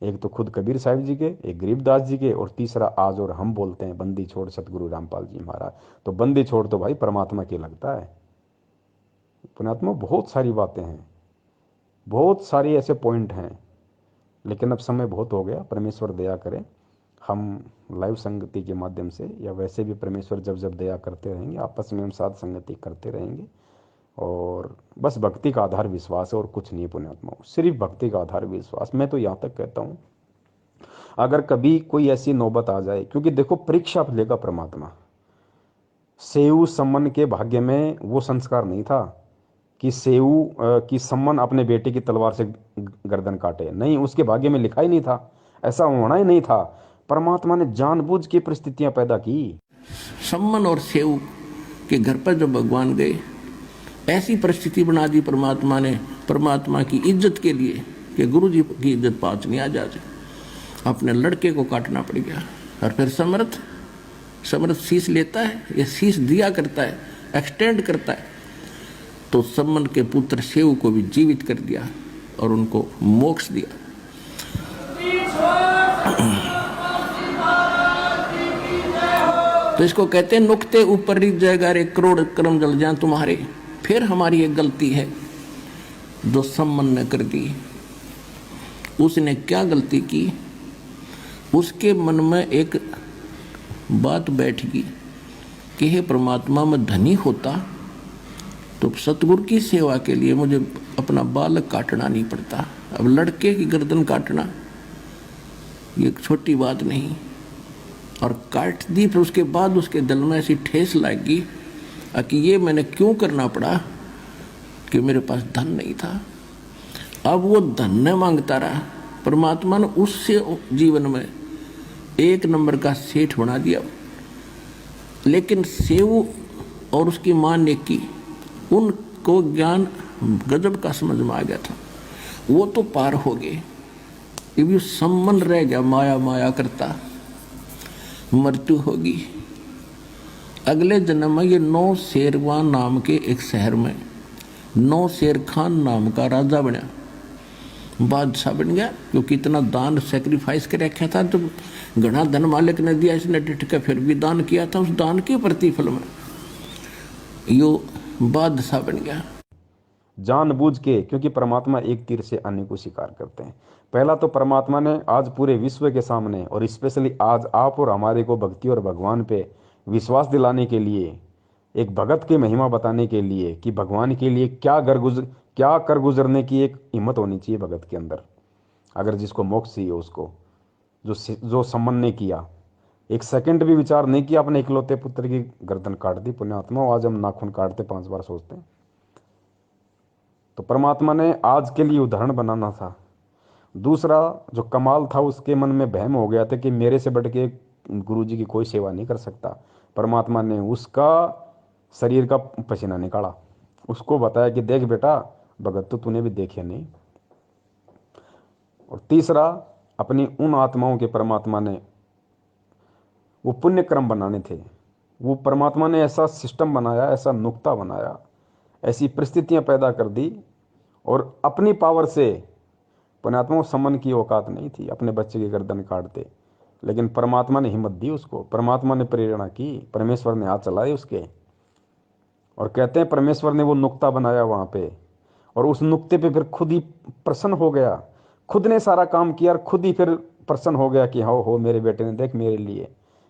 S1: एक तो खुद कबीर साहिब जी के, एक गरीबदास जी के, और तीसरा आज और हम बोलते हैं बंदी छोड़ सतगुरु रामपाल जी महाराज। तो बंदी छोड़ तो भाई परमात्मा की लगता है। पुण्यात्मा बहुत सारी बातें हैं, बहुत सारी ऐसे पॉइंट हैं, लेकिन अब समय बहुत हो गया। परमेश्वर दया करे, हम लाइव संगति के माध्यम से या वैसे भी परमेश्वर जब जब दया करते रहेंगे, आपस में हम साथ संगति करते रहेंगे। और बस भक्ति का आधार विश्वास है और कुछ नहीं। पुण्यात्मा सिर्फ भक्ति का आधार विश्वास। मैं तो यहाँ तक कहता हूँ, अगर कभी कोई ऐसी नौबत आ जाए, क्योंकि देखो परीक्षा लेगा परमात्मा। सेऊ सम्मन के भाग्य में वो संस्कार नहीं था कि सेऊ की सम्मन अपने बेटे की तलवार से गर्दन काटे, नहीं, उसके भाग्य में लिखा ही नहीं था, ऐसा होना ही नहीं था। परमात्मा ने जानबूझ के परिस्थितियां पैदा की।
S3: सम्मन और सेव के घर पर जब भगवान गए, ऐसी परिस्थिति बना दी परमात्मा ने, परमात्मा की इज्जत के लिए कि गुरु जी की इज्जत पाँच नहीं आ जाए, अपने लड़के को काटना पड़ गया। और फिर समर्थ शीश लेता है, ये शीश दिया करता है, एक्सटेंड करता है। तो सम्मन के पुत्र सेव को भी जीवित कर दिया और उनको मोक्ष दिया। तो इसको कहते हैं नुक्ते ऊपर रिझ जाएगा रे, करोड़ कर्म जल जाए तुम्हारे। फिर हमारी एक गलती है जो सम्मन ने कर दी। उसने क्या गलती की? उसके मन में एक बात बैठ गई कि हे परमात्मा, मैं धनी होता तो सतगुरु की सेवा के लिए मुझे अपना बालक काटना नहीं पड़ता। अब लड़के की गर्दन काटना ये छोटी बात नहीं। और काट दी, फिर उसके बाद उसके दिल में ऐसी ठेस लगी कि ये मैंने क्यों करना पड़ा कि मेरे पास धन नहीं था। अब वो धन न मांगता रहा, परमात्मा ने उससे जीवन में 1 नंबर का सेठ बना दिया। लेकिन सेव और उसकी मां ने की, उनको ज्ञान गजब का समझ में आ गया था, वो तो पार हो गए। ये सम्मन रह गया, माया माया करता, मृत्यु होगी। अगले जन्म में ये 9 शेरवान नाम के एक शहर में 9 शेर खान नाम का राजा बना, बादशाह बन गया। क्योंकि इतना दान सेक्रीफाइस कर रखा था, तो घना धन मालिक ने दिया, इसने डिट के फिर भी दान किया था, उस दान के प्रतिफल में यो बादशाह बन गया।
S1: जानबूझ के, क्योंकि परमात्मा एक तीर से अन्य को शिकार करते हैं। पहला तो परमात्मा ने आज पूरे विश्व के सामने और स्पेशली आज आप और हमारे को भक्ति और भगवान पे विश्वास दिलाने के लिए, एक भगत की महिमा बताने के लिए कि भगवान के लिए क्या कर गुजरने की एक हिम्मत होनी चाहिए भगत के अंदर। अगर जिसको मोक्ष चाहिए उसको, जो सम्मन ने किया, 1 सेकंड भी विचार नहीं किया, अपने इकलौते पुत्र की गर्दन काट दी। पुण्यात्मा, आज हम नाखून काटते 5 बार सोचते हैं। तो परमात्मा ने आज के लिए उदाहरण बनाना था। दूसरा जो कमाल था, उसके मन में वहम हो गया था कि मेरे से बढ़ के गुरु जी की कोई सेवा नहीं कर सकता। परमात्मा ने उसका शरीर का पसीना निकाला, उसको बताया कि देख बेटा, भगत तो तूने भी देखे नहीं। और तीसरा, अपनी उन आत्माओं के परमात्मा ने वो पुण्य क्रम बनाने थे। वो परमात्मा ने ऐसा सिस्टम बनाया, ऐसा नुक्ता बनाया, ऐसी परिस्थितियां पैदा कर दी, और अपनी पावर से पुण्यात्मा को सम्मन की औकात नहीं थी, अपने बच्चे की गर्दन काटते। लेकिन परमात्मा ने हिम्मत दी उसको, परमात्मा ने प्रेरणा की, परमेश्वर ने हाथ चलाए उसके। और कहते हैं परमेश्वर ने वो नुक्ता बनाया वहां पे, और उस नुक्ते पे फिर खुद ही प्रसन्न हो गया। खुद ने सारा काम किया और खुद ही फिर प्रसन्न हो गया कि हो मेरे बेटे ने देख मेरे लिए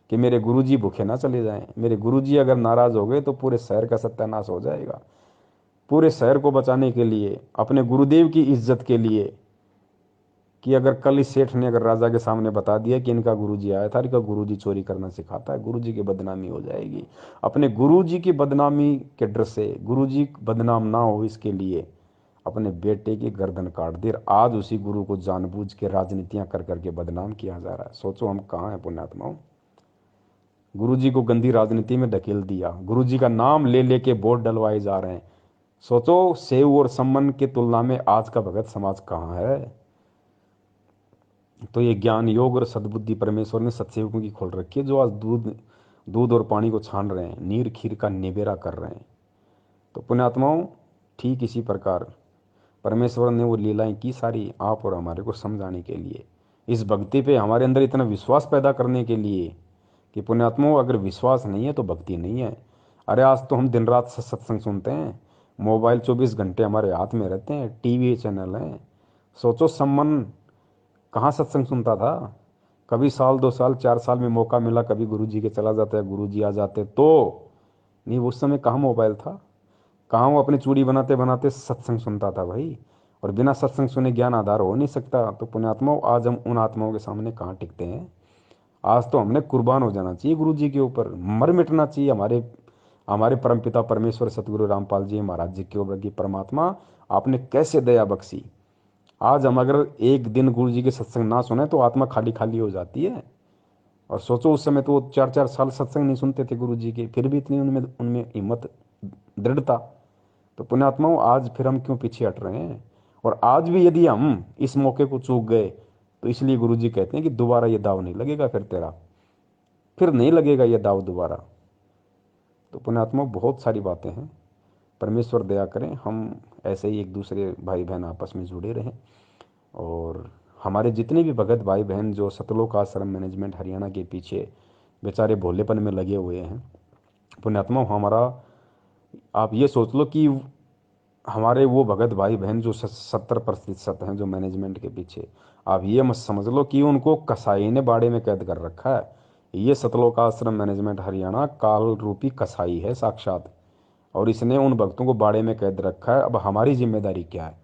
S1: कि मेरे गुरुजी भूखे ना चले जाएं। मेरे गुरुजी अगर नाराज हो गए तो पूरे शहर का सत्यानाश हो जाएगा। पूरे शहर को बचाने के लिए, अपने गुरुदेव की इज्जत के लिए, कि अगर कल इस सेठ ने अगर राजा के सामने बता दिया कि इनका गुरुजी आया था, इनका गुरुजी चोरी करना सिखाता है, गुरुजी की बदनामी हो जाएगी। अपने गुरुजी की बदनामी के डर से, गुरुजी बदनाम ना हो इसके लिए अपने बेटे की गर्दन काट दी। आज उसी गुरु को जानबूझ के राजनीतियां कर करके बदनाम किया जा रहा है। सोचो हम कहाँ हैं पुण्यात्माओं। गुरुजी को गंदी राजनीति में ढकेल दिया, गुरुजी का नाम ले लेके वोट डलवाए जा रहे हैं। सोचो सेव और सम्मन की तुलना में आज का भगत समाज कहाँ है। तो ये ज्ञान योग और सद्बुद्धि परमेश्वर ने सत्सेवकों की खोल रखी है, जो आज दूध दूध और पानी को छान रहे हैं, नीर खीर का निबेरा कर रहे हैं। तो पुण्यात्माओं, ठीक इसी प्रकार परमेश्वर ने वो लीलाएं की सारी आप और हमारे को समझाने के लिए, इस भक्ति पे हमारे अंदर इतना विश्वास पैदा करने के लिए कि पुण्यात्माओं, अगर विश्वास नहीं है तो भक्ति नहीं है। अरे आज तो हम दिन रात सत्संग सुनते हैं, मोबाइल 24 घंटे हमारे हाथ में रहते हैं, टीवी चैनल हैं। सोचो सम्मन कहाँ सत्संग सुनता था। कभी साल 2 साल 4 साल में मौका मिला, कभी गुरुजी के चला जाता है, गुरुजी आ जाते तो नहीं। उस समय कहाँ मोबाइल था, कहाँ वो अपनी चूड़ी बनाते बनाते सत्संग सुनता था भाई। और बिना सत्संग सुने ज्ञान आधार हो नहीं सकता। तो पुण्यात्माओं, आज हम उन आत्माओं के सामने कहाँ टिकते हैं। आज तो हमने कुर्बान हो जाना चाहिए गुरु जी के ऊपर, मर मिटना चाहिए हमारे हमारे परमपिता परमेश्वर सतगुरु रामपाल जी महाराज जी के ऊपर कि परमात्मा आपने कैसे दया बख्शी। आज हम अगर एक दिन गुरु जी के सत्संग ना सुने तो आत्मा खाली खाली हो जाती है। और सोचो उस समय तो 4-4 साल सत्संग नहीं सुनते थे गुरु जी के, फिर भी इतनी उनमें उनमें हिम्मत, दृढ़ता। तो पुण्यात्माओं, आज फिर हम क्यों पीछे हट रहे हैं। और आज भी यदि हम इस मौके को चूक गए तो इसलिए गुरु जी कहते हैं कि दोबारा ये दाव नहीं लगेगा, फिर नहीं लगेगा ये दाव दोबारा। तो पुण्यात्माओं, बहुत सारी बातें हैं। परमेश्वर दया करें, हम ऐसे ही एक दूसरे भाई बहन आपस में जुड़े रहें। और हमारे जितने भी भगत भाई बहन जो सतलोक आश्रम मैनेजमेंट हरियाणा के पीछे बेचारे भोलेपन में लगे हुए हैं, पुण्यात्मा हमारा, आप ये सोच लो कि हमारे वो भगत भाई बहन जो 70% हैं जो मैनेजमेंट के पीछे, आप ये मत समझ लो कि उनको कसाई ने बाड़े में कैद कर रखा है। ये सतलोक आश्रम मैनेजमेंट हरियाणा काल रूपी कसाई है साक्षात, और इसने उन भक्तों को बाड़े में कैद रखा है। अब हमारी जिम्मेदारी क्या है।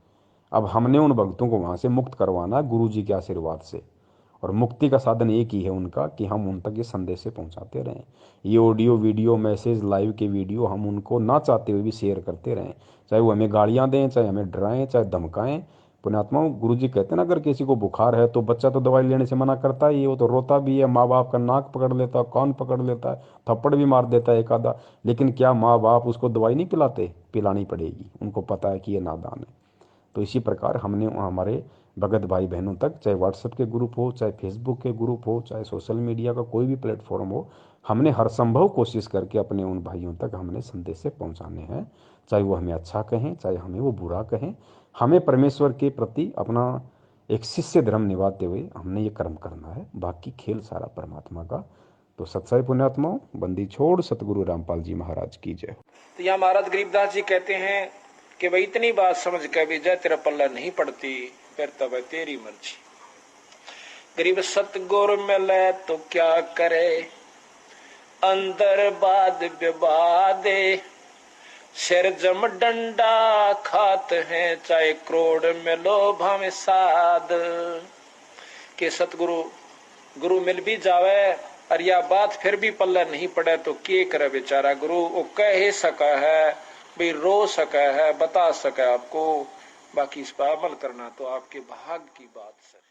S1: अब हमने उन भक्तों को वहाँ से मुक्त करवाना गुरु जी के आशीर्वाद से। और मुक्ति का साधन एक ही है उनका कि हम उन तक ये संदेश पहुँचाते रहें। ये ऑडियो वीडियो मैसेज लाइव के वीडियो हम उनको ना चाहते हुए भी शेयर करते रहें, चाहे वो हमें गालियाँ दें, चाहे हमें डराएं, चाहे धमकाएं। पुण्यात्माओं, गुरु जी कहते हैं ना, अगर किसी को बुखार है तो बच्चा तो दवाई लेने से मना करता ही है, वो तो रोता भी है, माँ बाप का नाक पकड़ लेता है, कान पकड़ लेता है, थप्पड़ भी मार देता है एक आधा। लेकिन क्या माँ बाप उसको दवाई नहीं पिलाते? पिलानी पड़ेगी, उनको पता है कि ये नादान है। तो इसी प्रकार हमने हमारे भगत भाई बहनों तक, चाहे व्हाट्सएप के ग्रुप हो, चाहे फेसबुक के ग्रुप हो, चाहे सोशल मीडिया का कोई भी प्लेटफॉर्म हो, हमने हर संभव कोशिश करके अपने उन भाइयों तक हमने संदेश पहुंचाने हैं। चाहे वो हमें अच्छा कहें, चाहे हमें वो बुरा कहें, हमें परमेश्वर के प्रति अपना एक शिष्य धर्म निभाते हुए हमने ये कर्म करना है। बाकी खेल सारा परमात्मा का। तो सत्साई पुण्यात्माओं, बंदी छोड़ सतगुरु रामपाल जी महाराज की जय।
S3: तो यहाँ महाराज गरीबदास जी कहते हैं कि भाई इतनी बात समझ के भी जय तेरा पल्ला नहीं पड़ती, फिर तो भाई तेरी मर्जी। गरीब सतगुर मिले तो क्या करे, अंदर बाद विवादे, सिर जम डंडा खात हैं, चाहे करोड़ मिलो भावे साध। के सतगुरु गुरु मिल भी जावे और या बात फिर भी पल्ला नहीं पड़े तो के करे बेचारा। गुरु वो कह सका है भाई, रो सका है, बता सका आपको, बाकी इस पर अमल करना तो आपके भाग की बात सर।